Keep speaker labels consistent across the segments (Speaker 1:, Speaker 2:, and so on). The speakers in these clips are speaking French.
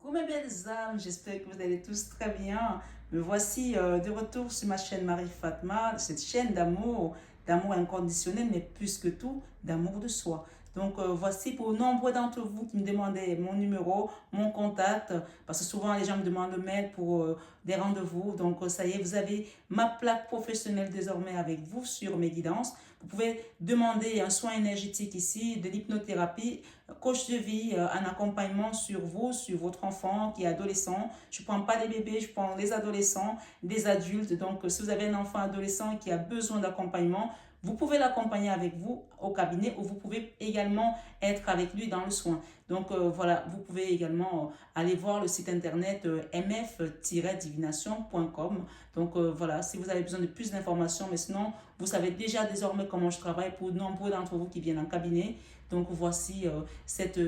Speaker 1: Coucou mes belles âmes, j'espère que vous allez tous très bien. Me voici de retour sur ma chaîne Marie-Fatma, cette chaîne d'amour inconditionnel, mais plus que tout, d'amour de soi. Donc voici pour nombreux d'entre vous qui me demandaient mon numéro, mon contact, parce que souvent les gens me demandent le mail pour des rendez-vous. Donc ça y est, vous avez ma plaque professionnelle désormais avec vous sur mes guidances. Vous pouvez demander un soin énergétique ici, de l'hypnothérapie, coach de vie, un accompagnement sur vous, sur votre enfant qui est adolescent. Je ne prends pas des bébés, je prends les adolescents, des adultes. Donc, si vous avez un enfant adolescent qui a besoin d'accompagnement, vous pouvez l'accompagner avec vous au cabinet ou vous pouvez également être avec lui dans le soin. Donc voilà, vous pouvez également aller voir le site internet mf-divination.com. Donc voilà, si vous avez besoin de plus d'informations, mais sinon, vous savez déjà désormais comment je travaille pour nombreux d'entre vous qui viennent en cabinet. Donc voici cette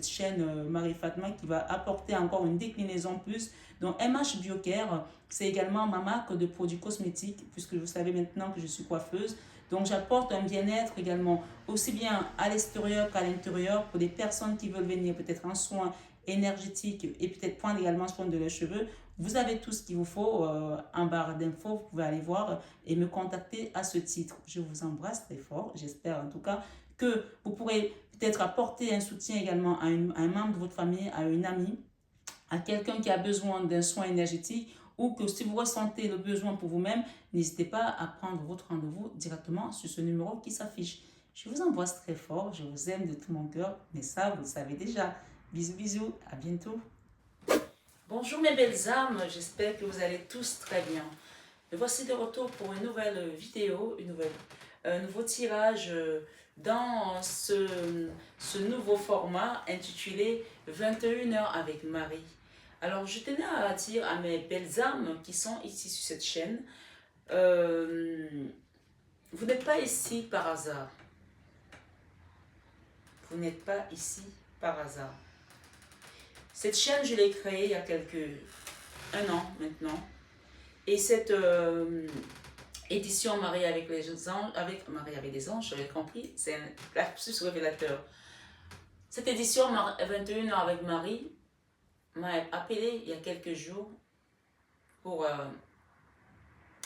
Speaker 1: chaîne Marie-Fatma qui va apporter encore une déclinaison plus. Donc MH Biocare, c'est également ma marque de produits cosmétiques, puisque vous savez maintenant que je suis coiffeuse. Donc j'apporte un bien-être également, aussi bien à l'extérieur qu'à l'intérieur, pour des personnes qui veulent venir peut-être en soins énergétiques et peut-être prendre également soin de leurs cheveux. Vous avez tout ce qu'il vous faut en barre d'infos, vous pouvez aller voir et me contacter à ce titre. Je vous embrasse très fort, j'espère en tout cas que vous pourrez peut-être apporter un soutien également à un membre de votre famille, à une amie, à quelqu'un qui a besoin d'un soin énergétique ou que si vous ressentez le besoin pour vous-même, n'hésitez pas à prendre votre rendez-vous directement sur ce numéro qui s'affiche. Je vous embrasse très fort, je vous aime de tout mon cœur, mais ça, vous le savez déjà. Bisous, bisous, à bientôt. Bonjour mes belles âmes, j'espère que vous allez tous très bien. Me voici de retour pour une nouvelle vidéo, un nouveau tirage dans ce nouveau format intitulé 21 heures avec Marie. Alors je tenais à dire à mes belles âmes qui sont ici sur cette chaîne, vous n'êtes pas ici par hasard. Vous n'êtes pas ici par hasard. Cette chaîne, je l'ai créée il y a un an maintenant. Et cette édition Marie avec les anges, Marie avec les anges, j'avais compris, c'est un lapsus révélateur. Cette édition 21 heures avec Marie m'a appelé il y a quelques jours pour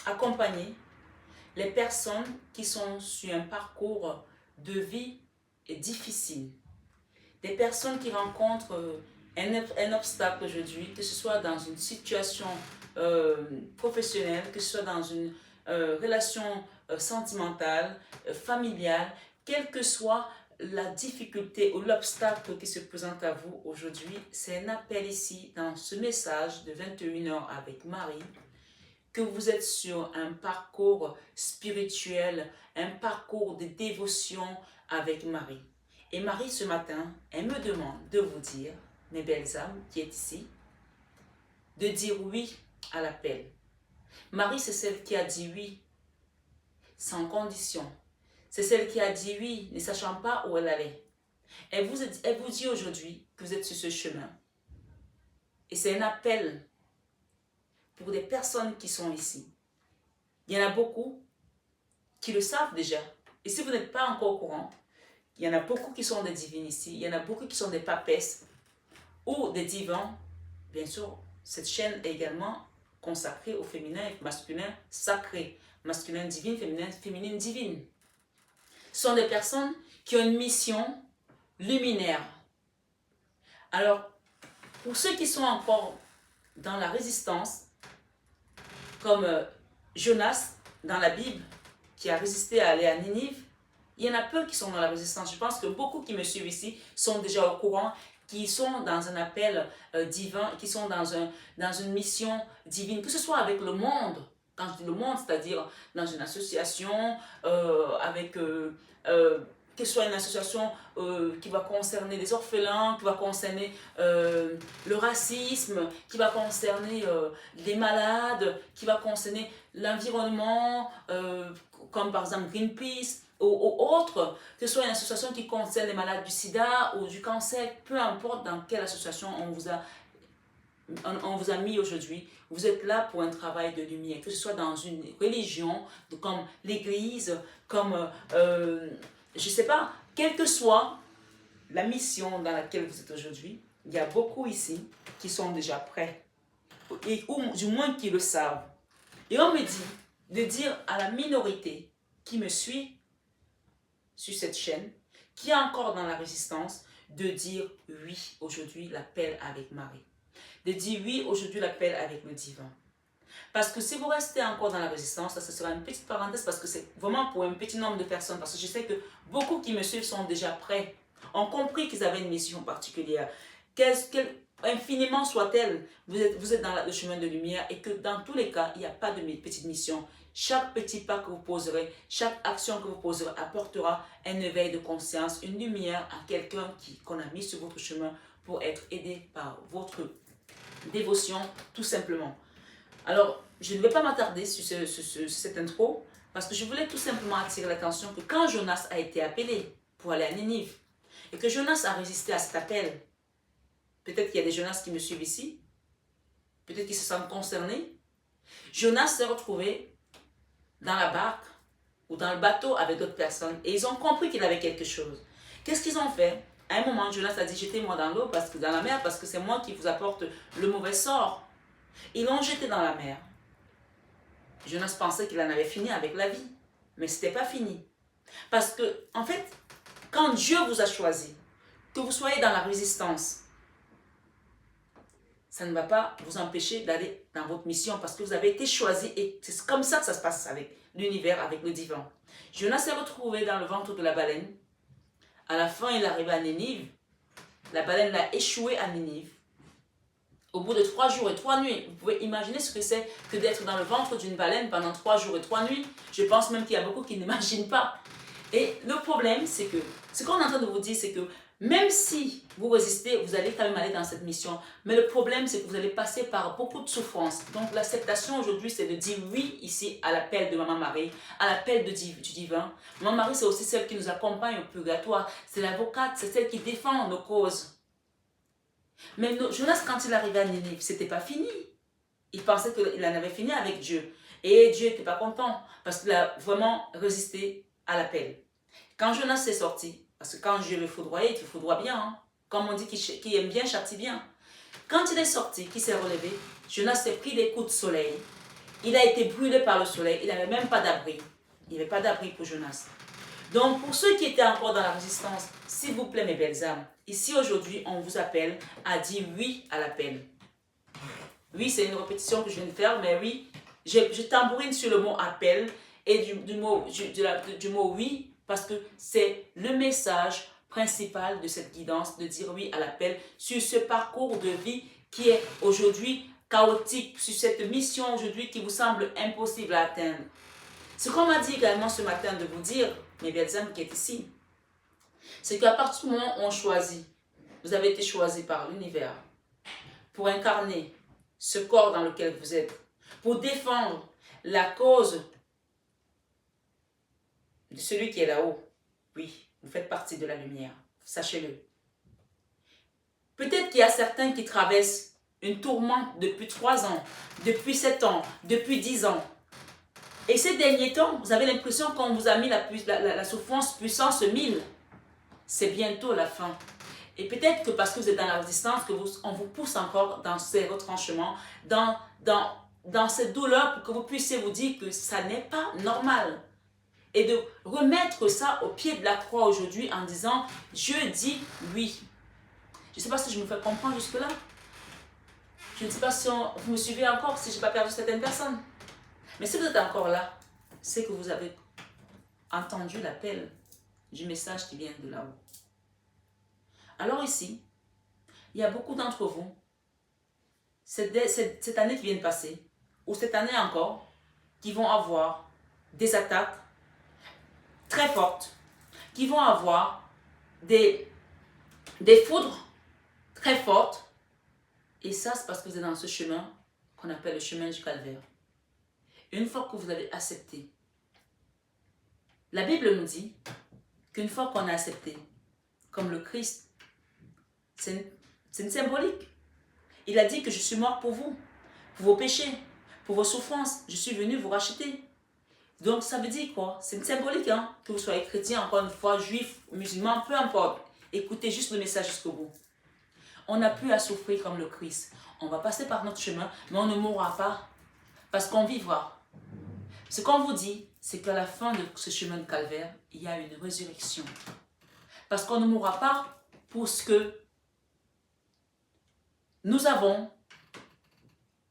Speaker 1: accompagner les personnes qui sont sur un parcours de vie difficile. Des personnes qui rencontrent un obstacle aujourd'hui, que ce soit dans une situation professionnelle, que ce soit dans une relation sentimentale, familiale, quelle que soit la difficulté ou l'obstacle qui se présente à vous aujourd'hui, c'est un appel ici dans ce message de 21 heures avec Marie, que vous êtes sur un parcours spirituel, un parcours de dévotion avec Marie. Et Marie, ce matin, elle me demande de vous dire, mes belles âmes qui êtes ici, de dire oui à l'appel. Marie, c'est celle qui a dit oui sans condition. C'est celle qui a dit oui, ne sachant pas où elle allait. Elle vous dit aujourd'hui que vous êtes sur ce chemin. Et c'est un appel pour des personnes qui sont ici. Il y en a beaucoup qui le savent déjà. Et si vous n'êtes pas encore au courant, il y en a beaucoup qui sont des divines ici. Il y en a beaucoup qui sont des papesses ou des divins. Bien sûr, cette chaîne est également consacrée au féminin et masculin sacré. Masculin divine, féminine divine. Ce sont des personnes qui ont une mission luminaire. Alors, pour ceux qui sont encore dans la résistance, comme Jonas dans la Bible, qui a résisté à aller à Ninive, il y en a peu qui sont dans la résistance. Je pense que beaucoup qui me suivent ici sont déjà au courant, qui sont dans un appel divin, qui sont dans une mission divine, que ce soit avec le monde. Quand je dis le monde, c'est-à-dire dans une association, que ce soit une association qui va concerner les orphelins, qui va concerner le racisme, qui va concerner les malades, qui va concerner l'environnement, comme par exemple Greenpeace, ou autres, que ce soit une association qui concerne les malades du sida ou du cancer, peu importe dans quelle association on vous a mis aujourd'hui, vous êtes là pour un travail de lumière, que ce soit dans une religion, comme l'église, comme, je ne sais pas, quelle que soit la mission dans laquelle vous êtes aujourd'hui, il y a beaucoup ici qui sont déjà prêts, ou du moins qui le savent. Et on me dit de dire à la minorité qui me suit sur cette chaîne, qui est encore dans la résistance, de dire oui, aujourd'hui l'appel avec Marie. De dire oui, aujourd'hui l'appel avec le divin. Parce que si vous restez encore dans la résistance, ça ce sera une petite parenthèse parce que c'est vraiment pour un petit nombre de personnes. Parce que je sais que beaucoup qui me suivent sont déjà prêts, ont compris qu'ils avaient une mission particulière. Infiniment soit-elle, vous êtes dans le chemin de lumière et que dans tous les cas, il n'y a pas de petite mission. Chaque petit pas que vous poserez, chaque action que vous poserez apportera un éveil de conscience, une lumière à quelqu'un qu'on a mis sur votre chemin pour être aidé par votre dévotion, tout simplement. Alors, je ne vais pas m'attarder sur cette intro parce que je voulais tout simplement attirer l'attention que quand Jonas a été appelé pour aller à Ninive et que Jonas a résisté à cet appel, peut-être qu'il y a des Jonas qui me suivent ici, peut-être qu'ils se sentent concernés. Jonas s'est retrouvé dans la barque ou dans le bateau avec d'autres personnes et ils ont compris qu'il avait quelque chose. Qu'est-ce qu'ils ont fait? À un moment, Jonas a dit, jetez-moi dans l'eau, dans la mer, parce que c'est moi qui vous apporte le mauvais sort. Ils l'ont jeté dans la mer. Jonas pensait qu'il en avait fini avec la vie, mais ce n'était pas fini. Parce que, en fait, quand Dieu vous a choisi, que vous soyez dans la résistance, ça ne va pas vous empêcher d'aller dans votre mission parce que vous avez été choisi et c'est comme ça que ça se passe avec l'univers, avec le divin. Jonas s'est retrouvé dans le ventre de la baleine. À la fin, il est arrivé à Ninive. La baleine l'a échoué à Ninive. Au bout de 3 jours et 3 nuits, vous pouvez imaginer ce que c'est que d'être dans le ventre d'une baleine pendant 3 jours et 3 nuits. Je pense même qu'il y a beaucoup qui n'imaginent pas. Et le problème, c'est que, ce qu'on est en train de vous dire, c'est que même si vous résistez, vous allez quand même aller dans cette mission. Mais le problème, c'est que vous allez passer par beaucoup de souffrances. Donc l'acceptation aujourd'hui, c'est de dire oui ici à l'appel de Maman Marie, à l'appel du divin. Maman Marie, c'est aussi celle qui nous accompagne au purgatoire. C'est l'avocate, c'est celle qui défend nos causes. Mais Jonas, quand il arrivait à Ninive, c'était pas fini. Il pensait qu'il en avait fini avec Dieu. Et Dieu n'était pas content parce qu'il a vraiment résisté à l'appel. Quand Jonas est sorti, parce que quand Dieu le foudroie, il te foudroie bien. Hein? Comme on dit qu'il aime bien, châtie bien. Quand il est sorti, qu'il s'est relevé, Jonas s'est pris des coups de soleil. Il a été brûlé par le soleil. Il n'avait même pas d'abri. Il n'y avait pas d'abri pour Jonas. Donc, pour ceux qui étaient encore dans la résistance, s'il vous plaît, mes belles âmes, ici aujourd'hui, on vous appelle à dire oui à l'appel. Oui, c'est une répétition que je viens de faire, mais oui, je tambourine sur le mot appel et du mot oui, parce que c'est le message principal de cette guidance, de dire oui à l'appel sur ce parcours de vie qui est aujourd'hui chaotique, sur cette mission aujourd'hui qui vous semble impossible à atteindre. Ce qu'on m'a dit également ce matin de vous dire, mes belles âmes qui êtes ici, c'est qu'à partir du moment où on choisit, vous avez été choisi par l'univers pour incarner ce corps dans lequel vous êtes, pour défendre la cause de celui qui est là-haut. Oui, vous faites partie de la lumière, sachez-le. Peut-être qu'il y a certains qui traversent une tourmente depuis 3 ans, depuis 7 ans, depuis 10 ans. Et ces derniers temps, vous avez l'impression qu'on vous a mis la souffrance puissance 1000. C'est bientôt la fin. Et peut-être que parce que vous êtes dans la résistance, on vous pousse encore dans ces retranchements, dans cette douleur, pour que vous puissiez vous dire que ça n'est pas normal. Et de remettre ça au pied de la croix aujourd'hui en disant, je dis oui. Je ne sais pas si je me fais comprendre jusque-là. Je ne sais pas si vous me suivez encore, si je n'ai pas perdu certaines personnes. Mais si vous êtes encore là, c'est que vous avez entendu l'appel du message qui vient de là-haut. Alors ici, il y a beaucoup d'entre vous, cette année qui vient de passer, ou cette année encore, qui vont avoir des attaques très fortes, qui vont avoir des foudres très fortes. Et ça, c'est parce que vous êtes dans ce chemin qu'on appelle le chemin du calvaire. Une fois que vous avez accepté, la Bible nous dit qu'une fois qu'on a accepté, comme le Christ, c'est une symbolique. Il a dit que je suis mort pour vous, pour vos péchés, pour vos souffrances. Je suis venu vous racheter. Donc ça veut dire quoi? C'est une symbolique, hein? Que vous soyez chrétien, encore une fois, juif, musulman, peu importe. Écoutez juste le message jusqu'au bout. On n'a plus à souffrir comme le Christ. On va passer par notre chemin, mais on ne mourra pas parce qu'on vivra. Ce qu'on vous dit, c'est qu'à la fin de ce chemin de calvaire, il y a une résurrection. Parce qu'on ne mourra pas pour ce que nous avons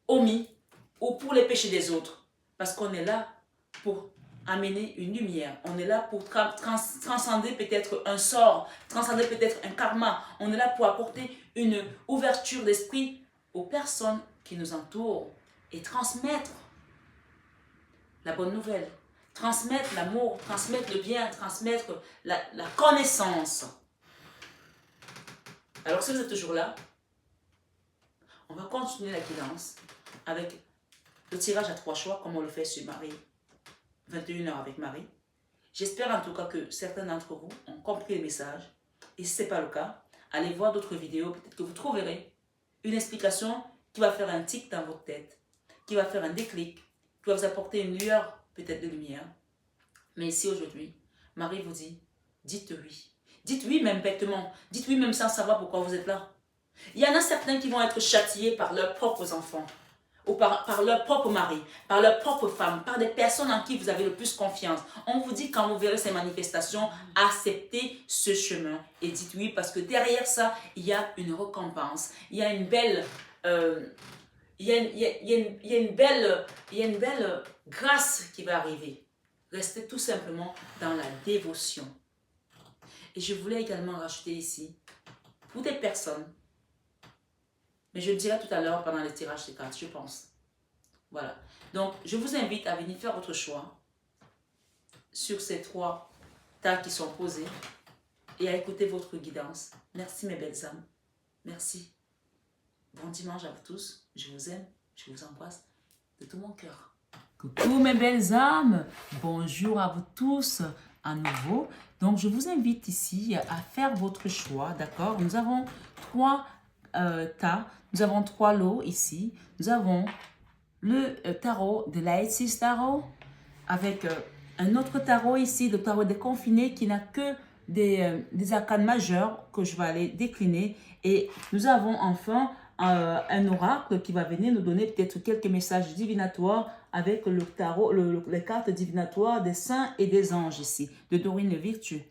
Speaker 1: omis ou pour les péchés des autres. Parce qu'on est là pour amener une lumière. On est là pour transcender peut-être un sort, transcender peut-être un karma. On est là pour apporter une ouverture d'esprit aux personnes qui nous entourent et transmettre la bonne nouvelle, transmettre l'amour, transmettre le bien, transmettre la connaissance. Alors si vous êtes toujours là, on va continuer la guidance avec le tirage à 3 choix comme on le fait sur Marie, 21h avec Marie. J'espère en tout cas que certains d'entre vous ont compris le message. Et si ce n'est pas le cas, allez voir d'autres vidéos, peut-être que vous trouverez une explication qui va faire un tic dans votre tête, qui va faire un déclic, qui va vous apporter une lueur peut-être de lumière. Mais ici aujourd'hui, Marie vous dit, dites oui. Dites oui même bêtement, dites oui même sans savoir pourquoi vous êtes là. Il y en a certains qui vont être châtiés par leurs propres enfants, ou par leur propre mari, par leur propre femme, par des personnes en qui vous avez le plus confiance. On vous dit quand vous verrez ces manifestations, acceptez ce chemin et dites oui parce que derrière ça, il y a une récompense, il y a une belle... il y a une belle grâce qui va arriver. Restez tout simplement dans la dévotion. Et je voulais également rajouter ici, pour des personnes, mais je le dirai tout à l'heure pendant les tirages de cartes, je pense. Voilà. Donc, je vous invite à venir faire votre choix sur ces 3 tas qui sont posés et à écouter votre guidance. Merci mes belles âmes. Merci. Bon dimanche à vous tous. Je vous aime. Je vous embrasse de tout mon cœur. Coucou mes belles âmes. Bonjour à vous tous à nouveau. Donc, je vous invite ici à faire votre choix. D'accord? Nous avons 3 tas. Nous avons 3 lots ici. Nous avons le tarot de Light Seas Tarot avec un autre tarot ici, le tarot déconfiné qui n'a que des arcanes majeures que je vais aller décliner. Et nous avons enfin un oracle qui va venir nous donner peut-être quelques messages divinatoires avec le tarot, les cartes divinatoires des saints et des anges ici, de Dorine le Virtue.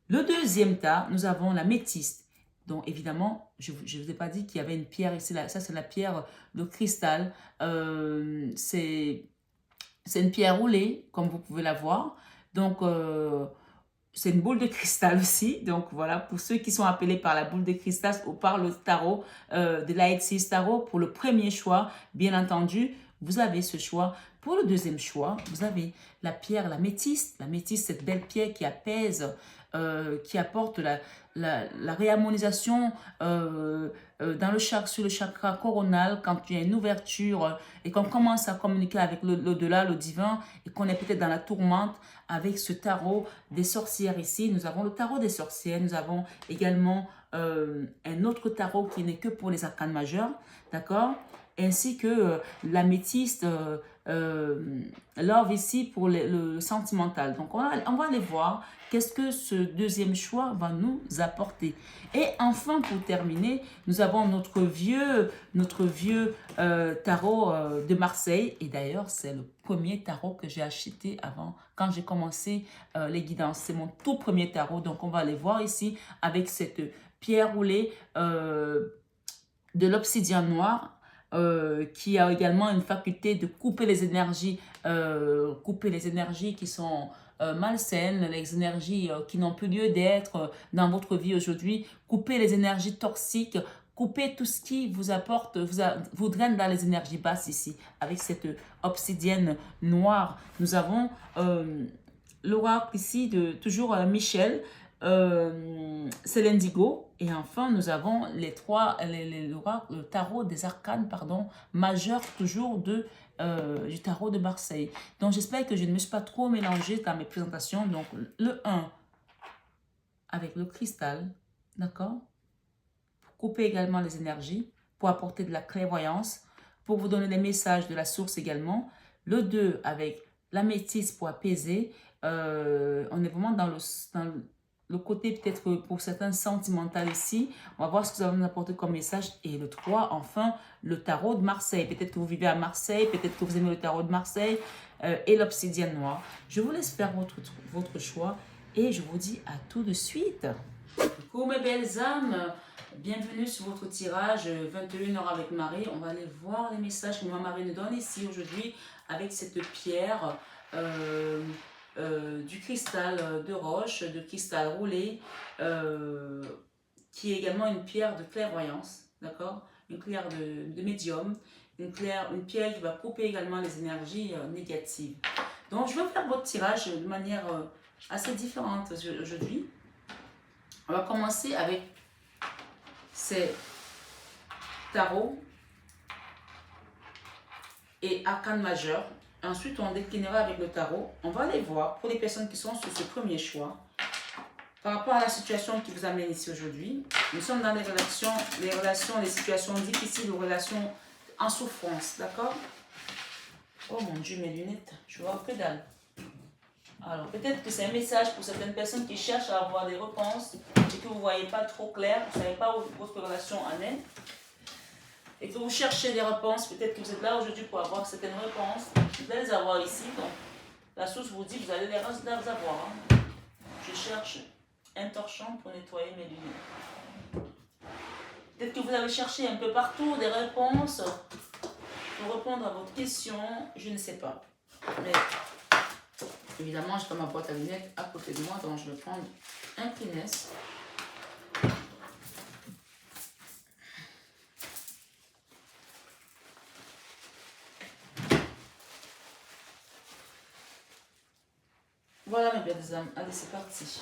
Speaker 1: Le deuxième tas, nous avons la métiste. Donc, évidemment, je ne vous ai pas dit qu'il y avait une pierre ici. Là, ça, c'est la pierre de cristal. C'est une pierre roulée, comme vous pouvez la voir. Donc, c'est une boule de cristal aussi. Donc, voilà, pour ceux qui sont appelés par la boule de cristal ou par le tarot de Light Seas Tarot, pour le premier choix, bien entendu, vous avez ce choix. Pour le deuxième choix, vous avez la pierre, la métiste. La métiste, cette belle pierre qui apaise, qui apporte la réharmonisation dans sur le chakra coronal quand il y a une ouverture et qu'on commence à communiquer avec l'au-delà, le divin et qu'on est peut-être dans la tourmente avec ce tarot des sorcières ici. Nous avons le tarot des sorcières, nous avons également un autre tarot qui n'est que pour les arcanes majeures, d'accord? Ainsi que l'améthyste, love ici pour le sentimental. Donc, on va aller voir qu'est-ce que ce deuxième choix va nous apporter. Et enfin, pour terminer, nous avons notre vieux tarot de Marseille. Et d'ailleurs, c'est le premier tarot que j'ai acheté avant, quand j'ai commencé les guidances. C'est mon tout premier tarot. Donc, on va aller voir ici avec cette pierre roulée de l'obsidian noir. Qui a également une faculté de couper les énergies qui sont malsaines, les énergies qui n'ont plus lieu d'être dans votre vie aujourd'hui, couper les énergies toxiques, couper tout ce qui vous apporte, vous draine dans les énergies basses ici, avec cette obsidienne noire. Nous avons l'oracle ici de toujours Michel, c'est l'indigo. Et enfin, nous avons le tarot des arcanes, majeurs, toujours du tarot de Marseille. Donc, j'espère que je ne me suis pas trop mélangée dans mes présentations. Donc, le 1 avec le cristal, d'accord? Pour couper également les énergies, pour apporter de la clairvoyance, pour vous donner des messages de la source également. Le 2 avec l'améthyste pour apaiser. On est vraiment dans le côté peut-être pour certains sentimental ici. On va voir ce que ça va nous apporter comme message. Et le 3, enfin, le tarot de Marseille. Peut-être que vous vivez à Marseille, peut-être que vous aimez le tarot de Marseille et l'obsidienne noire. Je vous laisse faire votre choix et je vous dis à tout de suite. Coucou mes belles âmes, bienvenue sur votre tirage 21h avec Marie. On va aller voir les messages que ma Marie nous donne ici aujourd'hui avec cette pierre du cristal de roche, de cristal roulé, qui est également une pierre de clairvoyance, d'accord? Une pierre de médium, une pierre qui va couper également les énergies négatives. Donc je vais faire votre tirage de manière assez différente aujourd'hui. On va commencer avec ces tarots et arcanes majeures. Ensuite, on déclinera avec le tarot. On va aller voir pour les personnes qui sont sur ce premier choix. Par rapport à la situation qui vous amène ici aujourd'hui, nous sommes dans les relations, les situations difficiles ou relations en souffrance, d'accord? Oh mon Dieu, mes lunettes, je vois que dalle. Alors, peut-être que c'est un message pour certaines personnes qui cherchent à avoir des réponses et que vous ne voyez pas trop clair, vous ne savez pas où votre relation en est, et que vous cherchez des réponses. Peut-être que vous êtes là aujourd'hui pour avoir certaines réponses. Vous allez les avoir ici. Donc, la source vous dit que vous allez les avoir. Hein. Je cherche un torchon pour nettoyer mes lunettes. Peut-être que vous avez cherché un peu partout des réponses pour répondre à votre question. Je ne sais pas. Mais évidemment, je n'ai pas ma boîte à lunettes à côté de moi, donc je vais prendre un Kleenex. Voilà mes belles âmes, allez c'est parti.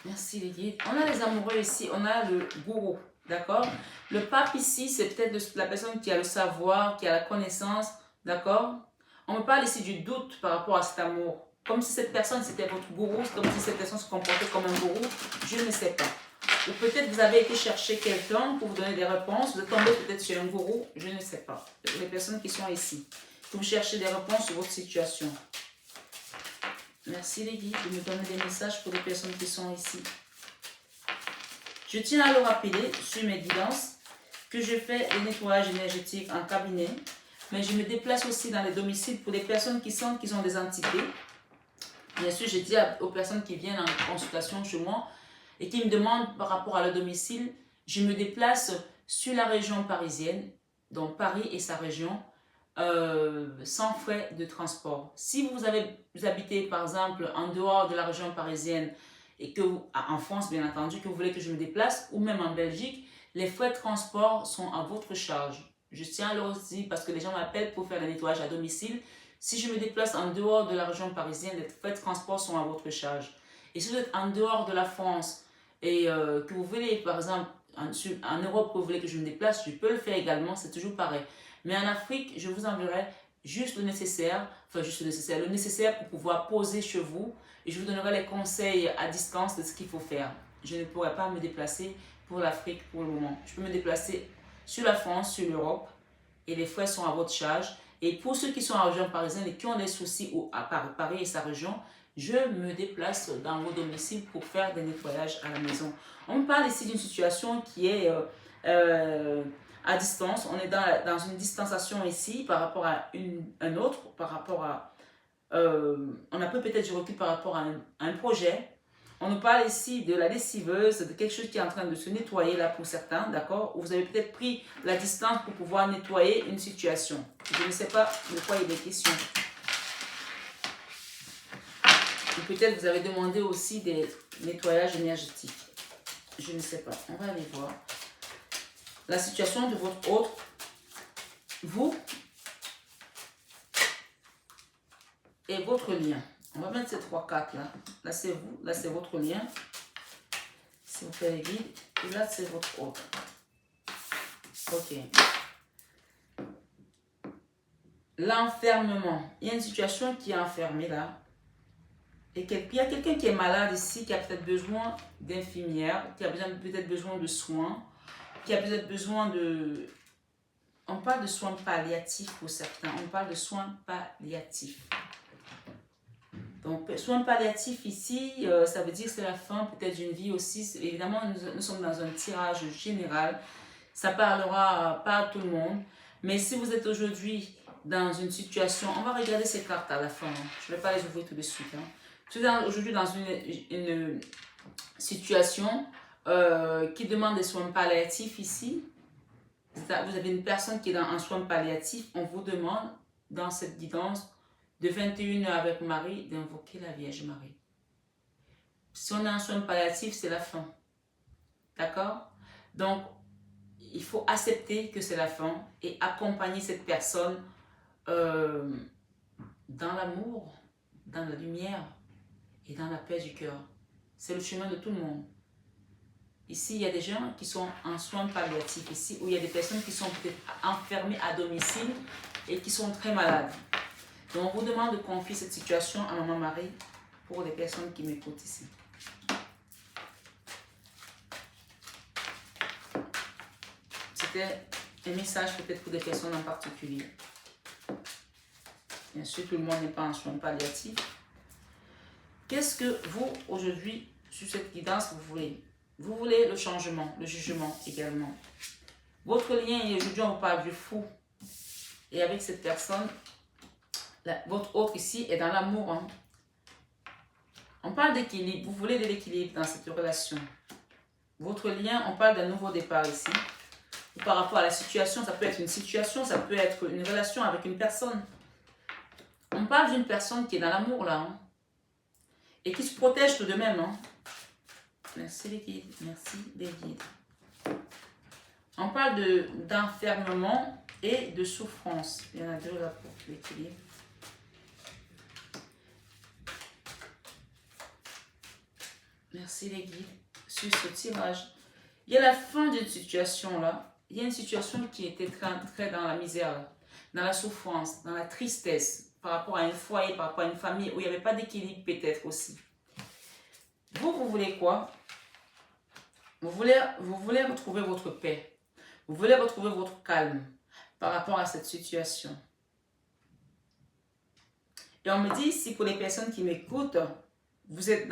Speaker 1: Merci les guides. On a les amoureux ici, on a le gourou, d'accord? Le pape ici, c'est peut-être la personne qui a le savoir, qui a la connaissance, d'accord? On me parle ici du doute par rapport à cet amour. Comme si cette personne c'était votre gourou, comme si cette personne se comportait comme un gourou, je ne sais pas. Ou peut-être vous avez été chercher quelqu'un pour vous donner des réponses, vous êtes tombé peut-être sur un gourou, je ne sais pas. Les personnes qui sont ici, vous cherchez des réponses sur votre situation. Merci les guides de me donner des messages pour les personnes qui sont ici. Je tiens à le rappeler sur mes guidances que je fais des nettoyages énergétiques en cabinet, mais je me déplace aussi dans les domiciles pour les personnes qui sentent qu'ils ont des entités. Bien sûr, je dis aux personnes qui viennent en consultation chez moi et qui me demandent par rapport à leur domicile, je me déplace sur la région parisienne, donc Paris et sa région, sans frais de transport. Si vous habitez par exemple en dehors de la région parisienne et que en France bien entendu, que vous voulez que je me déplace ou même en Belgique, les frais de transport sont à votre charge. Je tiens à le dire parce que les gens m'appellent pour faire le nettoyage à domicile. Si je me déplace en dehors de la région parisienne, les frais de transport sont à votre charge. Et si vous êtes en dehors de la France et que vous voulez par exemple en Europe que vous voulez que je me déplace, je peux le faire également, c'est toujours pareil. Mais en Afrique, je vous enverrai juste le nécessaire, le nécessaire pour pouvoir poser chez vous et je vous donnerai les conseils à distance de ce qu'il faut faire. Je ne pourrai pas me déplacer pour l'Afrique pour le moment. Je peux me déplacer sur la France, sur l'Europe et les frais sont à votre charge. Et pour ceux qui sont en région parisienne et qui ont des soucis à Paris et sa région, je me déplace dans vos domiciles pour faire des nettoyages à la maison. On me parle ici d'une situation qui est à distance. On est dans une distanciation ici par rapport à un autre, par rapport à... on a peut-être du recul par rapport à un projet. On nous parle ici de la lessiveuse, de quelque chose qui est en train de se nettoyer là pour certains, d'accord? Vous avez peut-être pris la distance pour pouvoir nettoyer une situation. Je ne sais pas de quoi il est question. Ou peut-être vous avez demandé aussi des nettoyages énergétiques. Je ne sais pas. On va aller voir. La situation de votre autre. Vous et votre lien. On va mettre ces trois cartes là. Là c'est vous, là c'est votre lien. Si vous faites les guides. Et là c'est votre autre. Ok. L'enfermement. Il y a une situation qui est enfermée là. Et il y a quelqu'un qui est malade ici, qui a peut-être besoin d'infirmière, qui a peut-être besoin de soins, qui a peut-être besoin de... On parle de soins palliatifs pour certains. On parle de soins palliatifs. Donc, Donc, soins palliatifs ici, ça veut dire que c'est la fin peut-être d'une vie aussi. Évidemment, nous sommes dans un tirage général. Ça parlera pas à tout le monde. Mais si vous êtes aujourd'hui dans une situation, on va regarder ces cartes à la fin. Hein. Je ne vais pas les ouvrir tout de suite. Hein. Je suis aujourd'hui dans une situation qui demande des soins palliatifs ici. Vous avez une personne qui est dans un soin palliatif. On vous demande dans cette guidance de 21h avec Marie d'invoquer la Vierge Marie. Si on a un soin palliatif, c'est la fin. D'accord? Donc, il faut accepter que c'est la fin et accompagner cette personne dans l'amour, dans la lumière et dans la paix du cœur. C'est le chemin de tout le monde. Ici, il y a des gens qui sont en soins palliatifs, ici, où il y a des personnes qui sont peut-être enfermées à domicile et qui sont très malades. Donc, on vous demande de confier cette situation à Maman Marie pour les personnes qui m'écoutent ici. C'était un message peut-être pour des personnes en particulier. Bien sûr, tout le monde n'est pas en soins palliatifs. Qu'est-ce que vous, aujourd'hui, sur cette guidance, vous voulez? Vous voulez le changement, le jugement également. Votre lien, et aujourd'hui on parle du fou. Et avec cette personne, votre autre ici est dans l'amour. Hein. On parle d'équilibre. Vous voulez de l'équilibre dans cette relation. Votre lien, on parle d'un nouveau départ ici. Et par rapport à la situation, ça peut être une situation, ça peut être une relation avec une personne. On parle d'une personne qui est dans l'amour là. Hein, et qui se protège tout de même. Hein. Merci les guides. Merci les guides. On parle d'enfermement et de souffrance. Il y en a deux là pour l'équilibre. Merci les guides. Sur ce tirage, il y a la fin d'une situation là. Il y a une situation qui était très dans la misère, là, dans la souffrance, dans la tristesse, par rapport à un foyer, par rapport à une famille où il n'y avait pas d'équilibre peut-être aussi. Vous voulez quoi? Vous voulez retrouver votre paix. Vous voulez retrouver votre calme par rapport à cette situation. Et on me dit ici, pour les personnes qui m'écoutent, vous êtes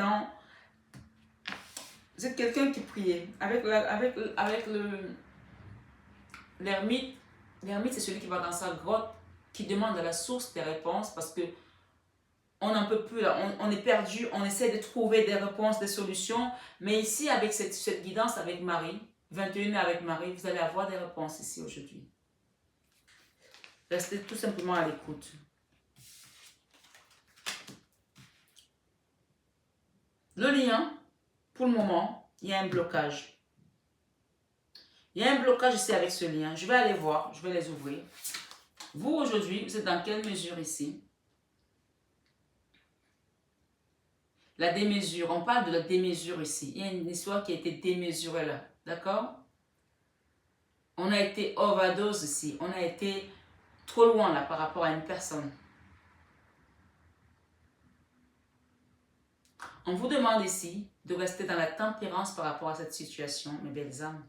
Speaker 1: quelqu'un qui prie. Avec l'ermite, c'est celui qui va dans sa grotte, qui demande à la source des réponses parce que on n'en peut plus, là. On est perdu, on essaie de trouver des réponses, des solutions. Mais ici, avec cette guidance avec Marie, 21 avec Marie, vous allez avoir des réponses ici aujourd'hui. Restez tout simplement à l'écoute. Le lien, pour le moment, il y a un blocage. Il y a un blocage ici avec ce lien. Je vais aller voir, je vais les ouvrir. Vous, aujourd'hui, vous êtes dans quelle mesure ici? La démesure, on parle de la démesure ici. Il y a une histoire qui a été démesurée là, d'accord? On a été overdose ici, on a été trop loin là par rapport à une personne. On vous demande ici de rester dans la tempérance par rapport à cette situation, mes belles âmes.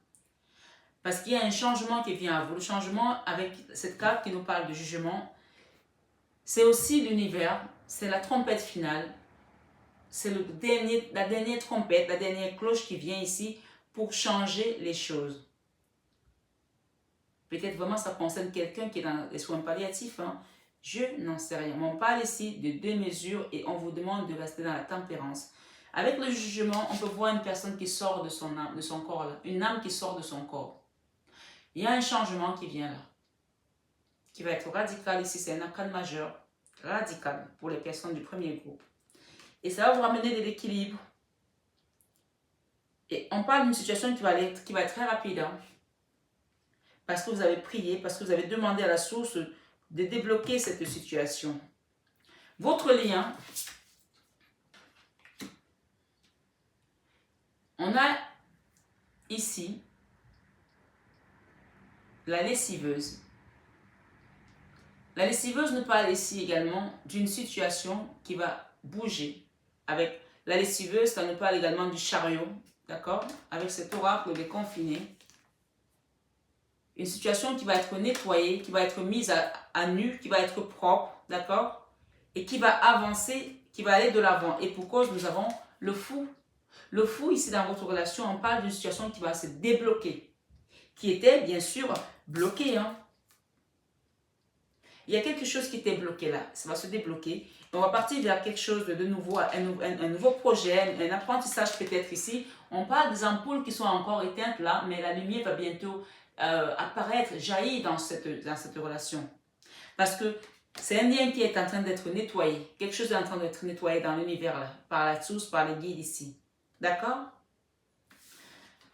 Speaker 1: Parce qu'il y a un changement qui vient à vous. Le changement avec cette carte qui nous parle de jugement, c'est aussi l'univers, c'est la trompette finale. C'est la dernière trompette, la dernière cloche qui vient ici pour changer les choses. Peut-être vraiment ça concerne quelqu'un qui est dans les soins palliatifs. Hein. Je n'en sais rien. Mais on parle ici de deux mesures et on vous demande de rester dans la tempérance. Avec le jugement, on peut voir une personne qui sort de son âme, de son corps là. Une âme qui sort de son corps. Il y a un changement qui vient là. Qui va être radical ici. C'est un arcane majeur. Radical pour les personnes du premier groupe. Et ça va vous ramener de l'équilibre. Et on parle d'une situation qui va être très rapide. Hein, parce que vous avez prié, parce que vous avez demandé à la source de débloquer cette situation. Votre lien, on a ici la lessiveuse. La lessiveuse nous parle ici également d'une situation qui va bouger. Avec la lessiveuse, ça nous parle également du chariot, d'accord? Avec cet oracle des confinés. Une situation qui va être nettoyée, qui va être mise à nu, qui va être propre, d'accord? Et qui va avancer, qui va aller de l'avant. Et pour cause, nous avons le fou. Le fou, ici, dans votre relation, on parle d'une situation qui va se débloquer. Qui était, bien sûr, bloquée. Hein. Il y a quelque chose qui était bloqué là. Ça va se débloquer. On va partir vers quelque chose de nouveau, un nouveau projet, un apprentissage peut-être ici. On parle des ampoules qui sont encore éteintes là, mais la lumière va bientôt apparaître, jaillir dans cette relation. Parce que c'est un lien qui est en train d'être nettoyé. Quelque chose est en train d'être nettoyé dans l'univers là, par la source, par les guides ici. D'accord?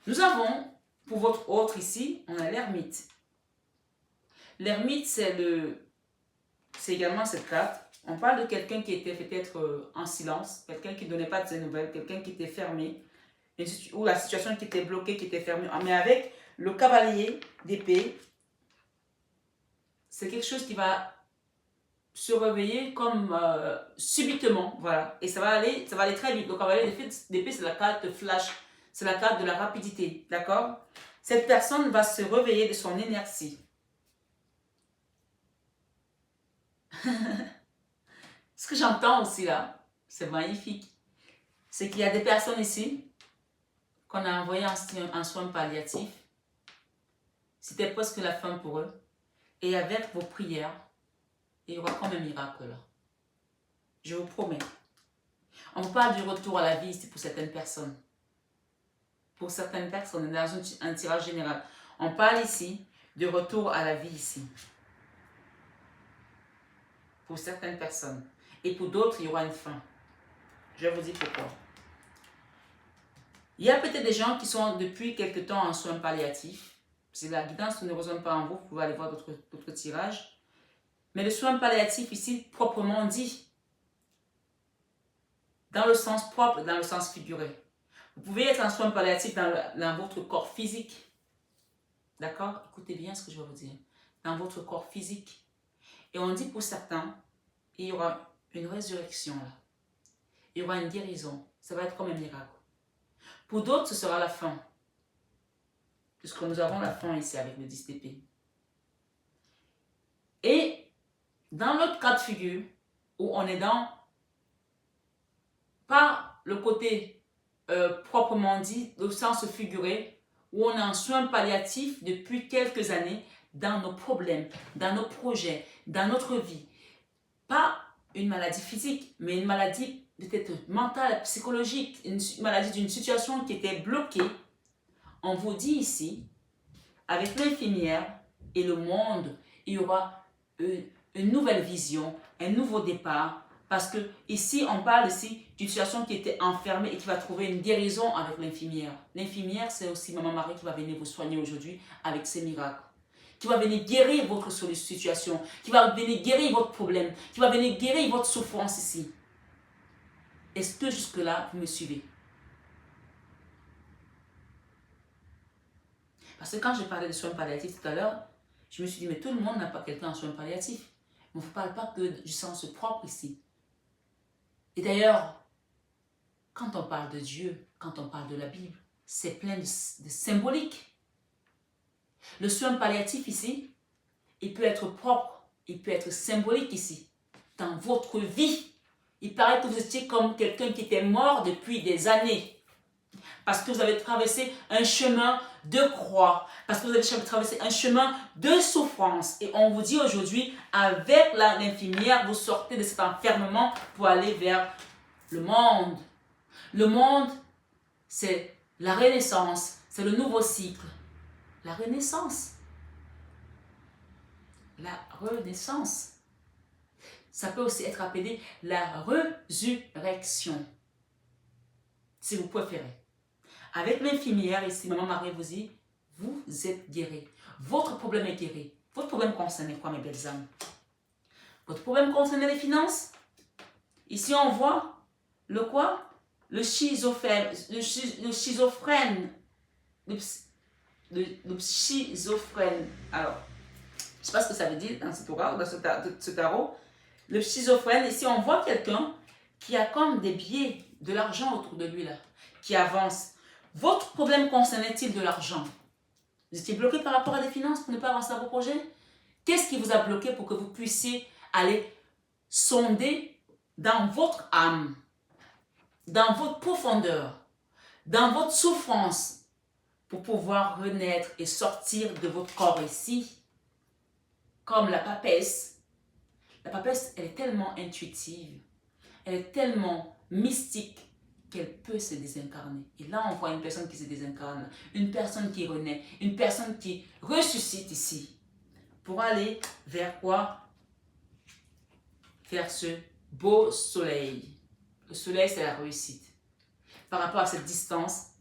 Speaker 1: Nous avons, pour votre autre ici, on a l'ermite. L'ermite, c'est également cette carte. On parle de quelqu'un qui était peut-être en silence, quelqu'un qui ne donnait pas de ses nouvelles, quelqu'un qui était fermé, ou la situation qui était bloquée, qui était fermée. Mais avec le cavalier d'épée, c'est quelque chose qui va se réveiller comme subitement, voilà. Et ça va aller très vite. Le cavalier d'épée, c'est la carte flash, c'est la carte de la rapidité, d'accord? Cette personne va se réveiller de son inertie. Ce que j'entends aussi là, c'est magnifique, c'est qu'il y a des personnes ici qu'on a envoyées en soins palliatifs. C'était presque la fin pour eux. Et avec vos prières, il y aura comme un miracle là. Je vous promets. On parle du retour à la vie ici pour certaines personnes. Pour certaines personnes, dans un tirage général. On parle ici du retour à la vie ici. Pour certaines personnes. Et pour d'autres, il y aura une fin. Je vais vous dire pourquoi. Il y a peut-être des gens qui sont depuis quelque temps en soins palliatifs. Si la guidance ne résonne pas en vous, vous pouvez aller voir d'autres tirages. Mais le soin palliatif ici, proprement dit, dans le sens propre, dans le sens figuré. Vous pouvez être en soin palliatif dans votre corps physique. D'accord? Écoutez bien ce que je vais vous dire. Dans votre corps physique. Et on dit pour certains, il y aura une résurrection là. Il y aura une guérison. Ça va être comme un miracle. Pour d'autres, ce sera la fin. Puisque nous avons la fin ici avec le 10 d'épée. Et dans l'autre cas de figure, où on est dans, pas le côté proprement dit, au sens figuré, où on est en soins palliatifs depuis quelques années, dans nos problèmes, dans nos projets, dans notre vie. Pas une maladie physique, mais une maladie peut-être mentale, psychologique, une maladie d'une situation qui était bloquée. On vous dit ici, avec l'infirmière et le monde, il y aura une nouvelle vision, un nouveau départ. Parce que ici, on parle ici d'une situation qui était enfermée et qui va trouver une guérison avec l'infirmière. L'infirmière, c'est aussi Maman Marie qui va venir vous soigner aujourd'hui avec ses miracles. Qui va venir guérir votre situation, qui va venir guérir votre problème, qui va venir guérir votre souffrance ici. Est-ce que jusque-là, vous me suivez? Parce que quand je parlais de soins palliatifs tout à l'heure, je me suis dit, mais tout le monde n'a pas quelqu'un en soins palliatifs. On ne vous parle pas que du sens propre ici. Et d'ailleurs, quand on parle de Dieu, quand on parle de la Bible, c'est plein de symbolique. Le soin palliatif ici, il peut être propre, il peut être symbolique ici, dans votre vie. Il paraît que vous étiez comme quelqu'un qui était mort depuis des années. Parce que vous avez traversé un chemin de croix. Parce que vous avez traversé un chemin de souffrance. Et on vous dit aujourd'hui, avec l'infirmière, vous sortez de cet enfermement pour aller vers le monde. Le monde, c'est la renaissance. C'est le nouveau cycle. La renaissance. La renaissance. Ça peut aussi être appelé la résurrection. Si vous préférez. Avec l'infirmière ici, Maman Marie vous dit, vous êtes guéri. Votre problème est guéri. Votre problème concerne quoi, mes belles âmes? Votre problème concerne les finances? Ici, on voit le quoi? Le schizophrène. Le schizophrène. Alors, je ne sais pas ce que ça veut dire dans ce tarot. Le schizophrène, ici, on voit quelqu'un qui a comme des biais, de l'argent autour de lui, là, qui avance. Votre problème concernait-il de l'argent? Vous étiez bloqué par rapport à des finances pour ne pas avancer dans vos projets? Qu'est-ce qui vous a bloqué pour que vous puissiez aller sonder dans votre âme, dans votre profondeur, dans votre souffrance, pour pouvoir renaître et sortir de votre corps ici, comme la papesse. La papesse, elle est tellement intuitive, elle est tellement mystique qu'elle peut se désincarner. Et là, on voit une personne qui se désincarne, une personne qui renaît, une personne qui ressuscite ici, pour aller vers quoi? Vers ce beau soleil. Le soleil, c'est la réussite. Par rapport à cette distance,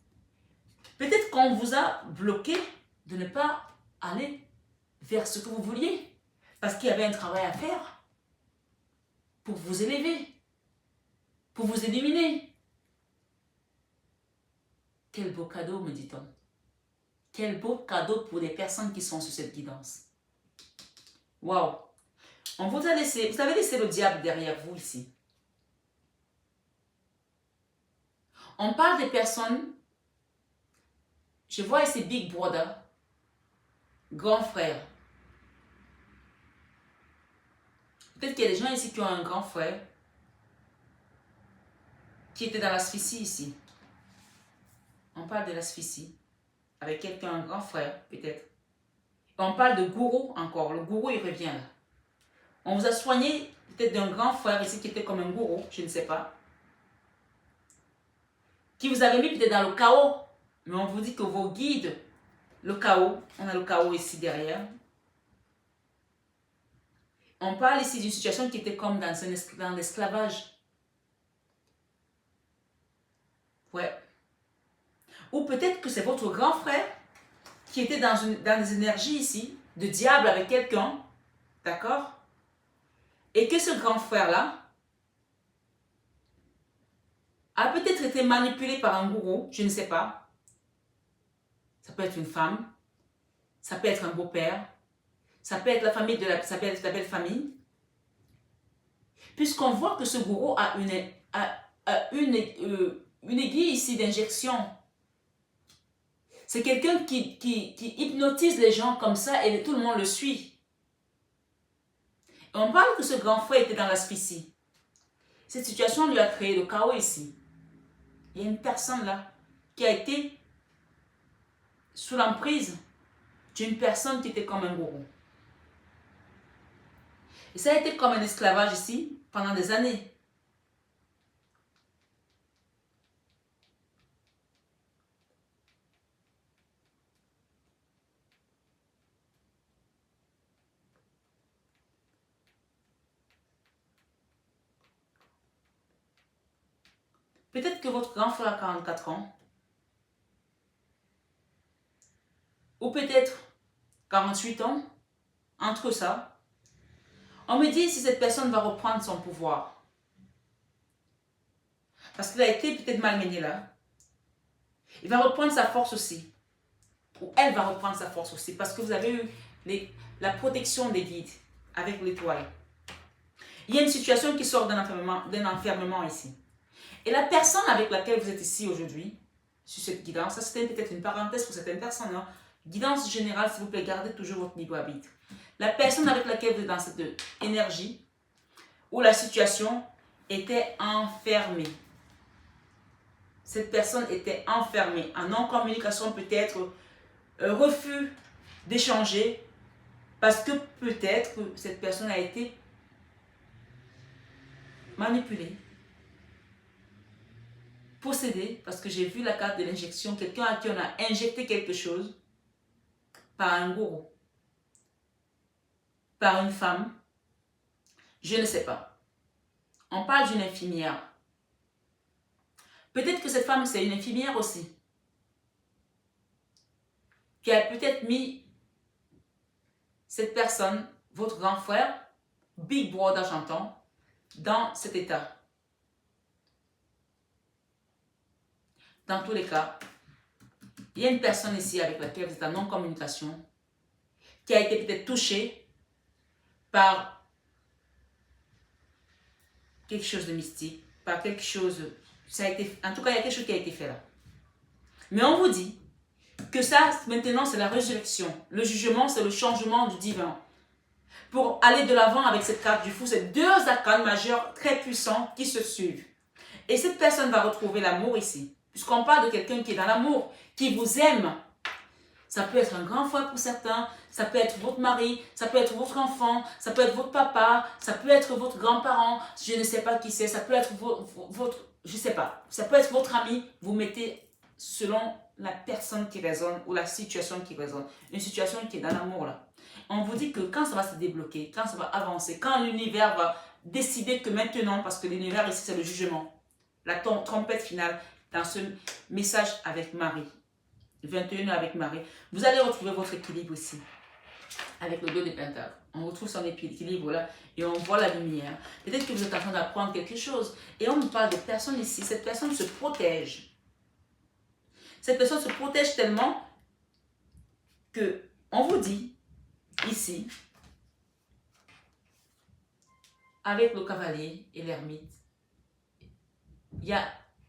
Speaker 1: peut-être qu'on vous a bloqué de ne pas aller vers ce que vous vouliez, parce qu'il y avait un travail à faire pour vous élever, pour vous éliminer. Quel beau cadeau, me dit-on. Quel beau cadeau pour les personnes qui sont sur cette guidance. Waouh! On vous a laissé, vous avez laissé le diable derrière vous ici. On parle des personnes, je vois ici Big Brother, grand frère. Peut-être qu'il y a des gens ici qui ont un grand frère qui était dans l'asphyxie ici. On parle de l'asphyxie avec quelqu'un, un grand frère peut-être. On parle de gourou encore. Le gourou, il revient là. On vous a soigné peut-être d'un grand frère ici qui était comme un gourou, je ne sais pas. Qui vous avait mis peut-être dans le chaos. Mais on vous dit que vos guides, le chaos, on a le chaos ici derrière. On parle ici d'une situation qui était comme dans l'esclavage. Ouais. Ou peut-être que c'est votre grand frère qui était dans des énergies ici, de diable avec quelqu'un, d'accord? Et que ce grand frère-là a peut-être été manipulé par un gourou, je ne sais pas. Ça peut être une femme, ça peut être un beau-père, ça peut être la famille de ça peut être la belle famille. Puisqu'on voit que ce gourou a une aiguille ici d'injection. C'est quelqu'un qui hypnotise les gens comme ça et tout le monde le suit. Et on parle que ce grand frère était dans l'asphyxie. Cette situation lui a créé le chaos ici. Il y a une personne là qui a été sous l'emprise d'une personne qui était comme un gourou. Et ça a été comme un esclavage ici pendant des années. Peut-être que votre grand frère a 44 ans. Ou peut-être 48 ans. Entre ça. On me dit si cette personne va reprendre son pouvoir. Parce qu'il a été peut-être malmené là. Il va reprendre sa force aussi. Ou elle va reprendre sa force aussi. Parce que vous avez eu la protection des guides avec l'étoile. Il y a une situation qui sort d'un enfermement ici. Et la personne avec laquelle vous êtes ici aujourd'hui, sur cette guidance, ça c'était peut-être une parenthèse pour certaines personnes. Hein. Guidance générale, s'il vous plaît, gardez toujours votre libre arbitre. La personne avec laquelle vous êtes dans cette énergie, où la situation était enfermée. Cette personne était enfermée, en non-communication peut-être, refus d'échanger, parce que peut-être cette personne a été manipulée, possédée, parce que j'ai vu la carte de l'injection, quelqu'un à qui on a injecté quelque chose par un gourou, par une femme, je ne sais pas. On parle d'une infirmière. Peut-être que cette femme, c'est une infirmière aussi, qui a peut-être mis cette personne, votre grand frère, Big Brother j'entends, dans cet état. Dans tous les cas, il y a une personne ici avec laquelle vous êtes en non-communication qui a été peut-être touchée par quelque chose de mystique, par quelque chose, ça a été, en tout cas il y a quelque chose qui a été fait là. Mais on vous dit que ça maintenant c'est la résurrection, le jugement c'est le changement du divin. Pour aller de l'avant avec cette carte du fou, c'est deux arcanes majeurs très puissants qui se suivent. Et cette personne va retrouver l'amour ici. Puisqu'on parle de quelqu'un qui est dans l'amour, qui vous aime. Ça peut être un grand frère pour certains, ça peut être votre mari, ça peut être votre enfant, ça peut être votre papa, ça peut être votre grand-parent, je ne sais pas qui c'est, ça peut être votre, je ne sais pas, ça peut être votre ami. Vous mettez selon la personne qui résonne ou la situation qui résonne. Une situation qui est dans l'amour là. On vous dit que quand ça va se débloquer, quand ça va avancer, quand l'univers va décider que maintenant, parce que l'univers ici c'est le jugement, la trompette finale dans ce message avec Marie, 21 avec Marie, vous allez retrouver votre équilibre ici, avec le 2 de Pentacle. On retrouve son équilibre là et on voit la lumière. Peut-être que vous êtes en train d'apprendre quelque chose et on nous parle de personne ici. Cette personne se protège. Cette personne se protège tellement que on vous dit ici, avec le cavalier et l'ermite, il y a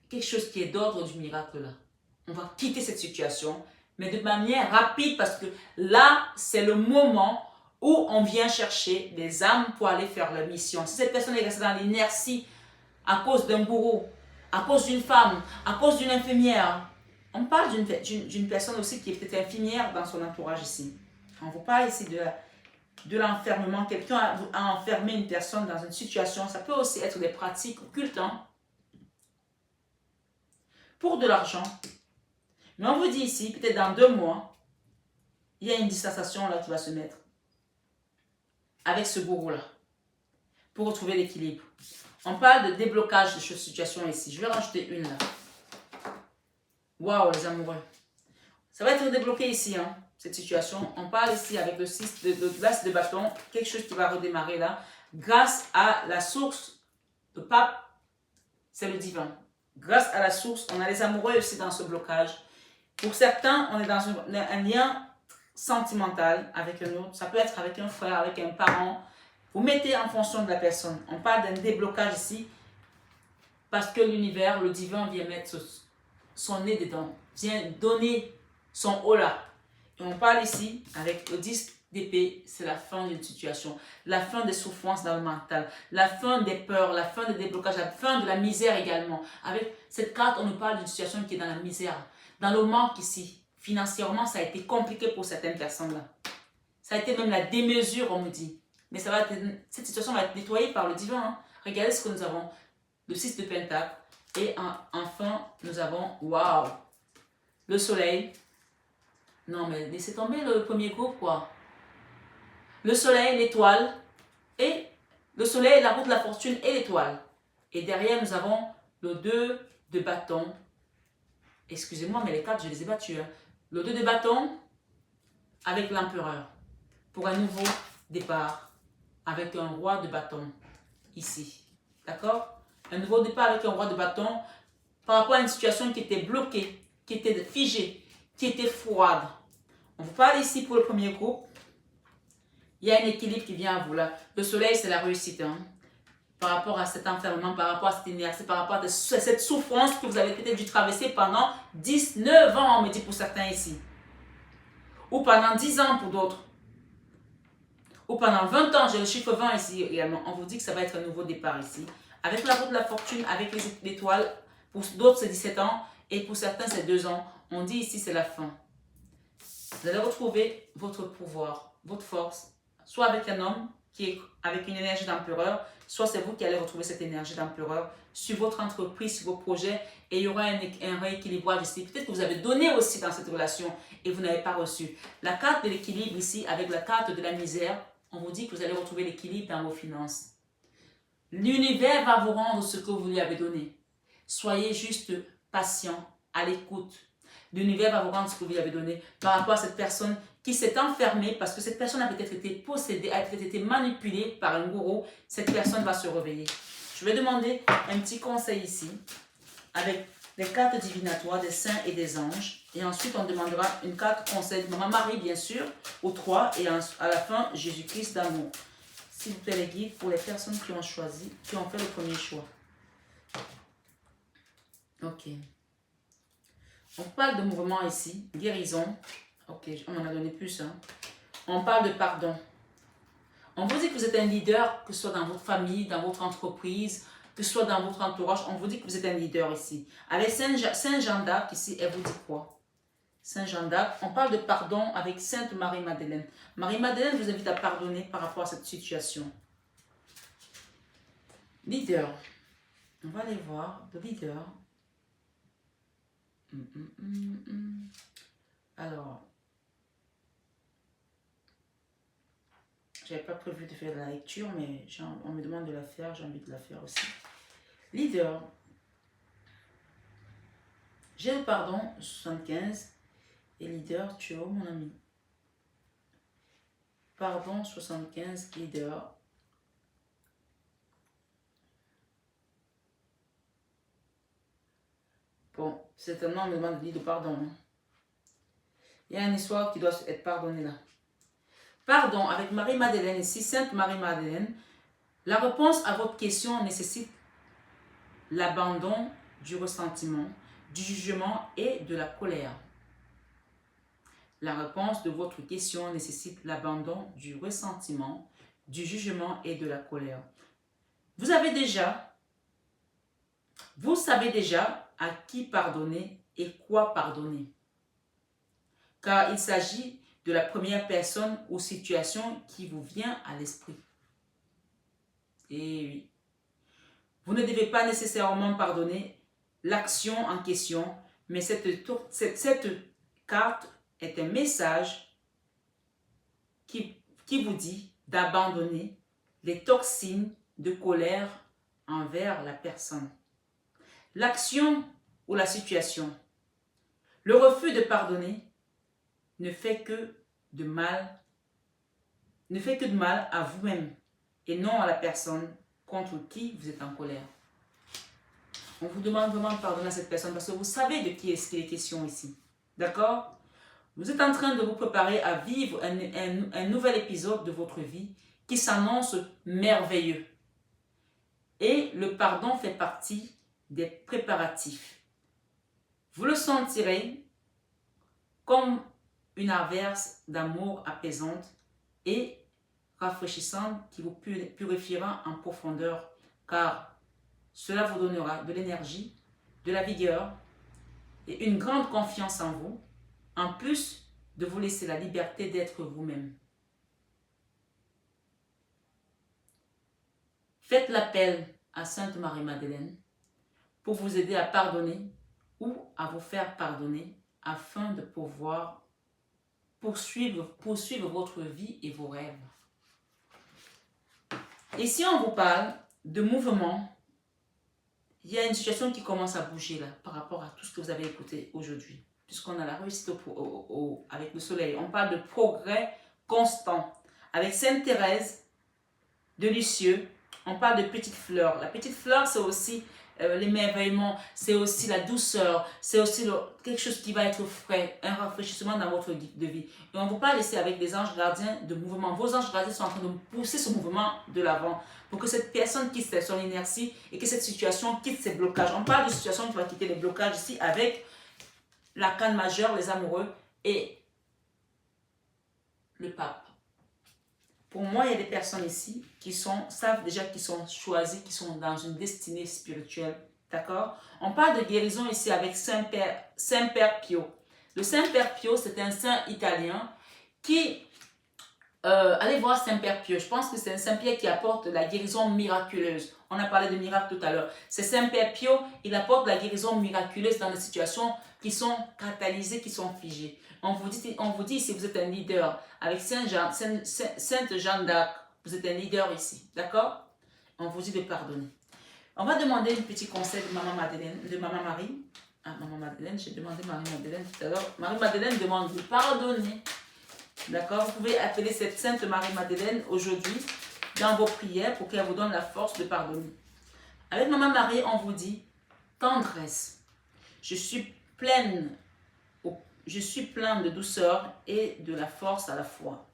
Speaker 1: quelque chose qui est d'ordre du miracle là. On va quitter cette situation, mais de manière rapide parce que là, c'est le moment où on vient chercher des âmes pour aller faire leur mission. Si cette personne est restée dans l'inertie à cause d'un bourreau, à cause d'une femme, à cause d'une infirmière, on parle d'une personne aussi qui est peut-être infirmière dans son entourage ici. On vous parle ici de l'enfermement. Quelqu'un a enfermé une personne dans une situation. Ça peut aussi être des pratiques occultes pour de l'argent. Mais on vous dit ici, peut-être dans 2 mois, il y a une distanciation là qui va se mettre avec ce bourreau-là pour retrouver l'équilibre. On parle de déblocage de cette situation ici. Je vais rajouter une là. Waouh, les amoureux. Ça va être débloqué ici, cette situation. On parle ici avec le 6 de l'as de bâton, quelque chose qui va redémarrer là, grâce à la source. Le pape, c'est le divin. Grâce à la source, on a les amoureux aussi dans ce blocage. Pour certains, on est dans un lien sentimental avec un autre. Ça peut être avec un frère, avec un parent. Vous mettez en fonction de la personne. On parle d'un déblocage ici parce que l'univers, le divin, vient mettre son nez dedans. Vient donner son haut là. Et on parle ici avec le 10 d'épée, c'est la fin d'une situation. La fin des souffrances dans le mental. La fin des peurs, la fin des déblocages, la fin de la misère également. Avec cette carte, on nous parle d'une situation qui est dans la misère. Dans le manque ici, financièrement, ça a été compliqué pour certaines personnes-là. Ça a été même la démesure, on me dit. Mais cette situation va être nettoyée par le divin. Regardez ce que nous avons. Le 6 de Pentacle. Et enfin, nous avons, waouh, le soleil. Non, mais laissez tomber le premier groupe, quoi. Le soleil, l'étoile. Et le soleil, la roue de la fortune et l'étoile. Et derrière, nous avons le 2 de bâton. Excusez-moi, mais les 4, je les ai battus. Le 2 de bâton avec l'empereur. Pour un nouveau départ. Avec un roi de bâton. Ici. D'accord? Un nouveau départ avec un roi de bâton. Par rapport à une situation qui était bloquée. Qui était figée. Qui était froide. On vous parle ici pour le premier groupe. Il y a un équilibre qui vient à vous là. Le soleil, c'est la réussite. Par rapport à cet enfermement, par rapport à cette énergie, par rapport à cette souffrance que vous avez peut-être dû traverser pendant 19 ans, on me dit pour certains ici. Ou pendant 10 ans pour d'autres. Ou pendant 20 ans, j'ai le chiffre 20 ici également. On vous dit que ça va être un nouveau départ ici. Avec la roue de la fortune, avec l'étoile. Pour d'autres, c'est 17 ans. Et pour certains, c'est 2 ans. On dit ici, c'est la fin. Vous allez retrouver votre pouvoir, votre force. Soit avec un homme qui est avec une énergie d'empereur, soit c'est vous qui allez retrouver cette énergie d'empereur sur votre entreprise, sur vos projets, et il y aura un rééquilibrage ici. Peut-être que vous avez donné aussi dans cette relation et vous n'avez pas reçu. La carte de l'équilibre ici, avec la carte de la misère, on vous dit que vous allez retrouver l'équilibre dans vos finances. L'univers va vous rendre ce que vous lui avez donné. Soyez juste patient, à l'écoute. L'univers va vous rendre ce que vous lui avez donné par rapport à cette personne qui s'est enfermée parce que cette personne a peut-être été possédée, a peut-être été manipulée par un gourou. Cette personne va se réveiller. Je vais demander un petit conseil ici avec les cartes divinatoires des saints et des anges. Et ensuite, on demandera une carte conseil de Maman Marie, bien sûr, aux 3. Et à la fin, Jésus-Christ d'amour. S'il vous plaît, les guides, pour les personnes qui ont choisi, qui ont fait le premier choix. Ok. On parle de mouvement ici, guérison. Ok, on en a donné plus. On parle de pardon. On vous dit que vous êtes un leader, que ce soit dans votre famille, dans votre entreprise, que ce soit dans votre entourage. On vous dit que vous êtes un leader ici. Avec Saint Jean d'Arc ici, elle vous dit quoi? Saint Jean d'Arc, on parle de pardon avec Sainte Marie-Madeleine. Marie-Madeleine vous invite à pardonner par rapport à cette situation. Leader. On va aller voir le leader. Alors, j'avais pas prévu de faire la lecture, mais on me demande de la faire, j'ai envie de la faire aussi. Leader. J'ai le pardon, 75. Et leader, tu es où mon ami? Pardon, 75, leader. Bon, certainement, on me demande de pardon. Il y a une histoire qui doit être pardonnée là. Pardon, avec Marie-Madeleine ici, Sainte Marie-Madeleine, la réponse à votre question nécessite l'abandon du ressentiment, du jugement et de la colère. La réponse de votre question nécessite l'abandon du ressentiment, du jugement et de la colère. Vous savez déjà à qui pardonner et quoi pardonner. Car il s'agit de la première personne ou situation qui vous vient à l'esprit. Et oui. Vous ne devez pas nécessairement pardonner l'action en question, mais cette carte est un message qui vous dit d'abandonner les toxines de colère envers la personne. L'action ou la situation. Le refus de pardonner ne fait que de mal à vous-même et non à la personne contre qui vous êtes en colère. On vous demande vraiment de pardonner à cette personne parce que vous savez de qui est-ce qu'il est question ici. D'accord? Vous êtes en train de vous préparer à vivre un nouvel épisode de votre vie qui s'annonce merveilleux. Et le pardon fait partie des préparatifs. Vous le sentirez comme une averse d'amour apaisante et rafraîchissante qui vous purifiera en profondeur, car cela vous donnera de l'énergie, de la vigueur et une grande confiance en vous, en plus de vous laisser la liberté d'être vous-même. Faites l'appel à Sainte Marie-Madeleine pour vous aider à pardonner ou à vous faire pardonner afin de pouvoir poursuivre votre vie et vos rêves. Et si on vous parle de mouvement, il y a une situation qui commence à bouger là par rapport à tout ce que vous avez écouté aujourd'hui. Puisqu'on a la réussite avec le soleil, on parle de progrès constant. Avec Sainte Thérèse de Lisieux, on parle de petites fleurs. La petite fleur, c'est aussi l'émerveillement, c'est aussi la douceur, c'est aussi quelque chose qui va être frais, un rafraîchissement dans votre de vie. Et on ne vous parle ici avec des anges gardiens de mouvement. Vos anges gardiens sont en train de pousser ce mouvement de l'avant pour que cette personne quitte son inertie et que cette situation quitte ses blocages. On parle de situation qui va quitter les blocages ici avec l'arcane majeur, les amoureux et le pape. Pour moi, il y a des personnes ici qui savent déjà qu'ils sont choisis, qui sont dans une destinée spirituelle. D'accord? On parle de guérison ici avec Saint-Père Pio. Le Saint-Père Pio, c'est un saint italien qui... allez voir Saint-Père Pio. Je pense que c'est un Saint-Pierre qui apporte la guérison miraculeuse. On a parlé de miracle tout à l'heure. C'est Saint-Père Pio, il apporte la guérison miraculeuse dans des situations qui sont catalysées, qui sont figées. On vous dit si vous êtes un leader avec Sainte Jeanne d'Arc, vous êtes un leader ici, d'accord? On vous dit de pardonner. On va demander un petit conseil de Maman Madeleine, de Maman Marie. Ah, Maman Madeleine, j'ai demandé Marie-Madeleine tout à l'heure. Marie-Madeleine demande de pardonner. D'accord? Vous pouvez appeler cette Sainte Marie-Madeleine aujourd'hui dans vos prières pour qu'elle vous donne la force de pardonner. Avec Maman Marie, on vous dit tendresse. Je suis plein de douceur et de la force à la fois.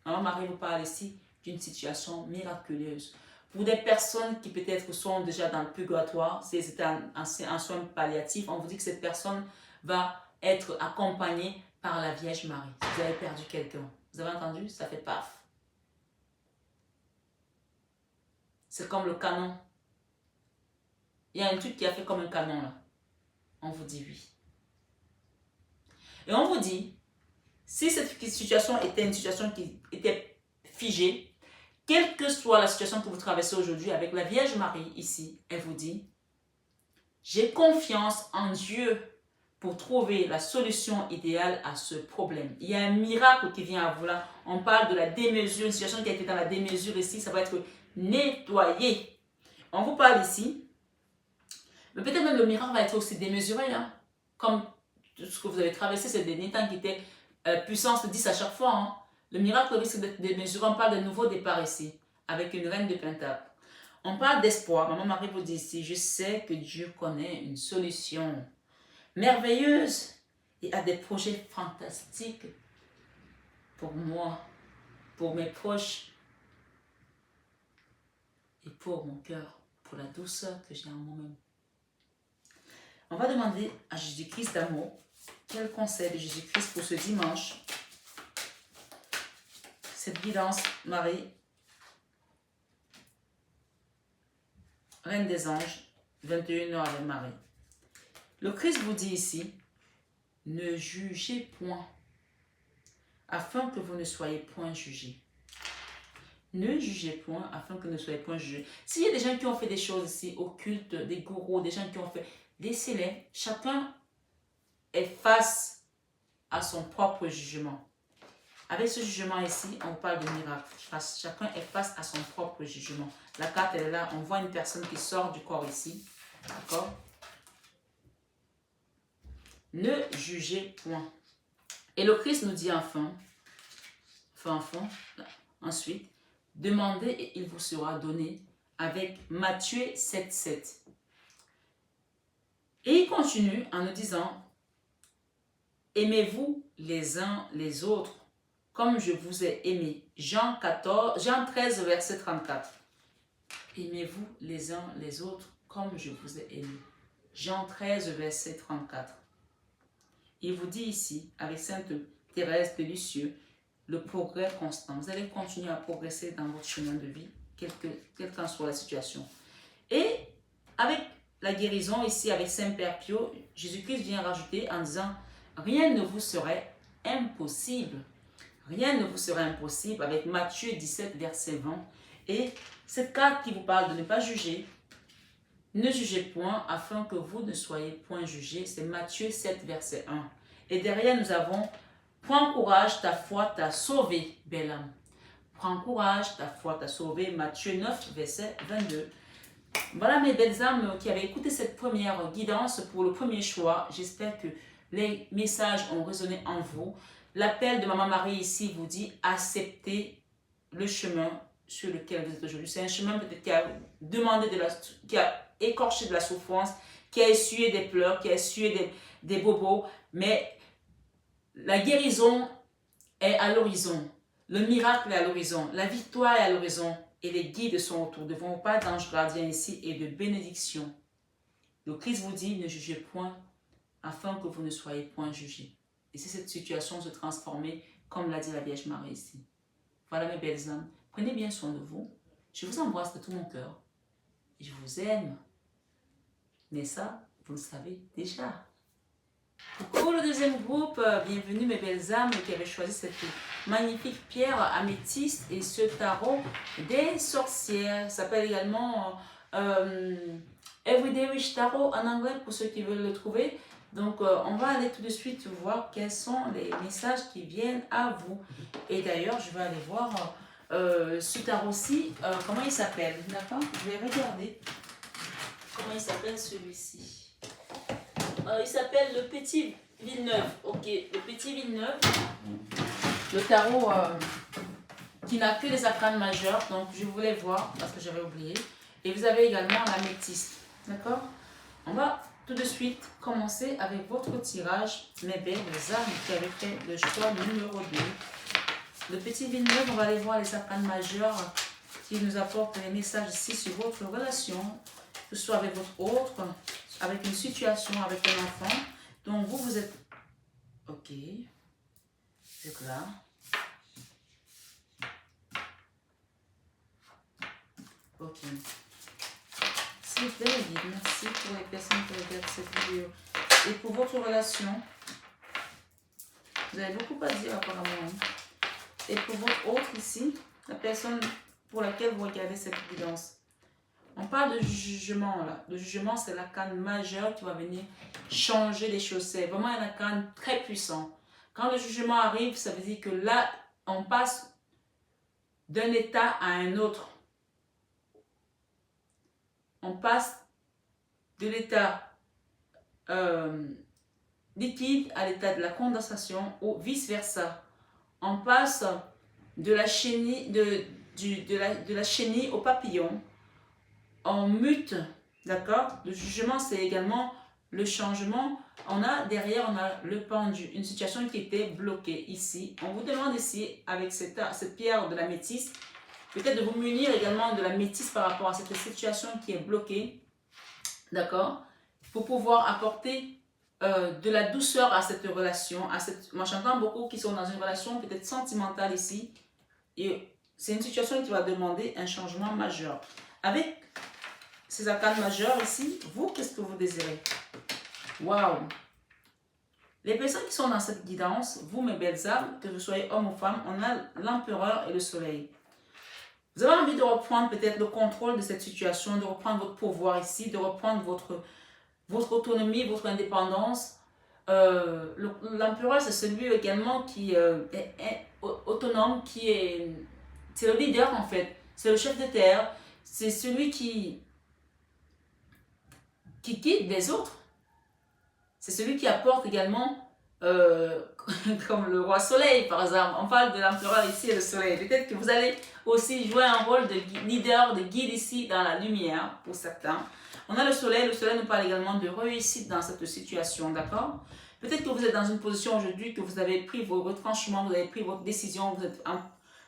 Speaker 1: Maman Marie vous parle ici d'une situation miraculeuse. Pour des personnes qui peut-être sont déjà dans le purgatoire, si c'était un soin palliatif, on vous dit que cette personne va être accompagnée par la Vierge Marie. Si vous avez perdu quelqu'un, vous avez entendu? Ça fait paf. c'est comme le canon. Il y a un truc qui a fait comme un canon là. On vous dit oui. Et on vous dit, si cette situation était une situation qui était figée, quelle que soit la situation que vous traversez aujourd'hui avec la Vierge Marie ici, elle vous dit, j'ai confiance en Dieu pour trouver la solution idéale à ce problème. Il y a un miracle qui vient à vous là. On parle de la démesure, une situation qui a été dans la démesure ici, ça va être nettoyé. On vous parle ici, mais peut-être même le miracle va être aussi démesuré, hein? Comme tout ce que vous avez traversé ces derniers temps qui était puissance 10 à chaque fois. Hein? Le miracle risque d'être démesuré. On parle de nouveau départ ici, avec une reine de Pentacle. On parle d'espoir. Maman Marie vous dit ici, je sais que Dieu connaît une solution merveilleuse et a des projets fantastiques pour moi, pour mes proches et pour mon cœur, pour la douceur que j'ai en moi-même. On va demander à Jésus-Christ d'amour quel conseil de Jésus-Christ pour ce dimanche. Cette guidance, Marie, Reine des anges, 21 heures avec Marie. Le Christ vous dit ici, ne jugez point, afin que vous ne soyez point jugés. Ne jugez point, afin que vous ne soyez point jugés. S'il y a des gens qui ont fait des choses ici, occultes, des gourous, des gens qui ont fait, laissez-les. Chacun est face à son propre jugement. Avec ce jugement ici, on parle de miracle. Chacun est face à son propre jugement. La carte, elle est là. On voit une personne qui sort du corps ici. D'accord? Ne jugez point. Et le Christ nous dit ensuite, demandez et il vous sera donné avec Matthieu 7,7. Et il continue en nous disant, aimez-vous les uns les autres comme je vous ai aimé. Jean 13, verset 34. Aimez-vous les uns les autres comme je vous ai aimé. Jean 13, verset 34. Il vous dit ici, avec Sainte Thérèse de Lisieux, le progrès constant. Vous allez continuer à progresser dans votre chemin de vie, quelle qu'en soit la situation. Et avec la guérison ici, avec Saint-Père Pio, Jésus-Christ vient rajouter en disant, rien ne vous serait impossible. Rien ne vous serait impossible avec Matthieu 17, verset 20. Et cette carte qui vous parle de ne pas juger, ne jugez point afin que vous ne soyez point jugés. C'est Matthieu 7, verset 1. Et derrière, nous avons prends courage, ta foi t'a sauvé, belle âme. Prends courage, ta foi t'a sauvé. Matthieu 9, verset 22. Voilà mes belles âmes qui avaient écouté cette première guidance pour le premier choix. J'espère que les messages ont résonné en vous. L'appel de Maman Marie ici vous dit acceptez le chemin sur lequel vous êtes aujourd'hui. C'est un chemin peut-être qui a demandé qui a écorché de la souffrance, qui a essuyé des pleurs, qui a essuyé des bobos, mais la guérison est à l'horizon. Le miracle est à l'horizon. La victoire est à l'horizon. Et les guides sont autour de vous. Pas d'ange gardien ici et de bénédiction. Le Christ vous dit ne jugez point afin que vous ne soyez point jugés. Et si cette situation se transformer, comme l'a dit la Vierge Marie ici. Voilà mes belles âmes. Prenez bien soin de vous. Je vous embrasse de tout mon cœur. Et je vous aime. Mais ça, vous le savez déjà. Pour le deuxième groupe, bienvenue mes belles âmes qui avaient choisi cette magnifique pierre améthyste et ce tarot des sorcières. Ça s'appelle également Everyday Wish Tarot en anglais pour ceux qui veulent le trouver. Donc, on va aller tout de suite voir quels sont les messages qui viennent à vous. Et d'ailleurs, je vais aller voir ce tarot-ci, comment il s'appelle. D'accord? Je vais regarder comment il s'appelle celui-ci. Il s'appelle le Petit Villeneuve. Ok, le Petit Villeneuve. Le tarot qui n'a que les arcanes majeures. Donc, je voulais voir parce que j'avais oublié. Et vous avez également l'améthyste. D'accord? On va tout de suite commencer avec votre tirage, mes belles âmes qui avaient fait le choix numéro 2. Le Petit Villeneuve, on va aller voir les arcanes majeures qui nous apportent les messages ici sur votre relation, que ce soit avec votre autre, avec une situation, avec un enfant. Donc vous êtes... Ok. Vous êtes là. Ok. S'il vous plaît, les guides, merci pour les personnes qui regardent cette vidéo. Et pour votre relation, vous avez beaucoup à dire apparemment. Et pour votre autre ici, la personne pour laquelle vous regardez cette guidance. On parle de jugement là. Le jugement, c'est l'arcane majeur qui va venir changer les choses. C'est vraiment un arcane très puissant. Quand le jugement arrive, ça veut dire que là, on passe d'un état à un autre. On passe de l'état liquide à l'état de la condensation ou vice-versa. On passe de la chenille, de la chenille au papillon. On mute, d'accord? Le jugement, c'est également le changement. Derrière, on a le pendu, une situation qui était bloquée ici. On vous demande ici, avec cette pierre de la métisse, peut-être de vous munir également de la métisse par rapport à cette situation qui est bloquée, d'accord? Pour pouvoir apporter de la douceur à cette relation. Moi, j'entends beaucoup qui sont dans une relation peut-être sentimentale ici. Et c'est une situation qui va demander un changement majeur. Avec ces arcanes majeures ici, vous, qu'est-ce que vous désirez? Waouh! Les personnes qui sont dans cette guidance, vous, mes belles âmes, que vous soyez homme ou femme, on a l'empereur et le soleil. Vous avez envie de reprendre peut-être le contrôle de cette situation, de reprendre votre pouvoir ici, de reprendre votre autonomie, votre indépendance. L'empereur, c'est celui également qui est autonome, c'est le leader en fait, c'est le chef de terre, c'est celui qui guide les autres. C'est celui qui apporte également, comme le roi soleil par exemple. On parle de l'empereur ici et le soleil. Peut-être que vous allez aussi jouer un rôle de leader, de guide ici dans la lumière pour certains. On a le soleil nous parle également de réussite dans cette situation, d'accord? Peut-être que vous êtes dans une position aujourd'hui, que vous avez pris vos retranchements, vous avez pris votre décision, vous êtes en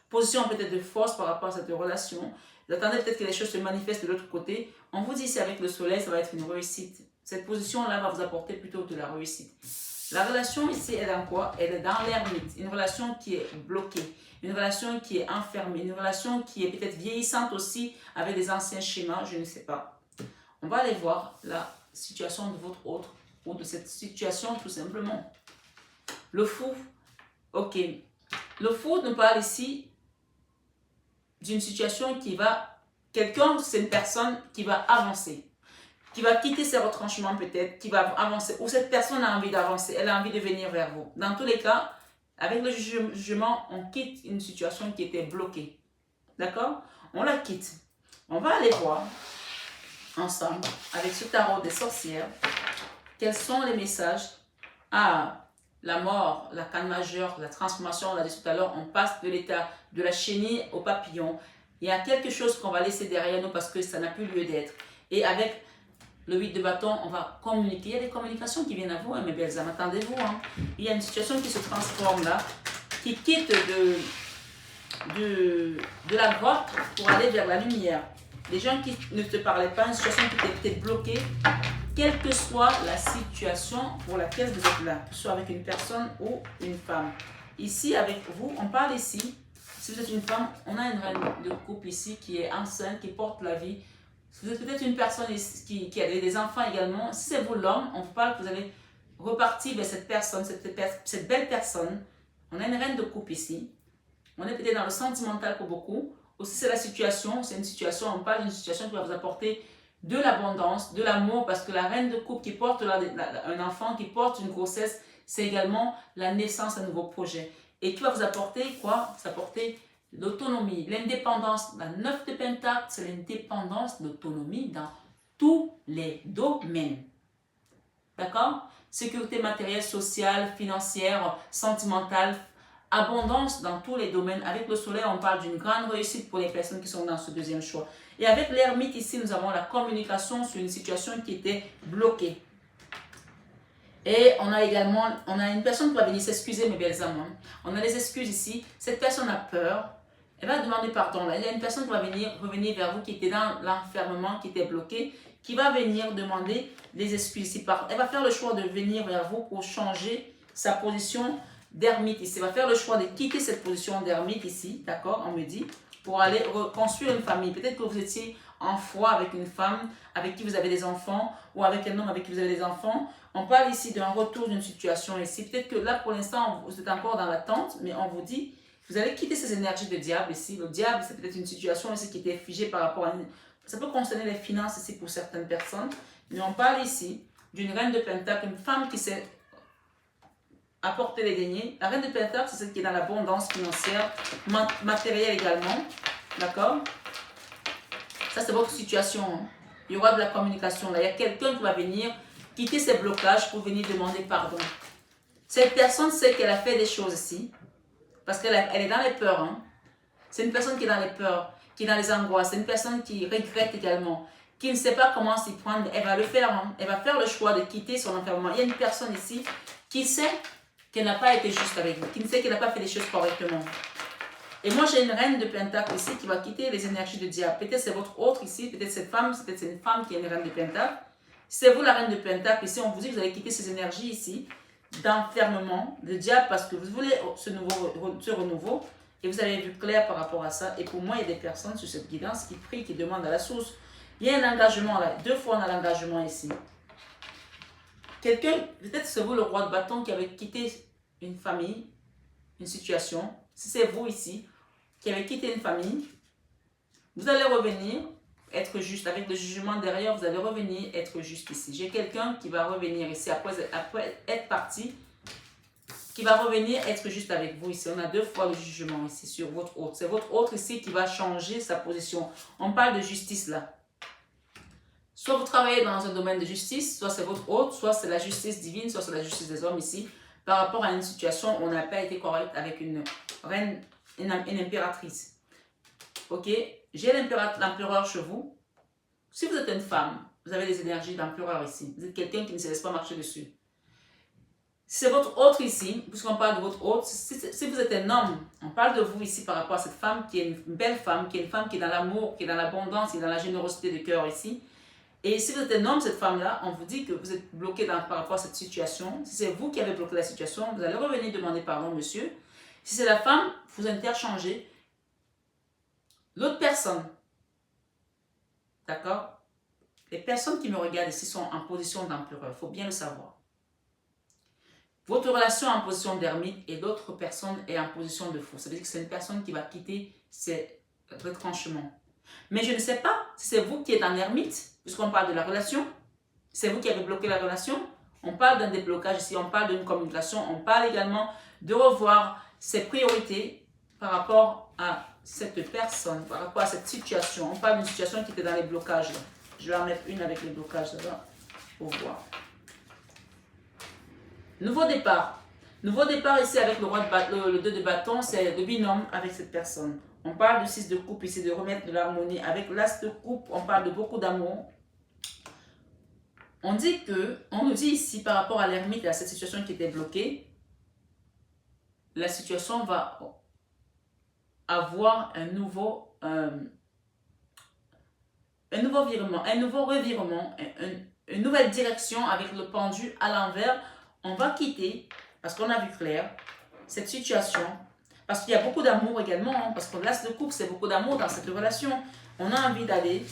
Speaker 1: position peut-être de force par rapport à cette relation. Vous attendez peut-être que les choses se manifestent de l'autre côté. On vous dit ici avec le soleil, ça va être une réussite. Cette position-là va vous apporter plutôt de la réussite. La relation ici, elle est dans quoi? Elle est dans l'ermite. Une relation qui est bloquée. Une relation qui est enfermée. Une relation qui est peut-être vieillissante aussi avec des anciens schémas, je ne sais pas. On va aller voir la situation de votre autre ou de cette situation tout simplement. Le fou. Ok. Le fou nous parle ici d'une situation qui va... Quelqu'un, c'est une personne qui va avancer. Qui va quitter ses retranchements peut-être, qui va avancer. Ou cette personne a envie d'avancer, elle a envie de venir vers vous. Dans tous les cas, avec le jugement, on quitte une situation qui était bloquée. D'accord? On la quitte. On va aller voir ensemble, avec ce tarot des sorcières, quels sont les messages à la mort, la canne majeure, la transformation, on l'a dit tout à l'heure, on passe de l'état de la chenille au papillon. Il y a quelque chose qu'on va laisser derrière nous parce que ça n'a plus lieu d'être. Et avec le 8 de bâton, on va communiquer. Il y a des communications qui viennent à vous, hein, mes belles âmes. Attendez-vous. Hein. Il y a une situation qui se transforme là, qui quitte de la grotte pour aller vers la lumière. Les gens qui ne te parlaient pas, une situation qui était bloquée, quelle que soit la situation pour laquelle vous êtes là, soit avec une personne ou une femme. Ici, avec vous, on parle ici, si vous êtes une femme, on a une reine de couple ici qui est enceinte, qui porte la vie. Si vous êtes peut-être une personne qui a des enfants également, si c'est vous l'homme, on vous parle que vous allez repartir vers cette personne, cette belle personne. On a une reine de couple ici. On est peut-être dans le sentimental pour beaucoup. Aussi, c'est la situation, c'est une situation, on parle d'une situation qui va vous apporter de l'abondance, de l'amour, parce que la reine de couple qui porte un enfant, qui porte une grossesse, c'est également la naissance d'un nouveau projet. Et qui va vous apporter quoi? Ça va apporter l'autonomie, l'indépendance. La 9 de Pentacle, c'est l'indépendance, l'autonomie dans tous les domaines. D'accord? Sécurité matérielle, sociale, financière, sentimentale, abondance dans tous les domaines. Avec le soleil, on parle d'une grande réussite pour les personnes qui sont dans ce deuxième choix. Et avec l'ermite ici, nous avons la communication sur une situation qui était bloquée. Et on a également, une personne qui va venir s'excuser, mes belles âmes. On a les excuses ici. Cette personne a peur. Elle va demander pardon. Là, il y a une personne qui va revenir vers vous qui était dans l'enfermement, qui était bloqué, qui va venir demander les excuses ici. Elle va faire le choix de venir vers vous pour changer sa position d'ermite ici. Elle va faire le choix de quitter cette position d'ermite ici. D'accord? On me dit. pour aller reconstruire une famille. Peut-être que vous étiez en foi avec une femme avec qui vous avez des enfants ou avec un homme avec qui vous avez des enfants. On parle ici d'un retour d'une situation ici. Peut-être que là, pour l'instant, vous êtes encore dans l'attente, mais on vous dit, vous allez quitter ces énergies de diable ici. Le diable, c'est peut-être une situation ici qui était figée par rapport à une... Ça peut concerner les finances ici pour certaines personnes, mais on parle ici d'une reine de Pentacle, une femme qui sait apporter les deniers. La reine de Pentacle, c'est celle qui est dans l'abondance financière, matérielle également. D'accord? Ça, c'est votre situation. Hein. Il y aura de la communication. Là, il y a quelqu'un qui va venir quitter ses blocages pour venir demander pardon. Cette personne sait qu'elle a fait des choses ici, parce qu'elle est dans les peurs. Hein. C'est une personne qui est dans les peurs, qui est dans les angoisses. C'est une personne qui regrette également, qui ne sait pas comment s'y prendre. Elle va le faire. Hein. Elle va faire le choix de quitter son enfermement. Il y a une personne ici qui sait qu'elle n'a pas été juste avec vous, qui ne sait qu'elle n'a pas fait les choses correctement. Et moi, j'ai une reine de Pentacle ici qui va quitter les énergies de diable. Peut-être c'est votre autre ici, peut-être cette femme, peut-être c'est une femme qui est une reine de Pentacle. C'est vous la reine de Pentacle ici, on vous dit que vous allez quitter ces énergies ici d'enfermement de diable parce que vous voulez ce renouveau et vous avez vu clair par rapport à ça. Et pour moi, il y a des personnes sur cette guidance qui prient, qui demandent à la source. Il y a un engagement là, 2 fois on a l'engagement ici. Quelqu'un, peut-être c'est vous le roi de bâton qui avait quitté une famille, une situation. Si c'est vous ici qui avez quitté une famille, vous allez revenir être juste. Avec le jugement derrière, vous allez revenir être juste ici. J'ai quelqu'un qui va revenir ici après être parti, qui va revenir être juste avec vous ici. On a 2 fois le jugement ici sur votre autre. C'est votre autre ici qui va changer sa position. On parle de justice là. Soit vous travaillez dans un domaine de justice, soit c'est votre hôte, soit c'est la justice divine, soit c'est la justice des hommes ici, par rapport à une situation où on n'a pas été correct avec une reine, une impératrice. Ok? J'ai l'empereur chez vous. Si vous êtes une femme, vous avez des énergies d'empereur ici. Vous êtes quelqu'un qui ne se laisse pas marcher dessus. Si c'est votre autre ici, puisqu'on parle de votre autre, si vous êtes un homme, on parle de vous ici par rapport à cette femme qui est une belle femme, qui est une femme qui est dans l'amour, qui est dans l'abondance, qui est dans la générosité de cœur ici. Et si vous êtes un homme, cette femme-là, on vous dit que vous êtes bloqué par rapport à cette situation. Si c'est vous qui avez bloqué la situation, vous allez revenir demander pardon, monsieur. Si c'est la femme, vous interchangez. L'autre personne, d'accord? Les personnes qui me regardent ici sont en position d'empereur, il faut bien le savoir. Votre relation est en position d'ermite et l'autre personne est en position de fou. Ça veut dire que c'est une personne qui va quitter ses retranchements. Mais je ne sais pas si c'est vous qui êtes en ermite, puisqu'on parle de la relation. C'est vous qui avez bloqué la relation. On parle d'un déblocage ici, on parle d'une communication. On parle également de revoir ses priorités par rapport à cette personne, par rapport à cette situation. On parle d'une situation qui était dans les blocages. Là. Je vais en mettre une avec les blocages là-bas pour voir. Nouveau départ. Nouveau départ ici avec le 2 de bâton, c'est le binôme avec cette personne. On parle du 6 de coupe ici, de remettre de l'harmonie. Avec l'as de coupe, on parle de beaucoup d'amour. On nous dit ici par rapport à l'ermite et à cette situation qui était bloquée, la situation va avoir un nouveau virement, un nouveau revirement, une nouvelle direction avec le pendu à l'envers. On va quitter, parce qu'on a vu clair, cette situation. Parce qu'il y a beaucoup d'amour également, hein, parce que l'as de coupe, c'est beaucoup d'amour dans cette relation. On a envie d'aller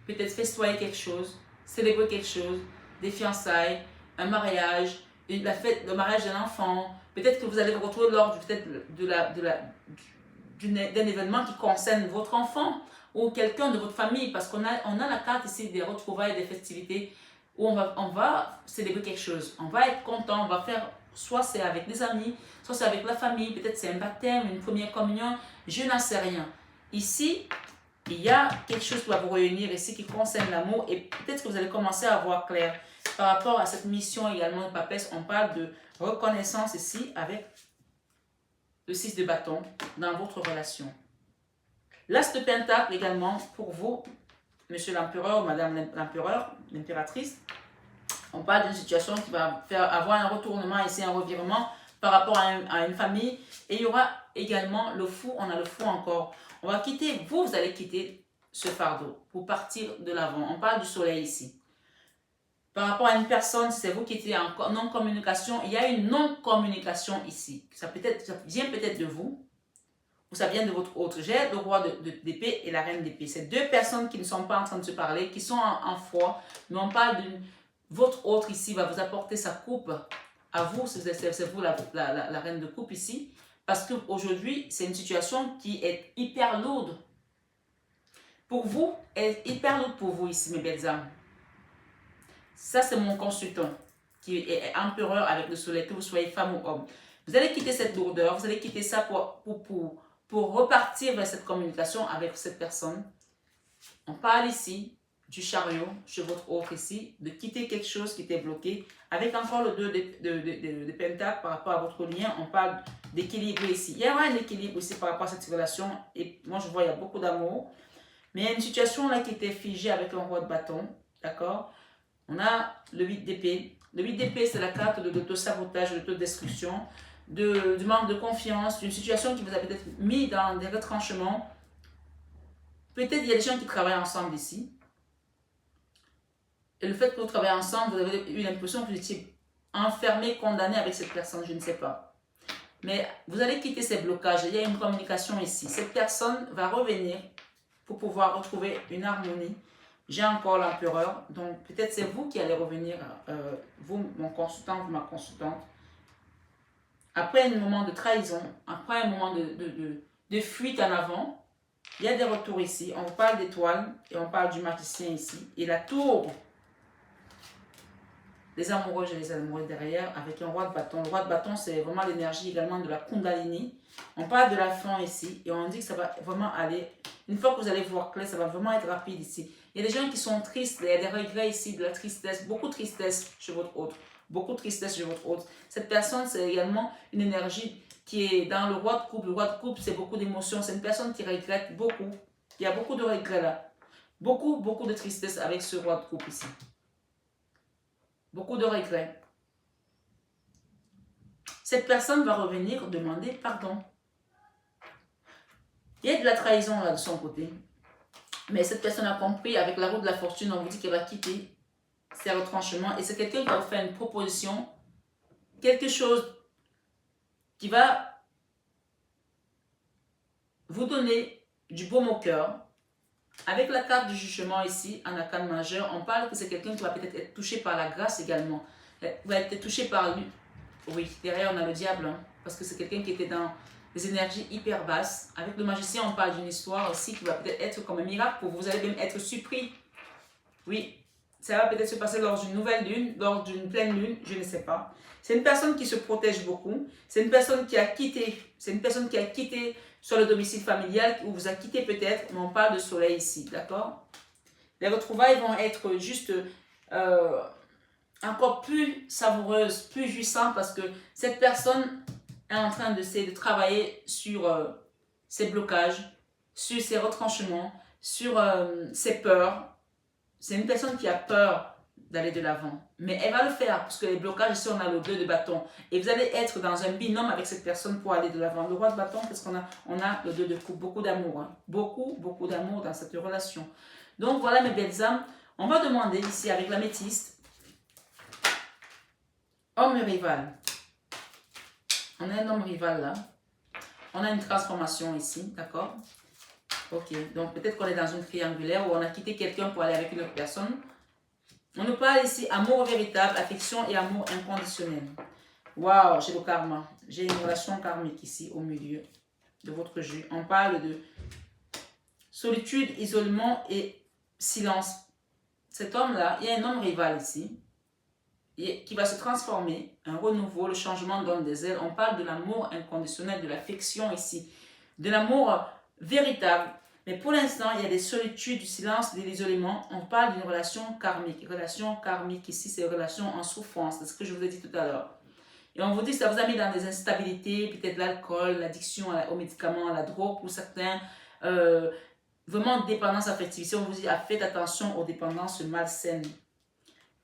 Speaker 1: peut-être festoyer quelque chose, célébrer quelque chose, des fiançailles, un mariage, la fête, le mariage d'un enfant. Peut-être que vous allez vous retrouver lors d'un événement qui concerne votre enfant ou quelqu'un de votre famille, parce qu'on a la carte ici des retrouvailles, des festivités, où on va célébrer quelque chose. On va être content, on va faire, soit c'est avec des amis, soit c'est avec la famille, peut-être c'est un baptême, une première communion, je n'en sais rien. Ici, il y a quelque chose qui va vous réunir ici qui concerne l'amour et peut-être que vous allez commencer à voir clair. Par rapport à cette mission également de papesse, on parle de reconnaissance ici avec le 6 de bâton dans votre relation. L'as de pentacle également pour vous, monsieur l'empereur ou madame l'empereur, l'impératrice. On parle d'une situation qui va avoir un retournement ici, un revirement par rapport à une famille. Et il y aura également le fou, on a le fou encore. On va quitter, vous allez quitter ce fardeau pour partir de l'avant. On parle du soleil ici. Par rapport à une personne, c'est vous qui étiez en non-communication, il y a une non-communication ici. Ça vient peut-être de vous. ça vient de votre autre. J'ai le roi d'épée et la reine d'épée. C'est deux personnes qui ne sont pas en train de se parler, qui sont en foi, mais on parle d'une... Votre autre ici va vous apporter sa coupe à vous, c'est vous la reine de coupe ici, parce qu'aujourd'hui, c'est une situation qui est hyper lourde. Pour vous, elle est hyper lourde pour vous ici, mes belles âmes. Ça, c'est mon consultant qui est empereur avec le soleil, que vous soyez femme ou homme. Vous allez quitter cette lourdeur, vous allez quitter ça pour repartir vers cette communication avec cette personne. On parle ici du chariot chez votre autre ici, de quitter quelque chose qui était bloqué. Avec encore le 2 de pentacles par rapport à votre lien, on parle d'équilibre ici. Il y aura un équilibre ici par rapport à cette relation. Et moi, je vois, il y a beaucoup d'amour. Mais il y a une situation là qui était figée avec un roi de bâton. D'accord? On a le 8 d'épée. Le 8 d'épée, c'est la carte de l'auto-sabotage, de l'autodestruction, du manque de confiance, d'une situation qui vous a peut-être mis dans des retranchements. Peut-être il y a des gens qui travaillent ensemble ici. Et le fait que vous travaillez ensemble, vous avez eu l'impression que vous étiez enfermé, condamné avec cette personne, je ne sais pas. Mais vous allez quitter ces blocages. Il y a une communication ici. Cette personne va revenir pour pouvoir retrouver une harmonie. J'ai encore l'empereur. Donc peut-être c'est vous qui allez revenir, vous, mon consultant, ma consultante. Après un moment de trahison, après un moment de fuite en avant, il y a des retours ici. On parle d'étoiles et on parle du magicien ici. Et la tour, les amoureux, j'ai les amoureux derrière avec un roi de bâton. Le roi de bâton, c'est vraiment l'énergie également de la Kundalini. On parle de la fin ici et on dit que ça va vraiment aller. Une fois que vous allez voir clair, ça va vraiment être rapide ici. Il y a des gens qui sont tristes, il y a des regrets ici, de la tristesse, beaucoup de tristesse chez votre autre. Beaucoup de tristesse chez votre autre. Cette personne, c'est également une énergie qui est dans le roi de coupe. Le roi de coupe, c'est beaucoup d'émotions. C'est une personne qui regrette beaucoup. Il y a beaucoup de regrets là. Beaucoup de tristesse avec ce roi de coupe ici. Beaucoup de regrets. Cette personne va revenir demander pardon. Il y a de la trahison là de son côté. Mais cette personne a compris, avec la roue de la fortune, on vous dit qu'elle va quitter ses retranchements. Et c'est quelqu'un qui va vous faire une proposition, quelque chose qui va vous donner du baume au cœur. Avec la carte du jugement ici, en arcane majeur, on parle que c'est quelqu'un qui va peut-être être touché par la grâce également. Il va être touché par lui. Oui, derrière on a le diable, hein, parce que c'est quelqu'un qui était dans des énergies hyper basses. Avec le magicien, on parle d'une histoire aussi qui va peut-être être comme un miracle pour vous. Vous allez même être surpris. Oui, ça va peut-être se passer lors d'une nouvelle lune, lors d'une pleine lune, je ne sais pas. C'est une personne qui se protège beaucoup. C'est une personne qui a quitté. C'est une personne qui a quitté sur le domicile familial ou vous a quitté peut-être, mais on parle de soleil ici, d'accord? Les retrouvailles vont être juste encore plus savoureuses, plus jouissantes parce que cette personne est en train de travailler sur ses blocages, sur ses retranchements, sur ses peurs. C'est une personne qui a peur d'aller de l'avant. Mais elle va le faire, parce que les blocages, ici, on a le 2 de bâton. Et vous allez être dans un binôme avec cette personne pour aller de l'avant. Le roi de bâton, qu'est-ce qu'on a? On a le 2 de coupe. Beaucoup d'amour. Hein? Beaucoup d'amour dans cette relation. Donc, voilà, mes belles âmes. On va demander ici, avec la métiste, homme rival. On a un homme rival là. On a une transformation ici, d'accord? Ok, donc peut-être qu'on est dans une triangulaire où on a quitté quelqu'un pour aller avec une autre personne. On nous parle ici amour véritable, affection et amour inconditionnel. Waouh, j'ai le karma. J'ai une relation karmique ici au milieu de votre jeu. On parle de solitude, isolement et silence. Cet homme-là, il y a un homme rival ici qui va se transformer, un renouveau, le changement donne des ailes. On parle de l'amour inconditionnel, de l'affection ici, de l'amour véritable. Mais pour l'instant, il y a des solitudes, du silence, de l'isolement. On parle d'une relation karmique. Relation karmique ici, c'est une relation en souffrance. C'est ce que je vous ai dit tout à l'heure. Et on vous dit que ça vous a mis dans des instabilités, peut-être l'alcool, l'addiction aux médicaments, à la drogue pour certains. Vraiment dépendance affective. Si on vous dit faites attention aux dépendances malsaines.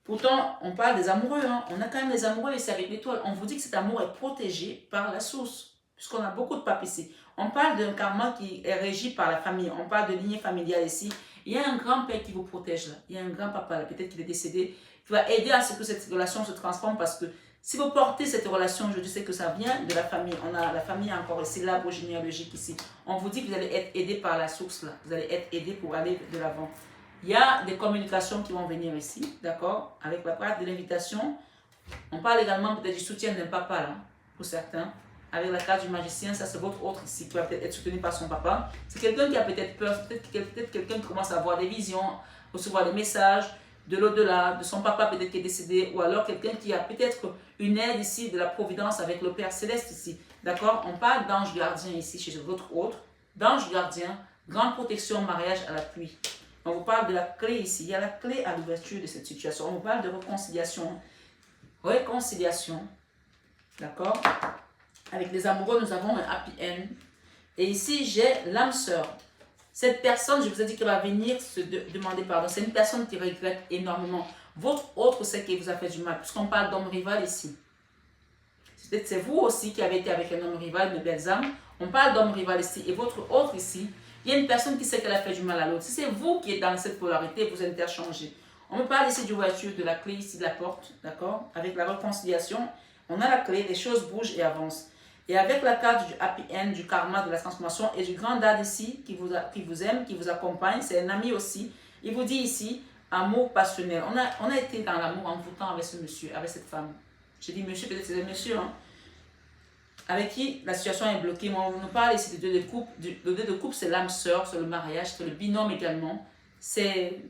Speaker 1: Pourtant, on parle des amoureux. Hein. On a quand même des amoureux ici avec l'étoile. On vous dit que cet amour est protégé par la source. Puisqu'on a beaucoup de papes ici. On parle d'un karma qui est régi par la famille. On parle de lignée familiale ici. Il y a un grand-père qui vous protège là. Il y a un grand-papa là, peut-être qu'il est décédé, qui va aider à ce que cette relation se transforme parce que Si vous portez cette relation aujourd'hui, c'est que ça vient de la famille. On a la famille encore ici, l'arbre généalogique ici. On vous dit que vous allez être aidé par la source là. Vous allez être aidé pour aller de l'avant. Il y a des communications qui vont venir ici, d'accord? Avec la carte de l'invitation. On parle également peut-être du soutien d'un papa là, pour certains. Avec la carte du magicien, ça c'est votre autre ici, qui va peut-être être soutenu par son papa. C'est quelqu'un qui a peut-être peur, peut-être quelqu'un qui commence à avoir des visions, recevoir des messages de l'au-delà, de son papa peut-être qui est décédé, ou alors quelqu'un qui a peut-être une aide ici de la providence avec le Père Céleste ici. D'accord? On parle d'ange gardien ici chez votre autre. D'ange gardien, grande protection, mariage à la pluie. On vous parle de la clé ici. Il y a la clé à l'ouverture de cette situation. On vous parle de réconciliation. Réconciliation. D'accord? Avec les amoureux, nous avons un happy end. Et ici, j'ai l'âme sœur. Cette personne, je vous ai dit qu'elle va venir se demander pardon. C'est une personne qui regrette énormément. Votre autre, c'est qui vous a fait du mal. Puisqu'on parle d'homme rival ici. Peut-être c'est vous aussi qui avez été avec un homme rival, mes belles âmes. On parle d'homme rival ici. Et votre autre ici, il y a une personne qui sait qu'elle a fait du mal à l'autre. Si c'est vous qui êtes dans cette polarité, vous interchangez. On me parle ici du voiture, de la clé ici de la porte. D'accord? Avec la réconciliation, on a la clé, les choses bougent et avancent. Et avec la carte du happy end, du karma, de la transformation et du grand dad ici, qui vous aime, qui vous accompagne, c'est un ami aussi. Il vous dit ici, amour passionnel. On a été dans l'amour en envoûtant avec ce monsieur, avec cette femme. J'ai dit monsieur, peut-être c'est un monsieur, hein, avec qui la situation est bloquée. Mais on nous parle ici de deux de couple. Le deux de couple, c'est l'âme sœur, c'est le mariage, c'est le binôme également. C'est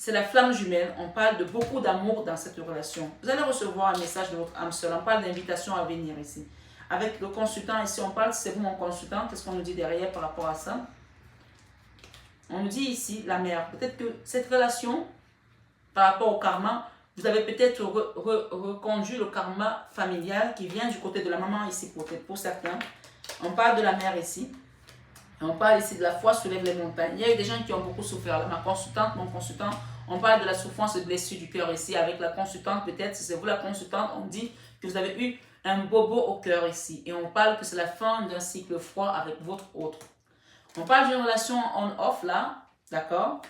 Speaker 1: la flamme jumelle. On parle de beaucoup d'amour dans cette relation. Vous allez recevoir un message de votre âme sœur. On parle d'invitation à venir ici. Avec le consultant ici, on parle, c'est vous mon consultant, qu'est-ce qu'on nous dit derrière par rapport à ça? On nous dit ici, la mère, peut-être que cette relation, par rapport au karma, vous avez peut-être reconduit le karma familial qui vient du côté de la maman ici, peut-être pour certains. On parle de la mère ici. On parle ici de la foi soulève les montagnes. Il y a eu des gens qui ont beaucoup souffert. Là, ma consultante, mon consultant, on parle de la souffrance et de blessure du cœur ici. Avec la consultante, peut-être, si c'est vous la consultante, on dit que vous avez eu un bobo au cœur ici. Et on parle que c'est la fin d'un cycle froid avec votre autre. On parle d'une relation on-off là, d'accord?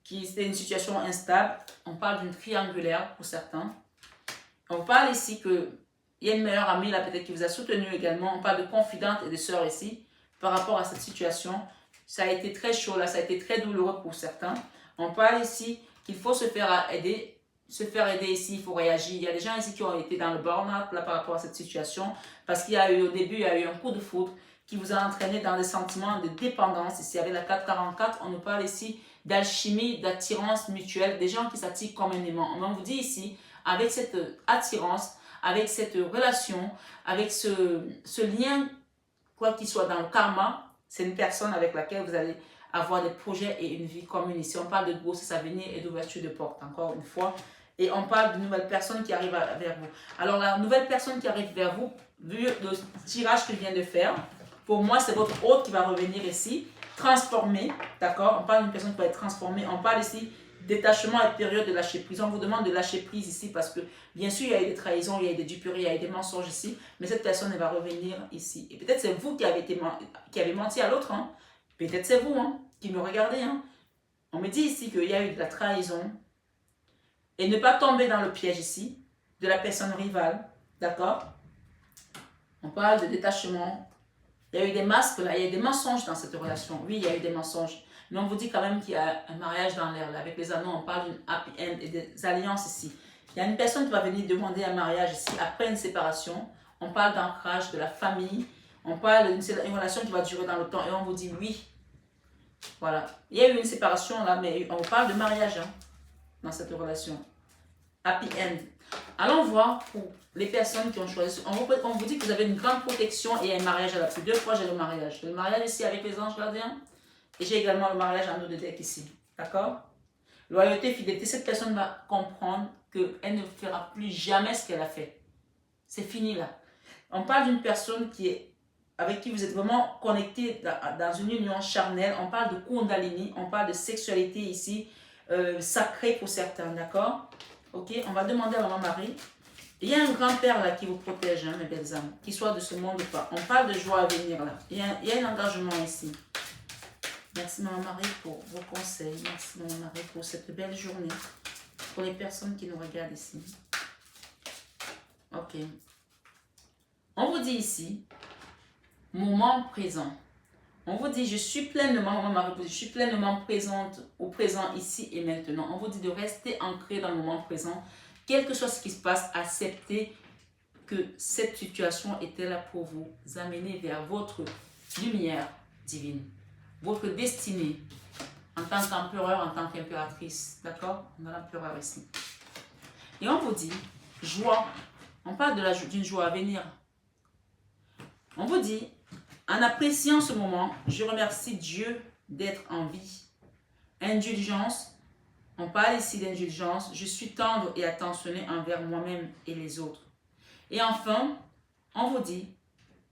Speaker 1: Qui c'est une situation instable. On parle d'une triangulaire pour certains. On parle ici qu'il y a une meilleure amie là peut-être qui vous a soutenu également. On parle de confidente et de sœur ici par rapport à cette situation. Ça a été très chaud là, ça a été très douloureux pour certains. On parle ici qu'il faut se faire aider. Se faire aider ici, il faut réagir. Il y a des gens ici qui ont été dans le burn-out là par rapport à cette situation parce qu'il y a eu au début, il y a eu un coup de foudre qui vous a entraîné dans des sentiments de dépendance. Ici, avec la 444, on nous parle ici d'alchimie, d'attirance mutuelle, des gens qui s'attirent comme un aimant. On vous dit ici, avec cette attirance, avec cette relation, avec ce lien, quoi qu'il soit dans le karma, c'est une personne avec laquelle vous allez avoir des projets et une vie commune. Ici, on parle de grossesse à venir et d'ouverture de porte, encore une fois. Et on parle de nouvelles personnes qui arrivent vers vous. Alors, la nouvelle personne qui arrive vers vous, vu le tirage que je viens de faire, pour moi, c'est votre hôte qui va revenir ici, transformé, d'accord? On parle d'une personne qui va être transformée. On parle ici détachement et période de lâcher prise. On vous demande de lâcher prise ici parce que, bien sûr, il y a eu des trahisons, il y a eu des duperies, il y a eu des mensonges ici, mais cette personne, elle va revenir ici. Et peut-être c'est vous qui avez menti à l'autre, hein? Peut-être c'est vous, hein, qui me regardez, hein? On me dit ici qu'il y a eu de la trahison et ne pas tomber dans le piège ici de la personne rivale, d'accord? On parle de détachement. Il y a eu des masques là, il y a eu des mensonges dans cette relation. Oui, il y a eu des mensonges. Mais on vous dit quand même qu'il y a un mariage dans l'air là. Avec les anneaux, on parle d'une happy end et des alliances ici. Il y a une personne qui va venir demander un mariage ici après une séparation. On parle d'ancrage, de la famille. On parle d'une relation qui va durer dans le temps et on vous dit oui. Voilà. Il y a eu une séparation là, mais on parle de mariage hein, dans cette relation. Happy end. Allons voir pour les personnes qui ont choisi. On vous dit que vous avez une grande protection et un mariage à la pluie. 2 fois, j'ai le mariage. J'ai le mariage ici avec les anges gardiens. Et j'ai également le mariage en eau de deck ici. D'accord? Loyauté, fidélité. Cette personne va comprendre qu'elle ne fera plus jamais ce qu'elle a fait. C'est fini là. On parle d'une personne avec qui vous êtes vraiment connecté dans une union charnelle. On parle de Kundalini. On parle de sexualité ici. Sacrée pour certains. D'accord? Ok, on va demander à Maman Marie. Il y a un grand-père là qui vous protège, hein, mes belles âmes, qu'il soit de ce monde ou pas. On parle de joie à venir là. Il y a un engagement ici. Merci Maman Marie pour vos conseils. Merci Maman Marie pour cette belle journée. Pour les personnes qui nous regardent ici. Ok. On vous dit ici, moment présent. On vous dit, je suis pleinement présente ou présent ici et maintenant. On vous dit de rester ancré dans le moment présent. Quel que soit ce qui se passe, acceptez que cette situation était là pour vous amener vers votre lumière divine, votre destinée en tant qu'empereur, en tant qu'impératrice. D'accord? On a l'empereur ici. Et on vous dit, joie. On parle d'une joie à venir. On vous dit, en appréciant ce moment, je remercie Dieu d'être en vie. Indulgence, on parle ici d'indulgence. Je suis tendre et attentionné envers moi-même et les autres. Et enfin, on vous dit,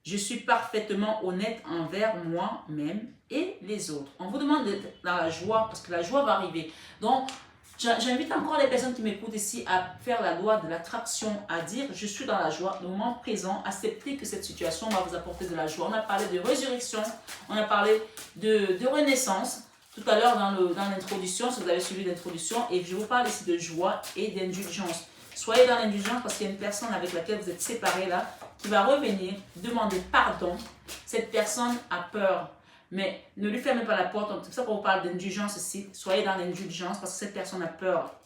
Speaker 1: je suis parfaitement honnête envers moi-même et les autres. On vous demande d'être dans la joie parce que la joie va arriver. Donc, j'invite encore les personnes qui m'écoutent ici à faire la loi de l'attraction, à dire je suis dans la joie, le moment présent, accepter que cette situation va vous apporter de la joie. On a parlé de résurrection, on a parlé de renaissance tout à l'heure dans l'introduction, si vous avez suivi l'introduction, et je vous parle ici de joie et d'indulgence. Soyez dans l'indulgence parce qu'il y a une personne avec laquelle vous êtes séparés là, qui va revenir, demander pardon. Cette personne a peur. Mais ne lui fermez pas la porte. C'est pour ça qu'on parle d'indulgence ici. Soyez dans l'indulgence parce que cette personne a peur.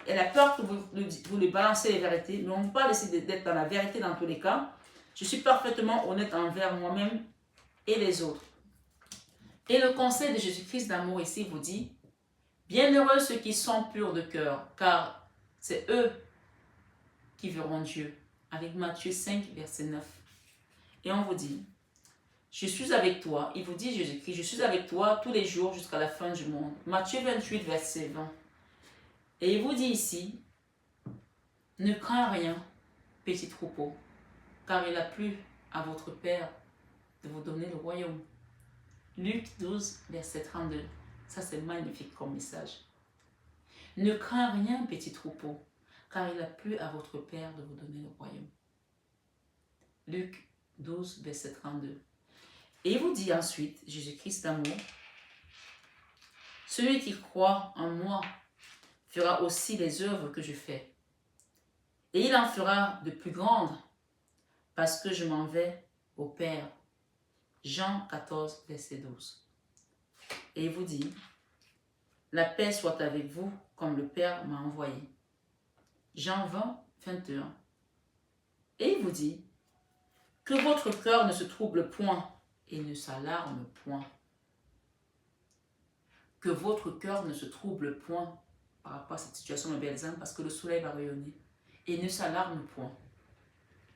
Speaker 1: Elle a peur que vous lui balancez les vérités. Mais on ne peut pas laisser d'être dans la vérité dans tous les cas. Je suis parfaitement honnête envers moi-même et les autres. Et le conseil de Jésus-Christ d'amour ici vous dit, bienheureux ceux qui sont purs de cœur, car c'est eux qui verront Dieu. Avec Matthieu 5, verset 9. Et on vous dit, je suis avec toi, il vous dit Jésus-Christ, je suis avec toi tous les jours jusqu'à la fin du monde. Matthieu 28, verset 20. Et il vous dit ici, ne crains rien, petit troupeau, car il a plu à votre Père de vous donner le royaume. Luc 12, verset 32. Ça, c'est magnifique comme message. Ne crains rien, petit troupeau, car il a plu à votre Père de vous donner le royaume. Luc 12, verset 32. Et il vous dit ensuite, Jésus-Christ d'amour, celui qui croit en moi fera aussi les œuvres que je fais. Et il en fera de plus grandes, parce que je m'en vais au Père. Jean 14, verset 12. Et il vous dit, la paix soit avec vous, comme le Père m'a envoyé. Jean 20, 21. Et il vous dit, que votre cœur ne se trouble point et ne s'alarme point. Que votre cœur ne se trouble point par rapport à cette situation de Belzane, parce que le soleil va rayonner. Et ne s'alarme point.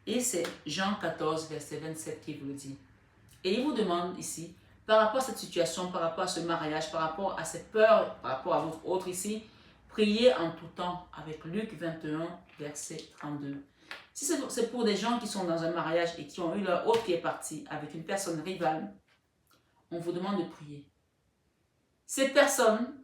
Speaker 1: Et c'est Jean 14, verset 27 qui vous le dit. Et il vous demande ici, par rapport à cette situation, par rapport à ce mariage, par rapport à cette peur, par rapport à votre autre ici, priez en tout temps avec Luc 21, verset 32. Si c'est pour des gens qui sont dans un mariage et qui ont eu leur autre qui est parti avec une personne rivale, on vous demande de prier. Cette personne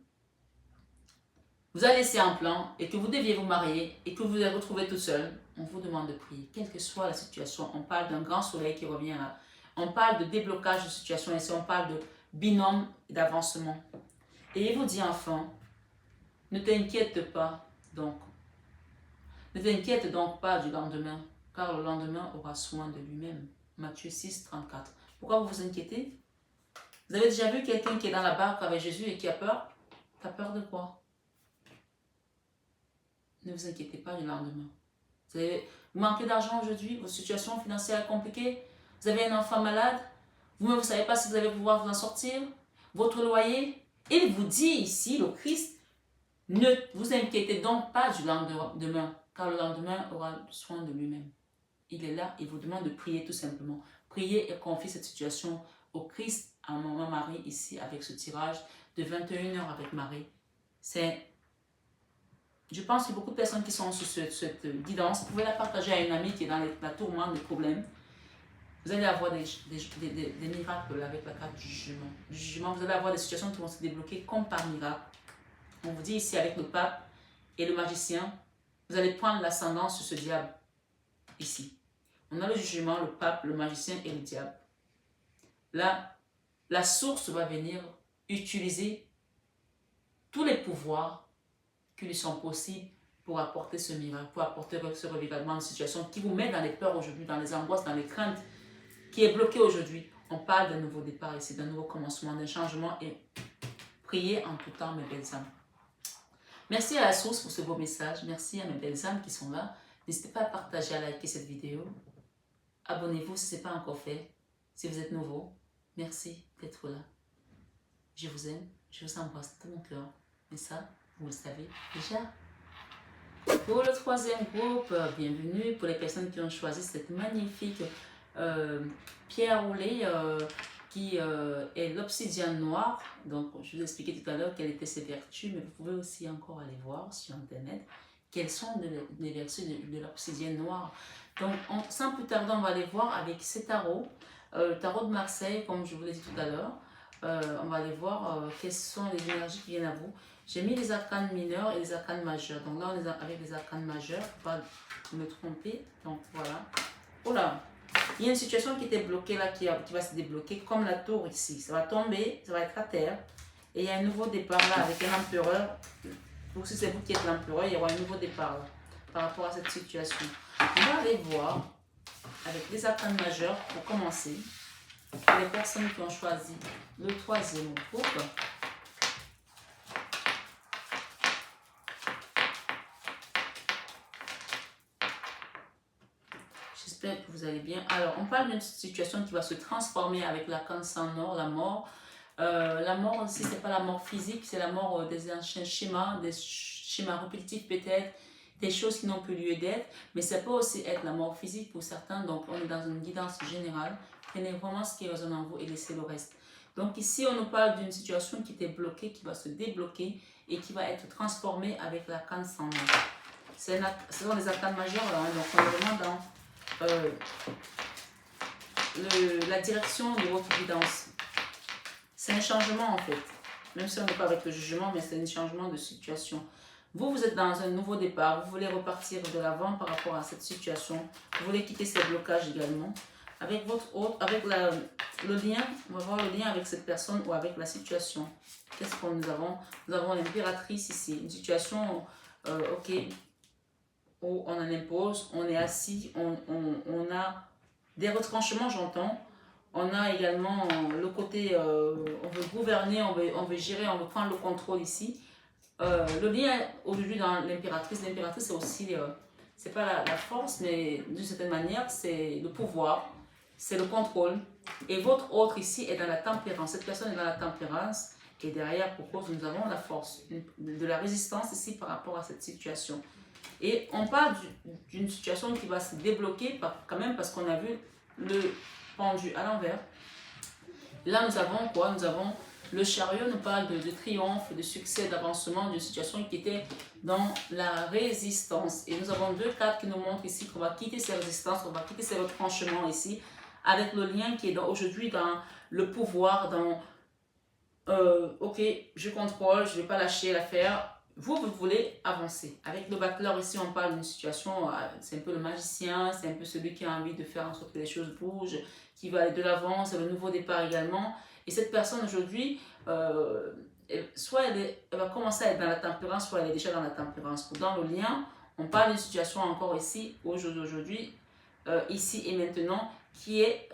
Speaker 1: vous a laissé un plan et que vous deviez vous marier et que vous vous retrouvez tout seul, on vous demande de prier. Quelle que soit la situation, on parle d'un grand soleil qui revient là. On parle de déblocage de situation ici, on parle de binôme d'avancement. Et il vous dit enfin, ne t'inquiète pas donc. Ne t'inquiète donc pas du lendemain, car le lendemain aura soin de lui-même. Matthieu 6, 34. Pourquoi vous vous inquiétez? Vous avez déjà vu quelqu'un qui est dans la barque avec Jésus et qui a peur? Tu as peur de quoi? Ne vous inquiétez pas du lendemain. Vous manquez d'argent aujourd'hui, votre situation financière est compliquée, vous avez un enfant malade, vous-même vous ne savez pas si vous allez pouvoir vous en sortir, votre loyer. Il vous dit ici, le Christ, ne vous inquiétez donc pas du lendemain, car le lendemain aura soin de lui-même. Il est là, il vous demande de prier tout simplement. Priez et confiez cette situation au Christ, à mon mari ici, avec ce tirage de 21 heures avec Marie. Je pense qu'il y a beaucoup de personnes qui sont sur cette guidance. Vous pouvez la partager à une amie qui est dans la tourmente, des problèmes. Vous allez avoir des miracles avec la carte du jugement. Du jugement, vous allez avoir des situations qui vont se débloquer comme par miracle. On vous dit ici avec le pape et le magicien, vous allez prendre l'ascendance sur ce diable. Ici. On a le jugement, le pape, le magicien et le diable. Là, la source va venir utiliser tous les pouvoirs qui lui sont possibles pour apporter ce miracle, pour apporter ce revirement de situation qui vous met dans les peurs aujourd'hui, dans les angoisses, dans les craintes, qui est bloqué aujourd'hui. On parle d'un nouveau départ ici, d'un nouveau commencement, d'un changement et priez en tout temps, mes belles âmes. Merci à la source pour ce beau message. Merci à mes belles âmes qui sont là. N'hésitez pas à partager, à liker cette vidéo. Abonnez-vous si ce n'est pas encore fait. Si vous êtes nouveau, merci d'être là. Je vous aime, je vous embrasse de tout mon cœur. Et ça, vous le savez déjà. Pour le troisième groupe, bienvenue pour les personnes qui ont choisi cette magnifique pierre roulée qui est l'obsidienne noire. Donc, je vous ai expliqué tout à l'heure quelles étaient ses vertus, mais vous pouvez aussi encore aller voir sur Internet quelles sont les vertus de l'obsidienne noire. Donc, sans plus tarder, on va aller voir avec ces tarots, le tarot de Marseille, comme je vous l'ai dit tout à l'heure. On va aller voir quelles sont les énergies qui viennent à vous. J'ai mis les arcanes mineurs et les arcanes majeurs. Donc là, on est avec les arcanes majeurs, pour ne pas me tromper. Donc voilà. Oh là, il y a une situation qui était bloquée là, qui va se débloquer, comme la tour ici. Ça va tomber, ça va être à terre. Et il y a un nouveau départ là, avec un empereur. Donc si c'est vous qui êtes l'empereur, il y aura un nouveau départ là, par rapport à cette situation. On va aller voir avec les arcanes majeurs, pour commencer, les personnes qui ont choisi le troisième groupe. J'espère que vous allez bien. Alors, on parle d'une situation qui va se transformer avec l'arcane sans nord, la mort. La mort, si ce n'est pas la mort physique, c'est la mort des anciens schémas, des schémas répétitifs peut-être, des choses qui n'ont plus lieu d'être. Mais ça peut aussi être la mort physique pour certains. Donc, on est dans une guidance générale. Prenez vraiment ce qui résonne en vous et laissez le reste. Donc ici, on nous parle d'une situation qui était bloquée, qui va se débloquer et qui va être transformée avec l'arcane sans nord. Ce sont des arcanes majeures, là, hein, donc on est vraiment dans la direction de votre guidance. C'est un changement en fait, même si on n'est pas avec le jugement, mais c'est un changement de situation. Vous êtes dans un nouveau départ, vous voulez repartir de l'avant par rapport à cette situation, vous voulez quitter ces blocages également. Avec votre autre, avec le lien, on va voir le lien avec cette personne ou avec la situation. Qu'est-ce que nous avons? Nous avons l'impératrice ici, une situation, ok, où on en impose, on est assis, on a des retranchements, j'entends. On a également le côté, on veut gouverner, on veut gérer, on veut prendre le contrôle ici. Le lien aujourd'hui dans l'impératrice c'est aussi, c'est pas la force, mais d'une certaine manière, c'est le pouvoir, c'est le contrôle. Et votre autre ici est dans la tempérance. Cette personne est dans la tempérance. Et derrière, pour cause, nous avons la force, de la résistance ici par rapport à cette situation. Et on parle d'une situation qui va se débloquer quand même parce qu'on a vu le pendu à l'envers. Là, nous avons quoi? Nous avons le chariot, nous parle de triomphe, de succès, d'avancement, d'une situation qui était dans la résistance. Et nous avons deux cartes qui nous montrent ici qu'on va quitter ces résistances, on va quitter ces retranchements ici, avec le lien qui est aujourd'hui dans le pouvoir, dans ok, je contrôle, je ne vais pas lâcher l'affaire. Vous voulez avancer. Avec le battleur ici, on parle d'une situation, c'est un peu le magicien, c'est un peu celui qui a envie de faire en sorte que les choses bougent, qui va aller de l'avant, c'est le nouveau départ également. Et cette personne aujourd'hui, soit elle va commencer à être dans la tempérance, soit elle est déjà dans la tempérance. Dans le lien, on parle d'une situation encore ici, aujourd'hui, ici et maintenant, qui est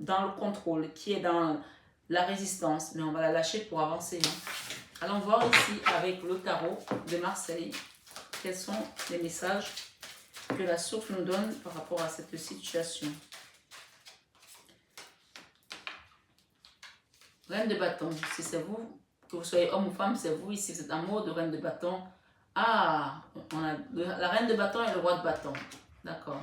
Speaker 1: dans le contrôle, qui est dans la résistance. Mais on va la lâcher pour avancer. Hein. Allons voir ici avec le tarot de Marseille, quels sont les messages que la source nous donne par rapport à cette situation. Reine de bâton, si c'est vous, que vous soyez homme ou femme, c'est vous ici, vous êtes en mode reine de bâton. Ah, on a la reine de bâton et le roi de bâton. D'accord.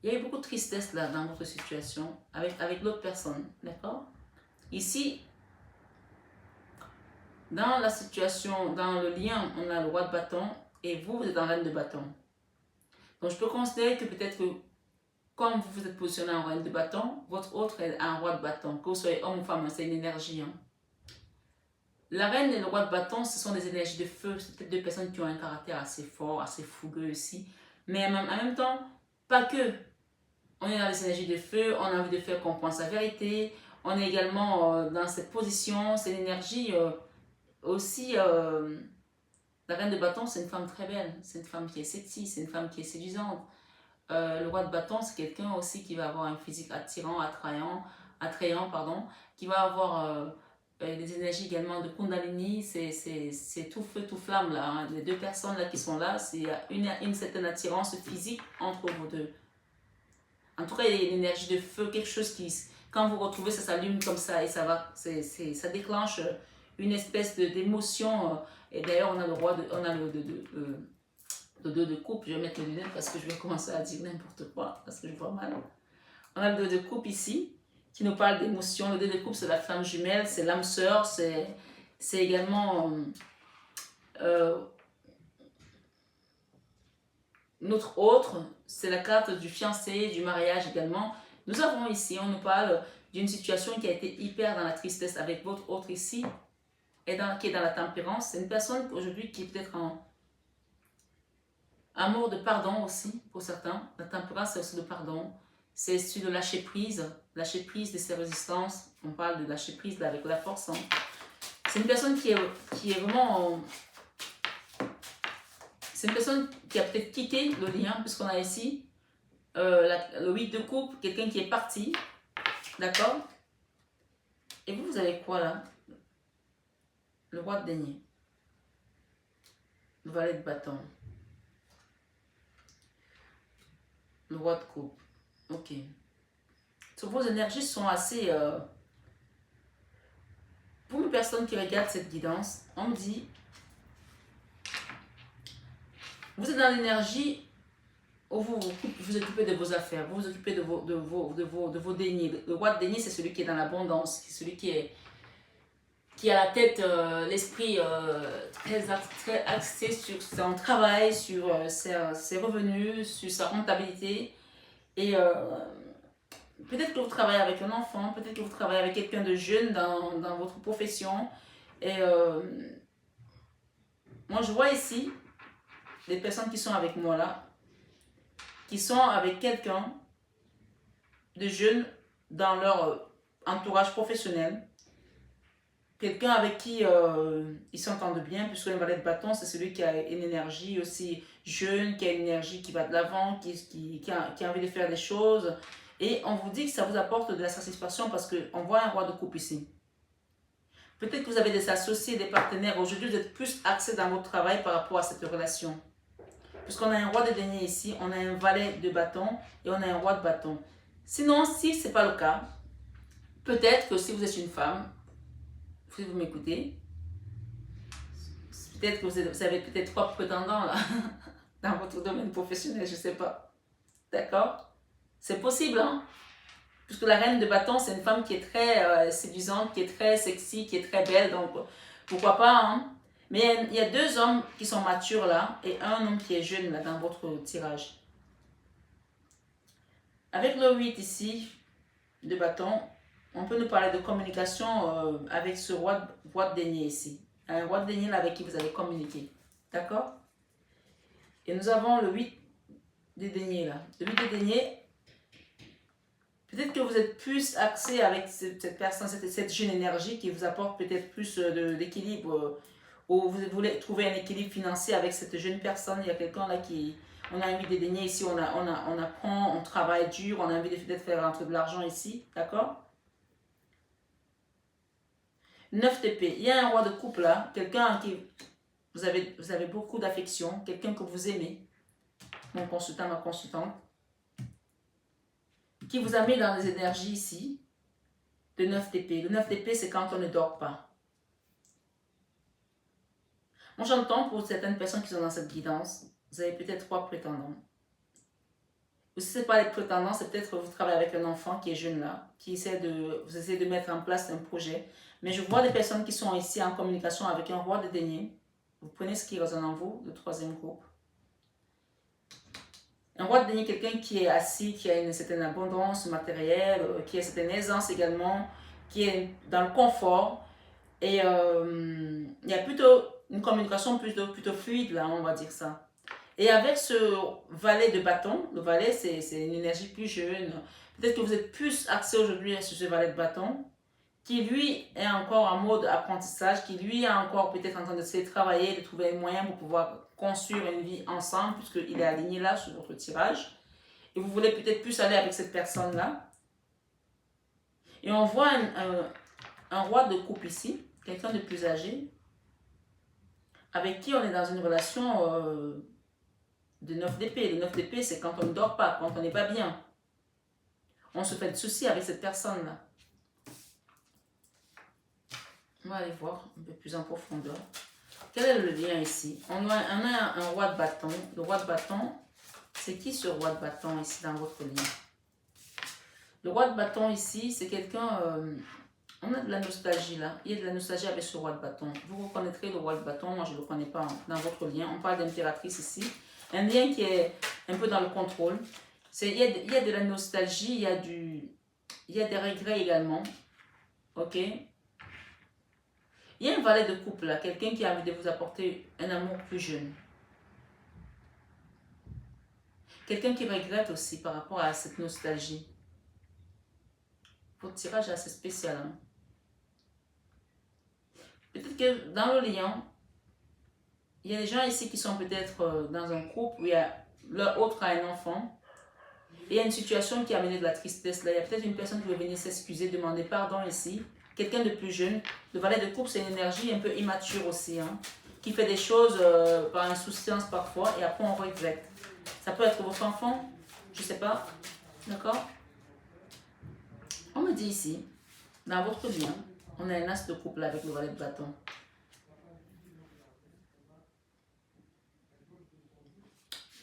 Speaker 1: Il y a eu beaucoup de tristesse là dans votre situation avec l'autre personne. D'accord. Ici, dans la situation, dans le lien, on a le roi de bâton et vous êtes en reine de bâton. Donc, je peux considérer que peut-être que comme vous vous êtes positionné en reine de bâton, votre autre est un roi de bâton. Que vous soyez homme ou femme, c'est une énergie. Hein. La reine et le roi de bâton, ce sont des énergies de feu. C'est peut-être deux personnes qui ont un caractère assez fort, assez fougueux aussi. Mais en même temps, pas que. On est dans les énergies de feu, on a envie de faire comprendre sa vérité. On est également dans cette position, c'est une énergie aussi La reine de bâton, c'est une femme très belle. C'est une femme qui est sexy, c'est une femme qui est séduisante. Le roi de bâton, c'est quelqu'un aussi qui va avoir un physique attirant, attrayant, pardon, qui va avoir des énergies également de Kundalini. C'est tout feu, tout flamme là. Hein. Les deux personnes là qui sont là, il y a une certaine attirance physique entre vous deux. En tout cas, il y a une énergie de feu, quelque chose qui, quand vous retrouvez, ça s'allume comme ça et ça va, ça déclenche une espèce d'émotion. Et d'ailleurs, on a le roi de, on a le deux de coupe. Je vais mettre les lunettes parce que je vais commencer à dire n'importe quoi, parce que je vois mal. On a le deux de coupe ici, qui nous parle d'émotion. Le deux de coupe, c'est la flamme jumelle, c'est l'âme sœur, c'est également notre autre, c'est la carte du fiancé, du mariage également. Nous avons ici, on nous parle d'une situation qui a été hyper dans la tristesse avec votre autre ici, et qui est dans la tempérance. C'est une personne aujourd'hui qui est peut-être en amour de pardon aussi, pour certains. La tempérance, c'est aussi le pardon. C'est celui de lâcher prise de ses résistances. On parle de lâcher prise là, avec la force. Hein. C'est une personne qui est vraiment... C'est une personne qui a peut-être quitté le lien, puisqu'on a ici le 8 de coupe, quelqu'un qui est parti. D'accord? Et vous avez quoi là? Le roi de denier. Le valet de bâton. Le roi de coupe. Ok. Vos énergies sont assez... Pour une personne qui regarde cette guidance, on me dit... Vous êtes dans l'énergie où vous vous occupez de vos affaires, vous vous occupez de vos deniers. Le roi de denier, c'est celui qui est dans l'abondance, c'est celui qui a la tête, l'esprit très axé sur son travail, sur ses revenus, sur sa rentabilité. Et peut-être que vous travaillez avec un enfant, peut-être que vous travaillez avec quelqu'un de jeune dans votre profession. Et moi, je vois ici des personnes qui sont avec moi là, qui sont avec quelqu'un de jeune dans leur entourage professionnel. Quelqu'un avec qui ils s'entendent bien, puisque le valet de bâton, c'est celui qui a une énergie aussi jeune, qui a une énergie qui va de l'avant, qui a envie de faire des choses. Et on vous dit que ça vous apporte de la satisfaction parce qu'on voit un roi de coupe ici. Peut-être que vous avez des associés, des partenaires. Aujourd'hui, vous êtes plus axé dans votre travail par rapport à cette relation. Puisqu'on a un roi de denier ici, on a un valet de bâton et on a un roi de bâton. Sinon, si ce n'est pas le cas, peut-être que si vous êtes une femme, si vous m'écoutez, peut-être que vous avez peut-être 3 prétendants là, dans votre domaine professionnel, je ne sais pas. D'accord? C'est possible, hein? Puisque la reine de bâton, c'est une femme qui est très séduisante, qui est très sexy, qui est très belle, donc pourquoi pas, hein? Mais il y a 2 hommes qui sont matures là, et un homme qui est jeune là dans votre tirage. Avec le 8 ici, de bâton, on peut nous parler de communication avec ce roi de denier ici. Un roi de denier avec qui vous allez communiquer. D'accord? Et nous avons le 8 de denier là. Le 8 de denier, peut-être que vous êtes plus axé avec cette personne, cette jeune énergie qui vous apporte peut-être plus d'équilibre, ou vous voulez trouver un équilibre financier avec cette jeune personne. Il y a quelqu'un là qui... On a envie de dénier ici, on apprend, on travaille dur, on a envie de faire rentrer de l'argent ici, d'accord? 9 d'épée, il y a un roi de coupe là, quelqu'un à qui vous avez beaucoup d'affection, quelqu'un que vous aimez, mon consultant, ma consultante, qui vous a mis dans les énergies ici, de 9 d'épée. Le 9 d'épée, c'est quand on ne dort pas. Moi, j'entends pour certaines personnes qui sont dans cette guidance, vous avez peut-être 3 prétendants. Ou si ce n'est pas les prétendants, c'est peut-être que vous travaillez avec un enfant qui est jeune là, qui vous essayez de mettre en place un projet. Mais je vois des personnes qui sont ici en communication avec un roi de denier. Vous prenez ce qui résonne en vous, le 3e groupe. Un roi de denier, quelqu'un qui est assis, qui a une certaine abondance matérielle, qui a une certaine aisance également, qui est dans le confort. Et il y a plutôt une communication plutôt fluide, là, on va dire ça. Et avec ce valet de bâton, le valet, c'est une énergie plus jeune. Peut-être que vous êtes plus axé aujourd'hui sur ce valet de bâton, qui lui est encore en mode apprentissage, qui lui est encore peut-être en train de se travailler, de trouver un moyen pour pouvoir construire une vie ensemble, puisqu'il est aligné là sur votre tirage. Et vous voulez peut-être plus aller avec cette personne-là. Et on voit un roi de coupe ici, quelqu'un de plus âgé, avec qui on est dans une relation de 9 d'épée. Le 9 d'épée, c'est quand on ne dort pas, quand on n'est pas bien. On se fait de soucis avec cette personne-là. On va aller voir un peu plus en profondeur. Quel est le lien ici? On a un roi de bâton. Le roi de bâton, c'est qui ce roi de bâton ici dans votre lien? Le roi de bâton ici, c'est quelqu'un... on a de la nostalgie là. Il y a de la nostalgie avec ce roi de bâton. Vous reconnaîtrez le roi de bâton. Moi, je ne le connais pas dans votre lien. On parle d'impératrice ici. Un lien qui est un peu dans le contrôle. Il y a de la nostalgie, il y a des regrets également. Ok? Il y a un valet de couple là, quelqu'un qui a envie de vous apporter un amour plus jeune. Quelqu'un qui regrette aussi par rapport à cette nostalgie. Votre tirage est assez spécial. Hein? Peut-être que dans le lien, il y a des gens ici qui sont peut-être dans un couple où l'autre a un enfant. Et il y a une situation qui a amené de la tristesse là. Il y a peut-être une personne qui veut venir s'excuser, demander pardon ici. Quelqu'un de plus jeune. Le valet de coupe, c'est une énergie un peu immature aussi, hein, qui fait des choses par insouciance parfois et après on regrette. Ça peut être votre enfant, je ne sais pas, d'accord? On me dit ici, dans votre lien, on a un as de couple avec le valet de bâton.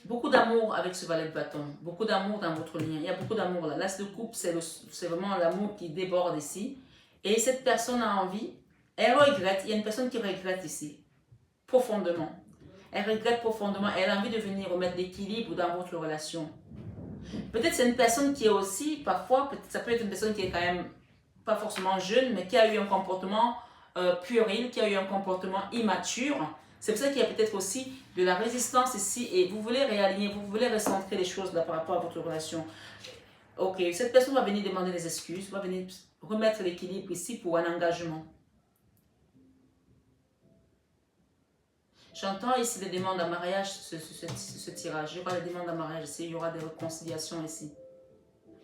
Speaker 1: Beaucoup d'amour avec ce valet de bâton, beaucoup d'amour dans votre lien, il y a beaucoup d'amour là. L'as de couple, c'est vraiment l'amour qui déborde ici. Et cette personne a envie, elle regrette, il y a une personne qui regrette ici, profondément. Elle regrette profondément, elle a envie de venir remettre l'équilibre dans votre relation. Peut-être c'est une personne qui est aussi, parfois, ça peut être une personne qui est quand même pas forcément jeune, mais qui a eu un comportement puéril, qui a eu un comportement immature. C'est pour ça qu'il y a peut-être aussi de la résistance ici et vous voulez réaligner, vous voulez recentrer les choses là par rapport à votre relation. Ok, cette personne va venir demander des excuses, va venir remettre l'équilibre ici pour un engagement. J'entends ici des demandes en mariage, ce tirage. Il y aura des demandes en mariage ici, il y aura des réconciliations ici.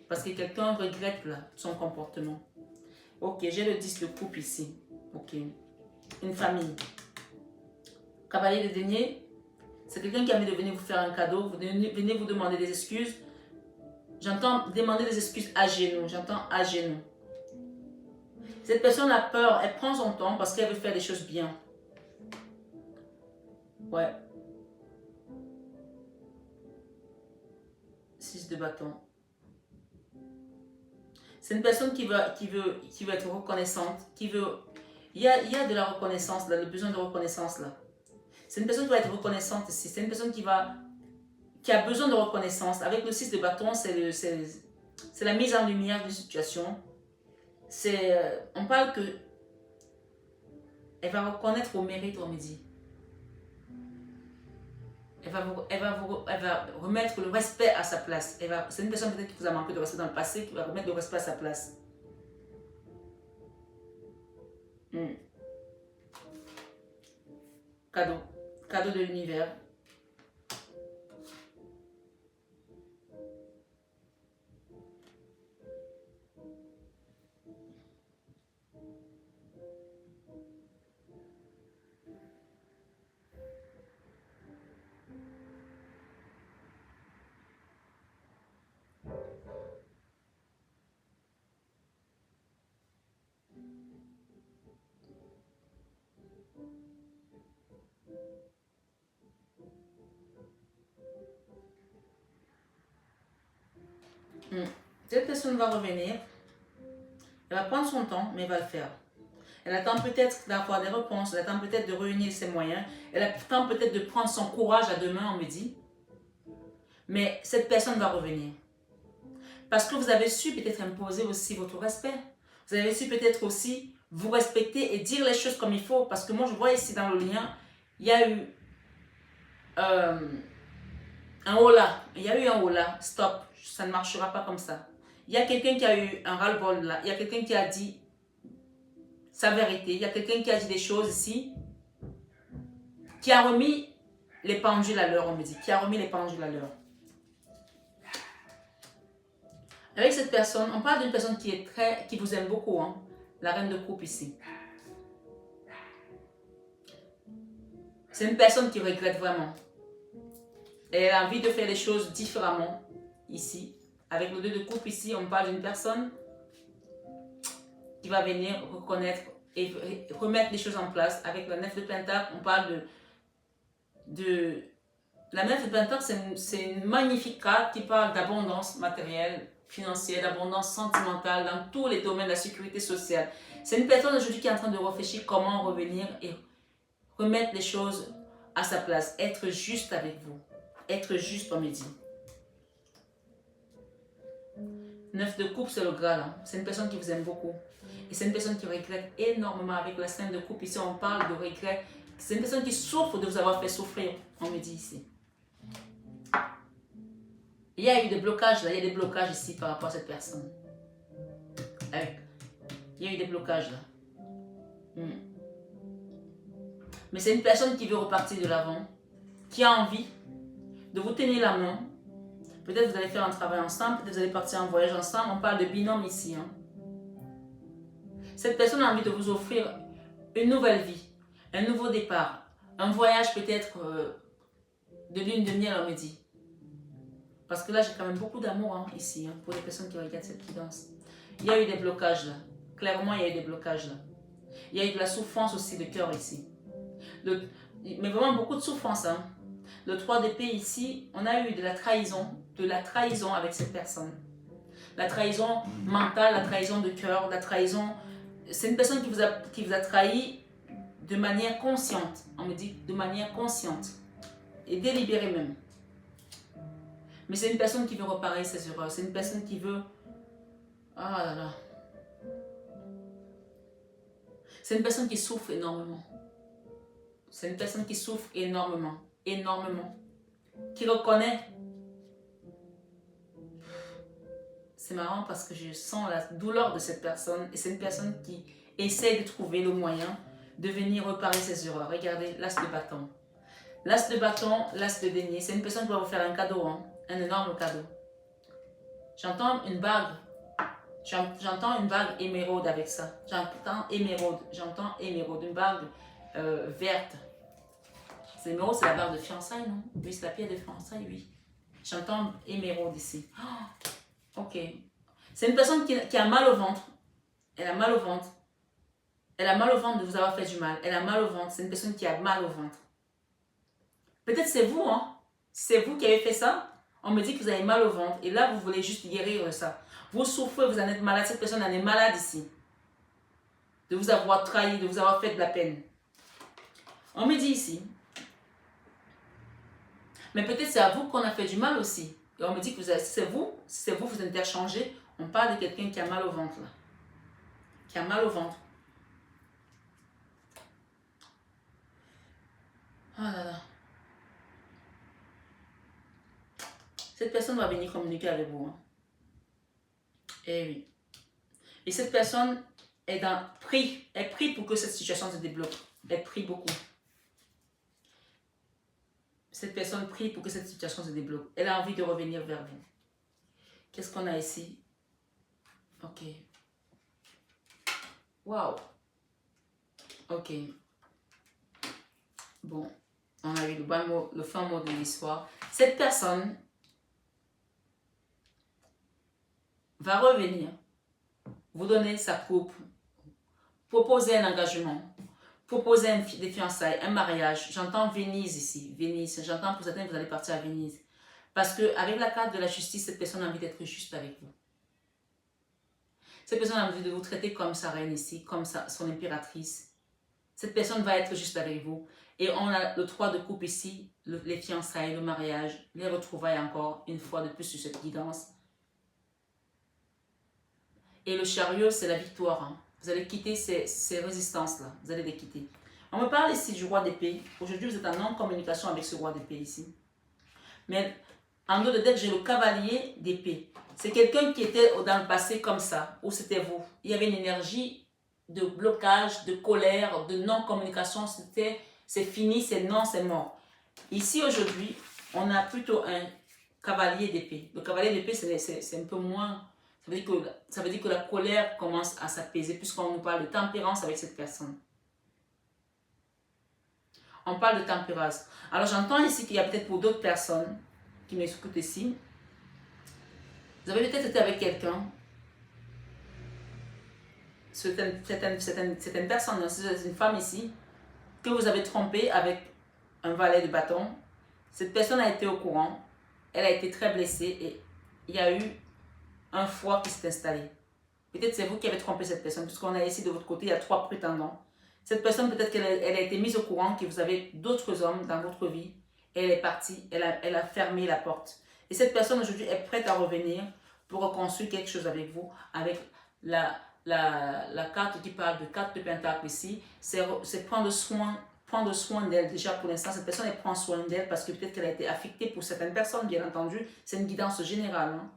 Speaker 1: Parce que quelqu'un regrette là, son comportement. Ok, j'ai le 10 de coupe ici. Ok, une famille. Cavalier de denier, c'est quelqu'un qui a envie de venir vous faire un cadeau, venez vous demander des excuses. J'entends demander des excuses à genoux, j'entends à genoux. Cette personne a peur, elle prend son temps parce qu'elle veut faire des choses bien. Ouais. 6 de bâton. C'est une personne qui veut être reconnaissante, qui veut... Il y a de la reconnaissance là, le besoin de reconnaissance là. C'est une personne qui va être reconnaissante ici. C'est une personne qui a besoin de reconnaissance. Avec le 6 de bâton, c'est la mise en lumière d'une situation. On parle que elle va reconnaître au mérite, on me dit. Elle va remettre le respect à sa place. C'est une personne peut-être qui vous a manqué de respect dans le passé, qui va remettre le respect à sa place. Cadeau. Cadeau de l'univers. Cette personne va revenir, elle va prendre son temps, mais elle va le faire. Elle attend peut-être d'avoir des réponses, elle attend peut-être de réunir ses moyens, elle attend peut-être de prendre son courage à deux mains, on me dit. Mais cette personne va revenir. Parce que vous avez su peut-être imposer aussi votre respect. Vous avez su peut-être aussi vous respecter et dire les choses comme il faut. Parce que moi, je vois ici dans le lien, il y a eu un hola. Il y a eu un hola. Stop, ça ne marchera pas comme ça. Il y a quelqu'un qui a eu un ras-le-bol là. Il y a quelqu'un qui a dit, sa vérité. Il y a quelqu'un qui a dit des choses ici, qui a remis les pendules à l'heure, on me dit, qui a remis les pendules à l'heure. Avec cette personne, on parle d'une personne qui vous aime beaucoup, hein, la reine de coupe ici. C'est une personne qui regrette vraiment. Elle a envie de faire les choses différemment ici. Avec le 2 de coupe ici, on parle d'une personne qui va venir reconnaître et remettre les choses en place. Avec la 9 de Pentacle, on parle de la 9 de Pentacle, c'est une magnifique carte qui parle d'abondance matérielle, financière, d'abondance sentimentale dans tous les domaines de la sécurité sociale. C'est une personne aujourd'hui qui est en train de réfléchir comment revenir et remettre les choses à sa place. Être juste avec vous. Être juste, on me dit. 9 de coupe, c'est le gras là. C'est une personne qui vous aime beaucoup. Et c'est une personne qui regrette énormément. Avec la 5 de coupe, ici on parle de regret. C'est une personne qui souffre de vous avoir fait souffrir, on me dit ici. Il y a eu des blocages là. Il y a des blocages ici par rapport à cette personne. Il y a eu des blocages là. Mais c'est une personne qui veut repartir de l'avant. Qui a envie de vous tenir la main. Peut-être vous allez faire un travail ensemble, peut-être vous allez partir en voyage ensemble. On parle de binôme ici. Hein. Cette personne a envie de vous offrir une nouvelle vie, un nouveau départ, un voyage peut-être de lune de miel, on me dit. Parce que là, j'ai quand même beaucoup d'amour hein, ici, hein, pour les personnes qui regardent cette guidance. Il y a eu des blocages là. Clairement, il y a eu des blocages là. Il y a eu de la souffrance aussi de cœur ici. Mais vraiment beaucoup de souffrance. Hein. Le 3 d'épée ici, on a eu de la trahison avec cette personne. La trahison mentale, la trahison de cœur, la trahison... C'est une personne qui vous a trahi de manière consciente. On me dit de manière consciente. Et délibérée même. Mais c'est une personne qui veut réparer ses erreurs. C'est une personne qui veut... Ah là là. C'est une personne qui souffre énormément. C'est une personne qui souffre énormément. Énormément. Qui reconnaît. C'est marrant parce que je sens la douleur de cette personne. Et c'est une personne qui essaie de trouver le moyen de venir réparer ses erreurs. Regardez, l'as de bâton. L'as de bâton, l'as de denier. C'est une personne qui va vous faire un cadeau. Hein, un énorme cadeau. J'entends une bague. J'entends une bague émeraude avec ça. J'entends émeraude. Une bague verte. L'émeraude, c'est la barre de fiançailles, non? Oui, c'est la pierre de fiançailles, oui. J'entends émeraude ici. Oh, ok. C'est une personne qui a mal au ventre. Elle a mal au ventre. Elle a mal au ventre de vous avoir fait du mal. Elle a mal au ventre. C'est une personne qui a mal au ventre. Peut-être c'est vous, hein? C'est vous qui avez fait ça. On me dit que vous avez mal au ventre. Et là, vous voulez juste guérir de ça. Vous souffrez, vous en êtes malade. Cette personne, elle est malade ici. De vous avoir trahi, de vous avoir fait de la peine. On me dit ici. Mais peut-être c'est à vous qu'on a fait du mal aussi. Et on me dit que c'est vous, vous interchangez. On parle de quelqu'un qui a mal au ventre là. Qui a mal au ventre. Ah là là. Cette personne va venir communiquer avec vous. Hein. Eh oui. Et cette personne est prie. Elle prie pour que cette situation se débloque. Elle prie beaucoup. Cette personne prie pour que cette situation se débloque. Elle a envie de revenir vers vous. Qu'est-ce qu'on a ici? Ok. Waouh. Ok. Bon. On a eu le fin mot de l'histoire. Cette personne va revenir, vous donner sa coupe, proposer un engagement, proposer des fiançailles, un mariage. J'entends Venise ici, Venise. J'entends pour certains que vous allez partir à Venise. Parce qu'avec la carte de la justice, cette personne a envie d'être juste avec vous. Cette personne a envie de vous traiter comme sa reine ici, comme son impératrice. Cette personne va être juste avec vous. Et on a le 3 de coupe ici, les fiançailles, le mariage, les retrouvailles encore une fois de plus sur cette guidance. Et le chariot, c'est la victoire. Hein. Vous allez quitter ces résistances-là. Vous allez les quitter. On me parle ici du roi d'épée. Aujourd'hui, vous êtes en non-communication avec ce roi d'épée ici. Mais en dehors de deck, j'ai le cavalier d'épée. C'est quelqu'un qui était dans le passé comme ça, ou c'était vous. Il y avait une énergie de blocage, de colère, de non-communication. C'est fini, c'est non, c'est mort. Ici, aujourd'hui, on a plutôt un cavalier d'épée. Le cavalier d'épée, c'est un peu moins... Ça veut dire que la colère commence à s'apaiser puisqu'on nous parle de tempérance avec cette personne. On parle de tempérance. Alors, j'entends ici qu'il y a peut-être pour d'autres personnes qui m'écoutent ici. Vous avez peut-être été avec quelqu'un. Certaines personnes, c'est une femme ici, que vous avez trompé avec un valet de bâton. Cette personne a été au courant. Elle a été très blessée et il y a eu un foie qui s'est installé. Peut-être c'est vous qui avez trompé cette personne, puisqu'on a ici de votre côté, il y a 3 prétendants. Cette personne, peut-être qu'elle a été mise au courant que vous avez d'autres hommes dans votre vie. Et elle est partie, elle a fermé la porte. Et cette personne aujourd'hui est prête à revenir pour reconstruire quelque chose avec vous, avec la carte qui parle de 4 de Pentacle ici. C'est prendre soin d'elle. Déjà pour l'instant, cette personne, elle prend soin d'elle parce que peut-être qu'elle a été affectée pour certaines personnes, bien entendu. C'est une guidance générale. Hein.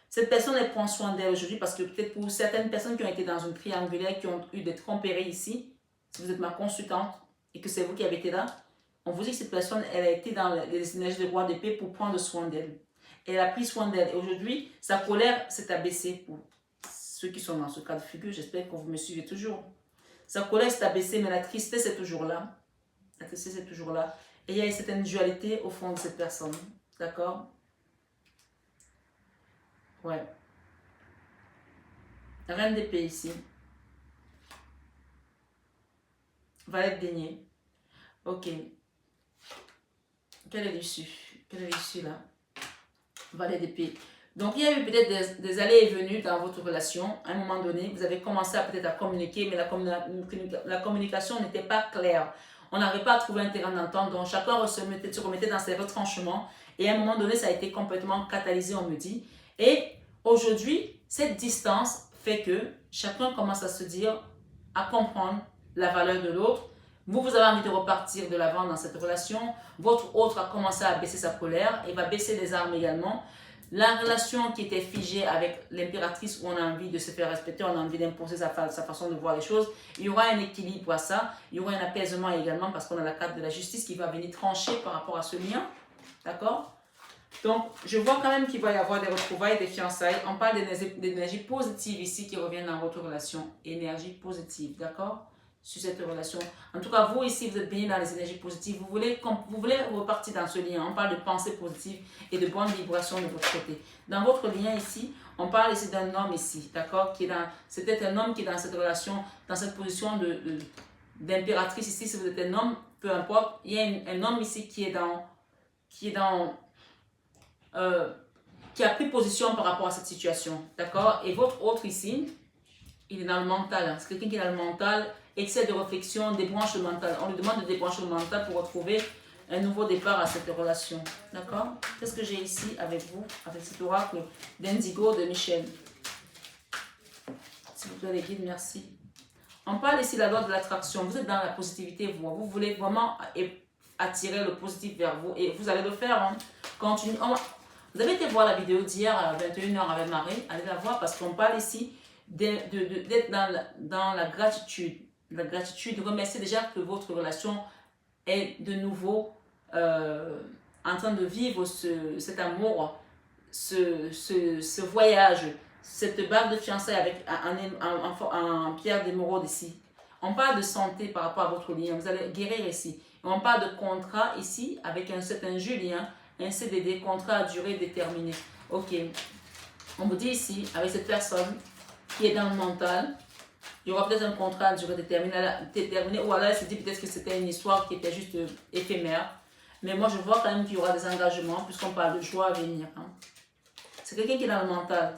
Speaker 1: Cette personne, elle prend soin d'elle aujourd'hui parce que peut-être pour certaines personnes qui ont été dans une triangulaire, qui ont eu des tromperies ici, si vous êtes ma consultante et que c'est vous qui avez été là, on vous dit que cette personne, elle a été dans les énergies de roi d'épée pour prendre soin d'elle. Elle a pris soin d'elle. Et aujourd'hui, sa colère s'est abaissée pour ceux qui sont dans ce cas de figure. J'espère que vous me suivez toujours. Sa colère s'est abaissée, mais la tristesse est toujours là. La tristesse est toujours là. Et il y a une certaine dualité au fond de cette personne. D'accord? Ouais. Reine d'épée ici. Valet de denier. Ok. Quelle est l'issue? Quelle est l'issue là? Valet d'épée. Donc, il y a eu peut-être des allées et venues dans votre relation. À un moment donné, vous avez commencé peut-être à communiquer, mais la communication n'était pas claire. On n'arrivait pas à trouver un terrain d'entente, donc chacun se remettait dans ses retranchements. Et à un moment donné, ça a été complètement catalysé, on me dit. Et aujourd'hui, cette distance fait que chacun commence à se dire, à comprendre la valeur de l'autre. Vous avez envie de repartir de l'avant dans cette relation. Votre autre a commencé à baisser sa colère et va baisser les armes également. La relation qui était figée avec l'impératrice où on a envie de se faire respecter, on a envie d'imposer sa façon de voir les choses, il y aura un équilibre à ça, il y aura un apaisement également parce qu'on a la carte de la justice qui va venir trancher par rapport à ce lien. D'accord? Donc, je vois quand même qu'il va y avoir des retrouvailles, des fiançailles. On parle d'énergie positive ici qui revient dans votre relation. Énergie positive, d'accord? Sur cette relation. En tout cas, vous ici, vous êtes baigné dans les énergies positives. Vous voulez repartir dans ce lien. On parle de pensée positive et de bonnes vibrations de votre côté. Dans votre lien ici, on parle ici d'un homme ici, d'accord? C'est peut-être un homme qui est dans cette relation, dans cette position d'impératrice ici. Si vous êtes un homme, peu importe, il y a un homme ici qui a pris position par rapport à cette situation, d'accord? Et votre autre ici, il est dans le mental. Hein. C'est quelqu'un qui est dans le mental, excès de réflexion, débranche le mental. On lui demande de débrancher le mental pour retrouver un nouveau départ à cette relation, d'accord? Qu'est-ce que j'ai ici avec vous, avec cet oracle d'Indigo de Michel? S'il vous plaît, les guides, merci. On parle ici de la loi de l'attraction. Vous êtes dans la positivité, vous voulez vraiment attirer le positif vers vous et vous allez le faire. Hein. Vous avez été voir la vidéo d'hier à 21h avec Marie, allez la voir parce qu'on parle ici d'être dans la gratitude. La gratitude, remercier déjà que votre relation est de nouveau en train de vivre cet amour, ce voyage, cette bague de fiançailles avec en pierre d'émeraude ici. On parle de santé par rapport à votre lien, vous allez guérir ici. Et on parle de contrat ici avec un certain Julien, un CDD, contrat à durée déterminée. Ok, on vous dit ici, avec cette personne qui est dans le mental, il y aura peut-être un contrat à durée déterminée ou alors elle se dit peut-être que c'était une histoire qui était juste éphémère. Mais moi, je vois quand même qu'il y aura des engagements puisqu'on parle de joie à venir. Hein. C'est quelqu'un qui est dans le mental.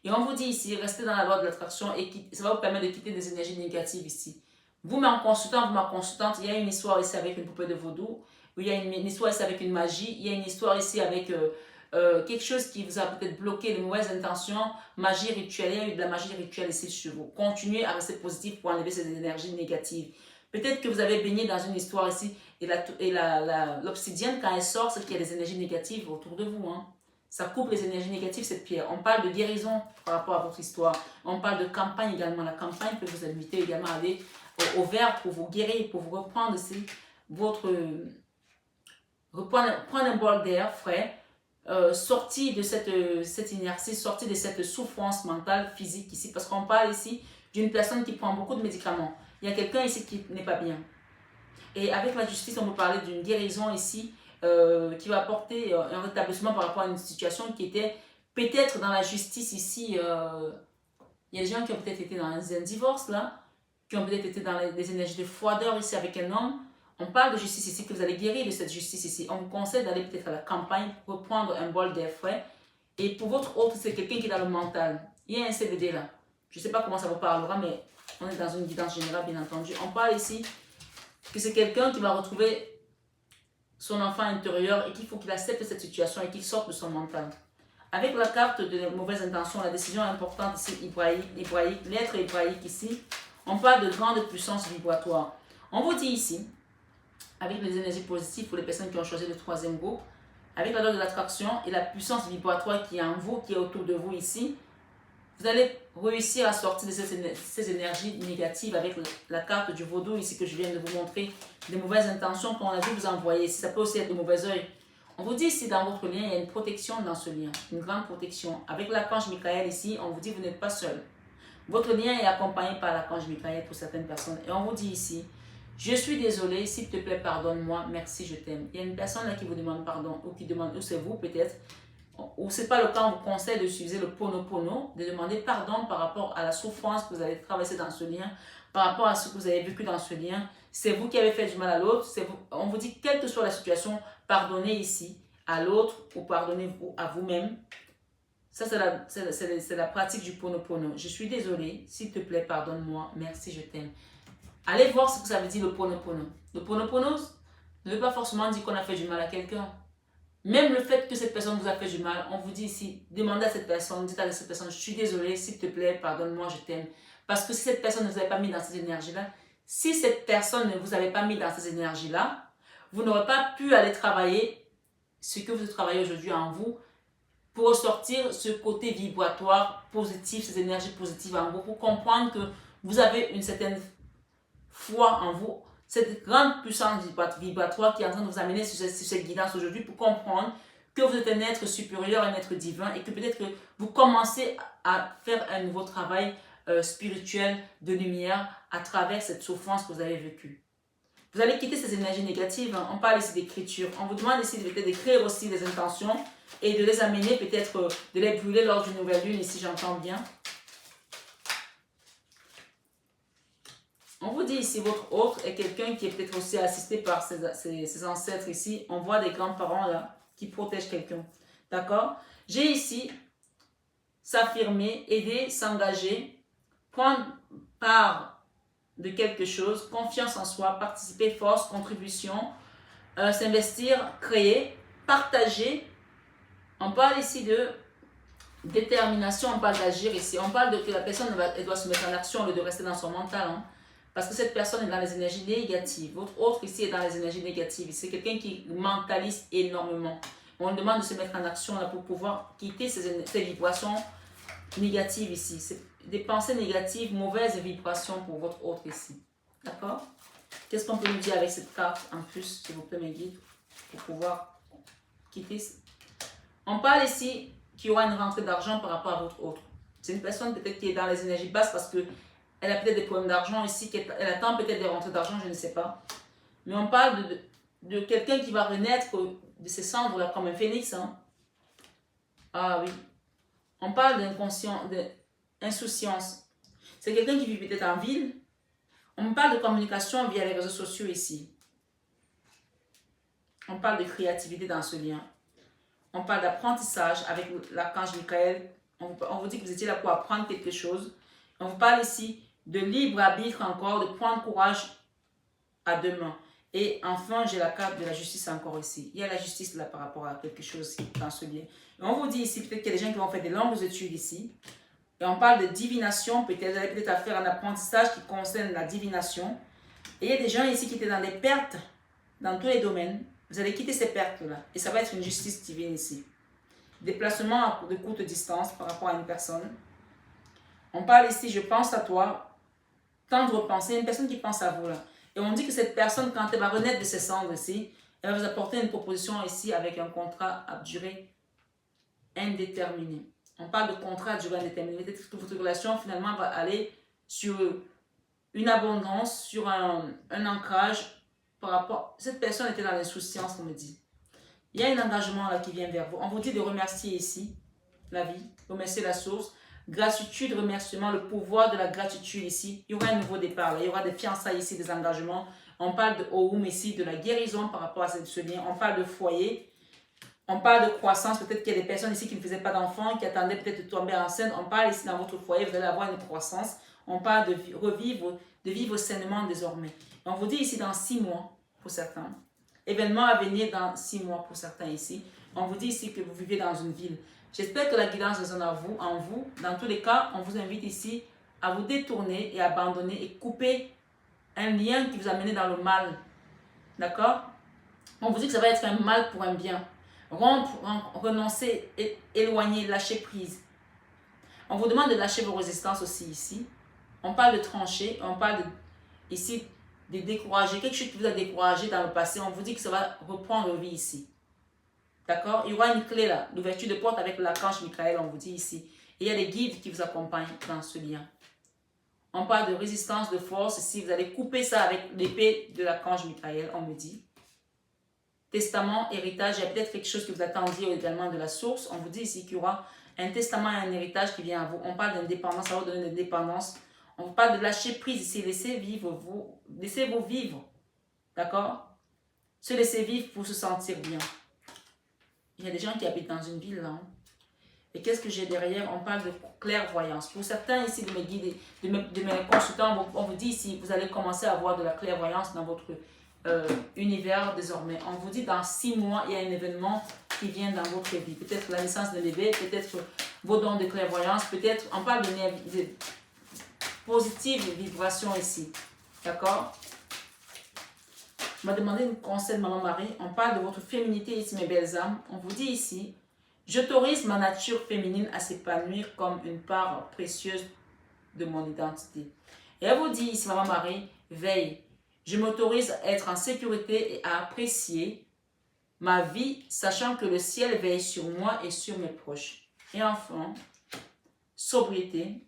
Speaker 1: Et on vous dit ici, restez dans la loi de l'attraction et ça va vous permettre de quitter des énergies négatives ici. Vous, ma consultante, il y a une histoire ici avec une poupée de vaudou, il y a une histoire ici avec une magie, il y a une histoire ici avec quelque chose qui vous a peut-être bloqué, de mauvaises intentions, magie rituelle, il y a eu de la magie rituelle ici chez vous. Continuez à rester positif pour enlever ces énergies négatives. Peut-être que vous avez baigné dans une histoire ici et l'obsidienne, quand elle sort, c'est qu'il y a des énergies négatives autour de vous. Hein. Ça coupe les énergies négatives, cette pierre. On parle de guérison par rapport à votre histoire. On parle de campagne également. La campagne peut vous inviter également à aller au vert pour vous guérir, pour vous reprendre prendre un bol d'air frais, sortir de cette inertie, sortir de cette souffrance mentale, physique ici. Parce qu'on parle ici d'une personne qui prend beaucoup de médicaments. Il y a quelqu'un ici qui n'est pas bien. Et avec la justice, on peut parler d'une guérison ici, qui va apporter un rétablissement par rapport à une situation qui était peut-être dans la justice ici. Il y a des gens qui ont peut-être été dans un divorce là, qui ont peut-être été dans des énergies de froideur ici avec un homme. On parle de justice ici, que vous allez guérir de cette justice ici. On vous conseille d'aller peut-être à la campagne, reprendre un bol d'air frais. Et pour votre autre, c'est quelqu'un qui est dans le mental. Il y a un CBD là. Je ne sais pas comment ça vous parlera, mais on est dans une guidance générale, bien entendu. On parle ici que c'est quelqu'un qui va retrouver son enfant intérieur et qu'il faut qu'il accepte cette situation et qu'il sorte de son mental. Avec la carte de mauvaise intention, la décision importante ici, hébraïque, l'être hébraïque ici, on parle de grande puissance vibratoire. On vous dit ici, avec les énergies positives pour les personnes qui ont choisi le troisième groupe, avec la loi de l'attraction et la puissance vibratoire qui est en vous, qui est autour de vous ici, vous allez réussir à sortir de ces énergies négatives avec la carte du vaudou ici que je viens de vous montrer, des mauvaises intentions qu'on a vu vous envoyer. Ça peut aussi être de mauvais oeil. On vous dit ici dans votre lien, il y a une protection dans ce lien, une grande protection. Avec l'archange Michael ici, on vous dit que vous n'êtes pas seul. Votre lien est accompagné par l'archange Michael pour certaines personnes. Et on vous dit ici, je suis désolé, s'il te plaît, pardonne-moi, merci, je t'aime. Il y a une personne là qui vous demande pardon, ou qui demande, ou c'est vous peut-être, ou c'est pas le cas, on vous conseille d'utiliser le Ponopono, de demander pardon par rapport à la souffrance que vous avez traversée dans ce lien, par rapport à ce que vous avez vécu dans ce lien. C'est vous qui avez fait du mal à l'autre. On vous dit, quelle que soit la situation, pardonnez ici à l'autre ou pardonnez-vous à vous-même. Ça, c'est la pratique du Ponopono. Je suis désolé, s'il te plaît, pardonne-moi, merci, je t'aime. Allez voir ce que ça veut dire le Ponopono. Le Ponopono ne veut pas forcément dire qu'on a fait du mal à quelqu'un. Même le fait que cette personne vous a fait du mal, on vous dit ici, demandez à cette personne, dites à cette personne, je suis désolé, s'il te plaît, pardonne-moi, je t'aime. Parce que si cette personne ne vous avait pas mis dans ces énergies-là, si cette personne ne vous avait pas mis dans ces énergies-là, vous n'aurez pas pu aller travailler ce que vous travaillez aujourd'hui en vous pour ressortir ce côté vibratoire positif, ces énergies positives en vous, pour comprendre que vous avez une certaine foi en vous, cette grande puissance vibratoire qui est en train de vous amener sur cette guidance aujourd'hui pour comprendre que vous êtes un être supérieur, un être divin et que peut-être que vous commencez à faire un nouveau travail spirituel de lumière à travers cette souffrance que vous avez vécue. Vous allez quitter ces énergies négatives. On parle ici d'écriture. On vous demande ici peut-être d'écrire aussi des intentions et de les amener, peut-être de les brûler lors d'une nouvelle lune, ici j'entends bien. On vous dit ici, votre autre est quelqu'un qui est peut-être aussi assisté par ses ancêtres ici. On voit des grands-parents là qui protègent quelqu'un. D'accord? J'ai ici s'affirmer, aider, s'engager, prendre part de quelque chose, confiance en soi, participer, force, contribution, s'investir, créer, partager. On parle ici de détermination, on parle d'agir ici. On parle de que la personne elle doit se mettre en action au lieu de rester dans son mental. Hein. Parce que cette personne est dans les énergies négatives. Votre autre ici est dans les énergies négatives. C'est quelqu'un qui mentalise énormément. On demande de se mettre en action là, pour pouvoir quitter ces vibrations négatives ici. C'est des pensées négatives, mauvaises vibrations pour votre autre ici. D'accord? Qu'est-ce qu'on peut nous dire avec cette carte en plus, s'il vous plaît, mes guides, pour pouvoir quitter? On parle ici qu'il y aura une rentrée d'argent par rapport à votre autre. C'est une personne peut-être qui est dans les énergies basses parce que elle a peut-être des problèmes d'argent ici, elle attend peut-être des rentrées d'argent, je ne sais pas. Mais on parle de quelqu'un qui va renaître de ses cendres là, comme un phénix. Hein. Ah oui. On parle d'insouciance. C'est quelqu'un qui vit peut-être en ville. On parle de communication via les réseaux sociaux ici. On parle de créativité dans ce lien. On parle d'apprentissage avec l'archange Michael. On vous dit que vous étiez là pour apprendre quelque chose. On vous parle ici de libre arbitre encore, de prendre courage à deux mains. Et enfin, j'ai la carte de la justice encore ici. Il y a la justice là par rapport à quelque chose dans ce lien. Et on vous dit ici, peut-être qu'il y a des gens qui vont faire des longues études ici. Et on parle de divination, peut-être vous allez peut-être à faire un apprentissage qui concerne la divination. Et il y a des gens ici qui étaient dans des pertes dans tous les domaines. Vous allez quitter ces pertes-là. Et ça va être une justice divine ici. déplacement de courte distance par rapport à une personne. On parle ici, je pense à toi, tendre pensée, une personne qui pense à vous là. Et on dit que cette personne, quand elle va renaître de ses cendres ici, elle va vous apporter une proposition ici avec un contrat à durée indéterminée. On parle de contrat à durée indéterminée. Peut-être que votre relation finalement va aller sur une abondance, sur un ancrage par rapport... Cette personne était dans l'insouciance, on me dit. Il y a un engagement là qui vient vers vous. On vous dit de remercier ici la vie, remercier la source. Gratitude, remerciement, le pouvoir de la gratitude ici. Il y aura un nouveau départ, là. Il y aura des fiançailles ici, des engagements. On parle de Oum ici, de la guérison par rapport à ce lien. On parle de foyer. On parle de croissance. Peut-être qu'il y a des personnes ici qui ne faisaient pas d'enfants, qui attendaient peut-être de tomber enceinte. On parle ici dans votre foyer, vous allez avoir une croissance. On parle de revivre, de vivre sainement désormais. On vous dit ici dans 6 mois, pour certains. Événement à venir dans 6 mois pour certains ici. On vous dit ici que vous vivez dans une ville. J'espère que la guidance résonne en vous. Dans tous les cas, on vous invite ici à vous détourner et abandonner et couper un lien qui vous a mené dans le mal. D'accord? On vous dit que ça va être un mal pour un bien. Rompre, renoncer, éloigner, lâcher prise. On vous demande de lâcher vos résistances aussi ici. On parle de trancher, on parle ici de décourager. Quelque chose qui vous a découragé dans le passé, on vous dit que ça va reprendre vie ici. D'accord? Il y aura une clé là, l'ouverture de porte avec l'archange Michael, on vous dit ici. Et il y a des guides qui vous accompagnent dans ce lien. On parle de résistance, de force. Ici, vous allez couper ça avec l'épée de l'archange Michael, on me dit. Testament, héritage, il y a peut-être quelque chose que vous attendiez également de la source. On vous dit ici qu'il y aura un testament et un héritage qui vient à vous. On parle d'indépendance, ça va vous donner de l'indépendance. On vous parle de lâcher prise ici, laissez-vous vivre. D'accord? Se laisser vivre pour se sentir bien. Il y a des gens qui habitent dans une ville là. Hein. Et qu'est-ce que j'ai derrière? On parle de clairvoyance. Pour certains ici de mes guides, de mes consultants, on vous dit ici, vous allez commencer à avoir de la clairvoyance dans votre univers désormais. On vous dit dans 6 mois, il y a un événement qui vient dans votre vie. Peut-être la naissance de bébé, peut-être vos dons de clairvoyance, peut-être, on parle de positive vibration ici. D'accord? On m'a demandé un conseil de Maman Marie. On parle de votre féminité ici, mes belles âmes. On vous dit ici, j'autorise ma nature féminine à s'épanouir comme une part précieuse de mon identité. Et elle vous dit ici, Maman Marie, veille. Je m'autorise à être en sécurité et à apprécier ma vie, sachant que le ciel veille sur moi et sur mes proches. Et enfin, sobriété.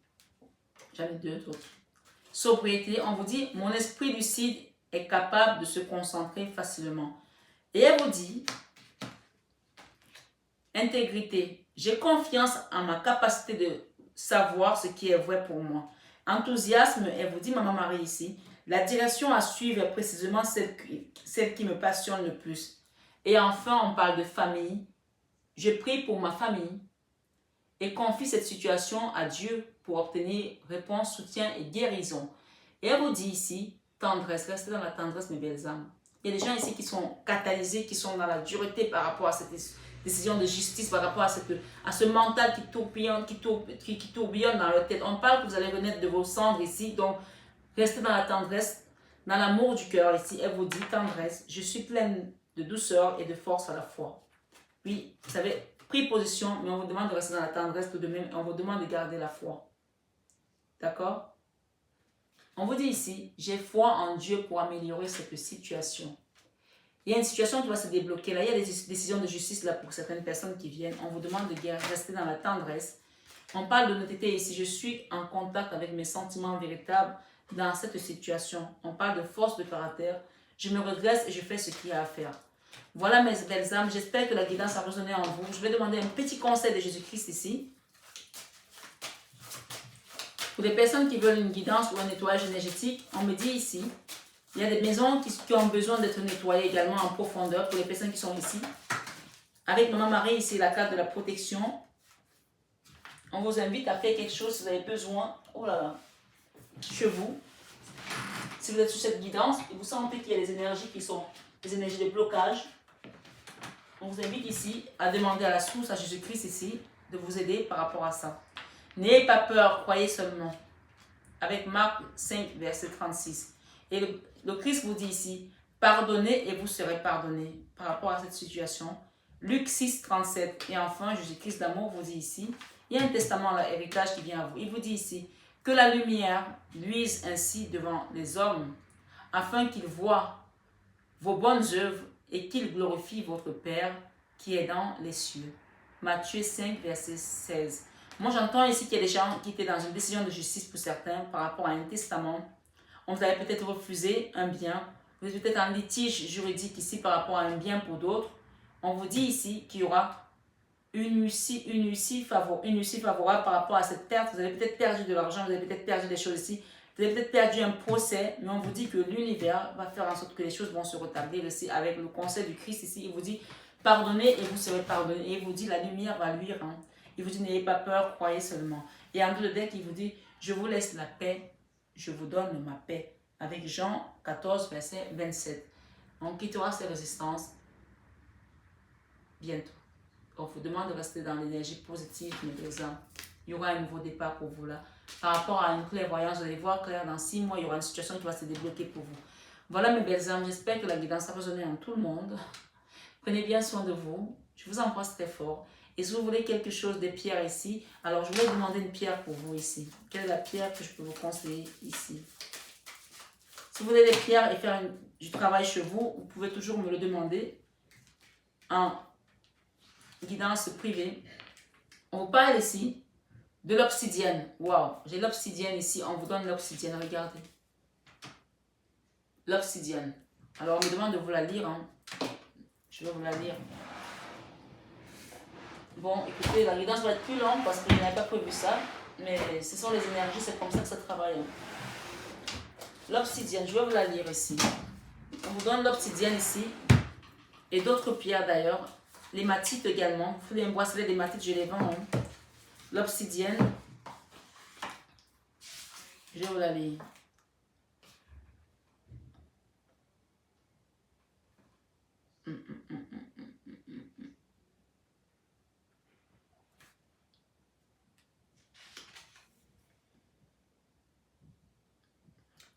Speaker 1: J'en ai 2 autres. Sobriété, on vous dit, mon esprit lucide est capable de se concentrer facilement. Et elle vous dit, intégrité, j'ai confiance en ma capacité de savoir ce qui est vrai pour moi. Enthousiasme, elle vous dit, Maman Marie ici, la direction à suivre est précisément celle qui me passionne le plus. Et enfin, on parle de famille. Je prie pour ma famille et confie cette situation à Dieu pour obtenir réponse, soutien et guérison. Et elle vous dit ici, tendresse, restez dans la tendresse, mes belles âmes. Il y a des gens ici qui sont catalysés, qui sont dans la dureté par rapport à cette décision de justice, par rapport à ce mental qui tourbillonne dans leur tête. On parle que vous allez renaître de vos cendres ici, donc restez dans la tendresse, dans l'amour du cœur ici. Elle vous dit, tendresse, je suis pleine de douceur et de force à la fois. Oui, vous avez pris position, mais on vous demande de rester dans la tendresse tout de même, et on vous demande de garder la foi. D'accord? On vous dit ici, j'ai foi en Dieu pour améliorer cette situation. Il y a une situation qui va se débloquer là. Il y a des décisions de justice là pour certaines personnes qui viennent. On vous demande de rester dans la tendresse. On parle de l'honnêteté ici. Je suis en contact avec mes sentiments véritables dans cette situation. On parle de force de caractère. Je me redresse et je fais ce qu'il y a à faire. Voilà mes belles âmes. J'espère que la guidance a résonné en vous. Je vais demander un petit conseil de Jésus-Christ ici. Pour les personnes qui veulent une guidance ou un nettoyage énergétique, on me dit ici, il y a des maisons qui ont besoin d'être nettoyées également en profondeur pour les personnes qui sont ici. Avec Maman Marie, ici, la carte de la protection. On vous invite à faire quelque chose si vous avez besoin, oh là là, chez vous. Si vous êtes sous cette guidance et vous sentez qu'il y a des énergies qui sont des énergies de blocage, on vous invite ici à demander à la source, à Jésus-Christ ici, de vous aider par rapport à ça. N'ayez pas peur, croyez seulement. Avec Marc 5, verset 36. Et le Christ vous dit ici, pardonnez et vous serez pardonnés par rapport à cette situation. Luc 6, 37. Et enfin, Jésus-Christ d'amour vous dit ici, il y a un testament, l'héritage qui vient à vous. Il vous dit ici, que la lumière luise ainsi devant les hommes, afin qu'ils voient vos bonnes œuvres et qu'ils glorifient votre Père qui est dans les cieux. Matthieu 5, verset 16. Moi, j'entends ici qu'il y a des gens qui étaient dans une décision de justice pour certains par rapport à un testament. On vous avait peut-être refusé un bien. Vous êtes peut-être en litige juridique ici par rapport à un bien pour d'autres. On vous dit ici qu'il y aura une issue favorable par rapport à cette perte. Vous avez peut-être perdu de l'argent, vous avez peut-être perdu des choses ici. Vous avez peut-être perdu un procès, mais on vous dit que l'univers va faire en sorte que les choses vont se rétablir ici avec le conseil du Christ ici. Il vous dit, pardonnez et vous serez pardonnés. Et il vous dit, la lumière va luire. Il vous dit, n'ayez pas peur, croyez seulement. Et en deux deck, il vous dit, je vous laisse la paix, je vous donne ma paix. Avec Jean 14, verset 27. On quittera ces résistances bientôt. On vous demande de rester dans l'énergie positive, mes exemples. Il y aura un nouveau départ pour vous là. Par rapport à une clairvoyance, vous allez voir clair, dans 6 mois, il y aura une situation qui va se débloquer pour vous. Voilà mes belles âmes, j'espère que la guidance a résonné en tout le monde. Prenez bien soin de vous. Je vous embrasse très fort. Et si vous voulez quelque chose, des pierres ici, alors je vais demander une pierre pour vous ici. Quelle est la pierre que je peux vous conseiller ici? Si vous voulez des pierres et faire du travail chez vous, vous pouvez toujours me le demander en guidance privée. On vous parle ici de l'obsidienne. Waouh, j'ai l'obsidienne ici. On vous donne l'obsidienne, regardez. L'obsidienne. Alors, on me demande de vous la lire. Je vais vous la lire. Bon, écoutez, la guidance va être plus longue parce que je n'avais pas prévu ça. Mais ce sont les énergies, c'est comme ça que ça travaille. L'obsidienne, je vais vous la lire ici. On vous donne l'obsidienne ici. Et d'autres pierres d'ailleurs. L'hématite également. Vous voulez un bracelet d'hématite, je les vends. L'obsidienne. Je vais vous la lire.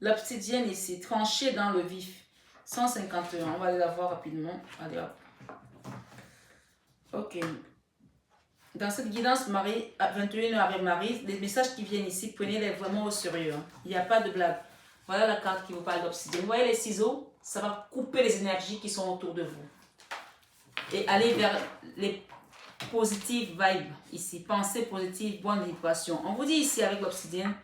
Speaker 1: L'obsidienne ici, tranchée dans le vif. 151. On va aller la voir rapidement. Allez hop. Ok. Dans cette guidance Marie, à 21h avec Marie, les messages qui viennent ici, prenez-les vraiment au sérieux. Il n'y a pas de blague. Voilà la carte qui vous parle d'obsidienne. Vous voyez les ciseaux? Ça va couper les énergies qui sont autour de vous. Et aller vers les positives vibes ici. Pensée positive, bonne vibration. On vous dit ici avec l'obsidienne,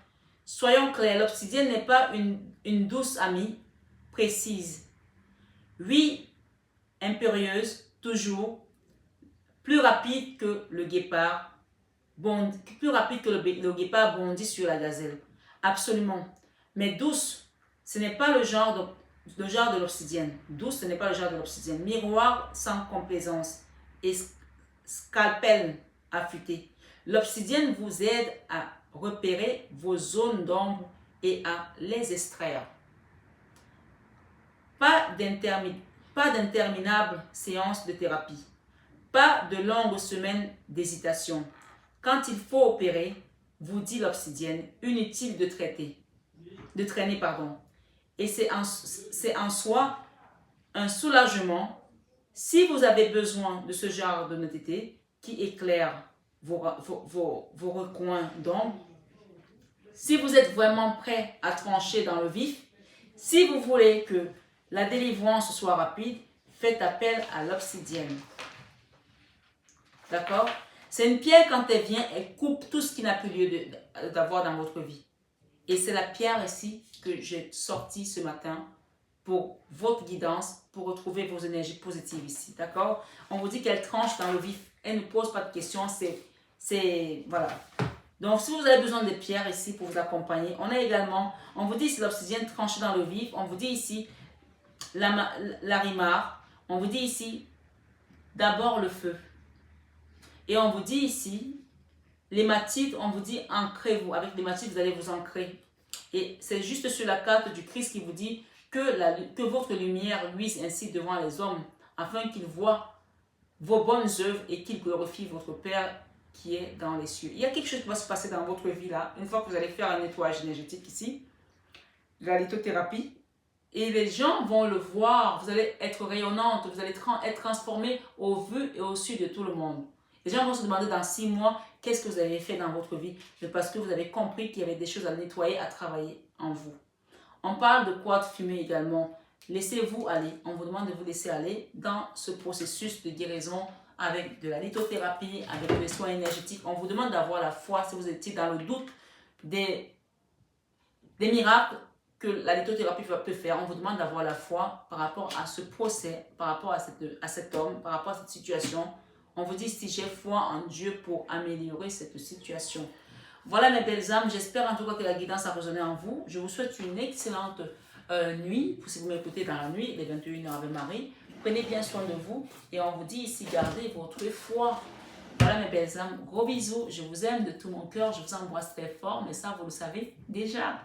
Speaker 1: soyons clairs, l'obsidienne n'est pas une douce amie précise. Oui, impérieuse, toujours, plus rapide que le guépard, plus rapide que le guépard bondit sur la gazelle. Absolument. Mais douce, ce n'est pas le genre de l'obsidienne. Douce, ce n'est pas le genre de l'obsidienne. Miroir sans complaisance et scalpel affûté. L'obsidienne vous aide à repérer vos zones d'ombre et à les extraire. Pas d'interminables séances de thérapie. Pas de longues semaines d'hésitation. Quand il faut opérer, vous dit l'obsidienne, inutile de traîner. Et c'est en soi un soulagement si vous avez besoin de ce genre d'honnêteté qui éclaire vos recoins d'ombre. Si vous êtes vraiment prêt à trancher dans le vif, si vous voulez que la délivrance soit rapide, faites appel à l'obsidienne. D'accord? C'est une pierre, quand elle vient, elle coupe tout ce qui n'a plus lieu d'avoir dans votre vie. Et c'est la pierre ici que j'ai sortie ce matin pour votre guidance, pour retrouver vos énergies positives ici. D'accord? On vous dit qu'elle tranche dans le vif. Elle ne pose pas de questions. Voilà. Donc, si vous avez besoin de pierres ici pour vous accompagner, on a également, on vous dit ici l'obsidienne tranchée dans le vif. On vous dit ici l'arimar. On vous dit ici d'abord le feu. Et on vous dit ici, l'hématite, on vous dit ancrez-vous. Avec l'hématite, vous allez vous ancrer. Et c'est juste sur la carte du Christ qui vous dit que votre lumière luise ainsi devant les hommes, afin qu'ils voient vos bonnes œuvres et qu'ils glorifient votre Père qui est dans les cieux. Il y a quelque chose qui va se passer dans votre vie là, une fois que vous allez faire un nettoyage énergétique ici, la lithothérapie. Et les gens vont le voir, vous allez être rayonnante, vous allez être transformée au vu et au su de tout le monde. Les gens vont se demander dans 6 mois, qu'est-ce que vous avez fait dans votre vie? Mais parce que vous avez compris qu'il y avait des choses à nettoyer, à travailler en vous. On parle de quad fumée également. Laissez-vous aller. On vous demande de vous laisser aller dans ce processus de guérison avec de la lithothérapie, avec des soins énergétiques. On vous demande d'avoir la foi si vous étiez dans le doute des miracles que la lithothérapie peut faire. On vous demande d'avoir la foi par rapport à ce procès, par rapport à cet homme, par rapport à cette situation. On vous dit si j'ai foi en Dieu pour améliorer cette situation. Voilà mes belles âmes, j'espère en tout cas que la guidance a résonné en vous. Je vous souhaite une excellente nuit, si vous m'écoutez dans la nuit, les 21h avec Marie. Prenez bien soin de vous et on vous dit ici, gardez votre foi. Voilà mes belles âmes, gros bisous, je vous aime de tout mon cœur, je vous embrasse très fort, mais ça vous le savez déjà.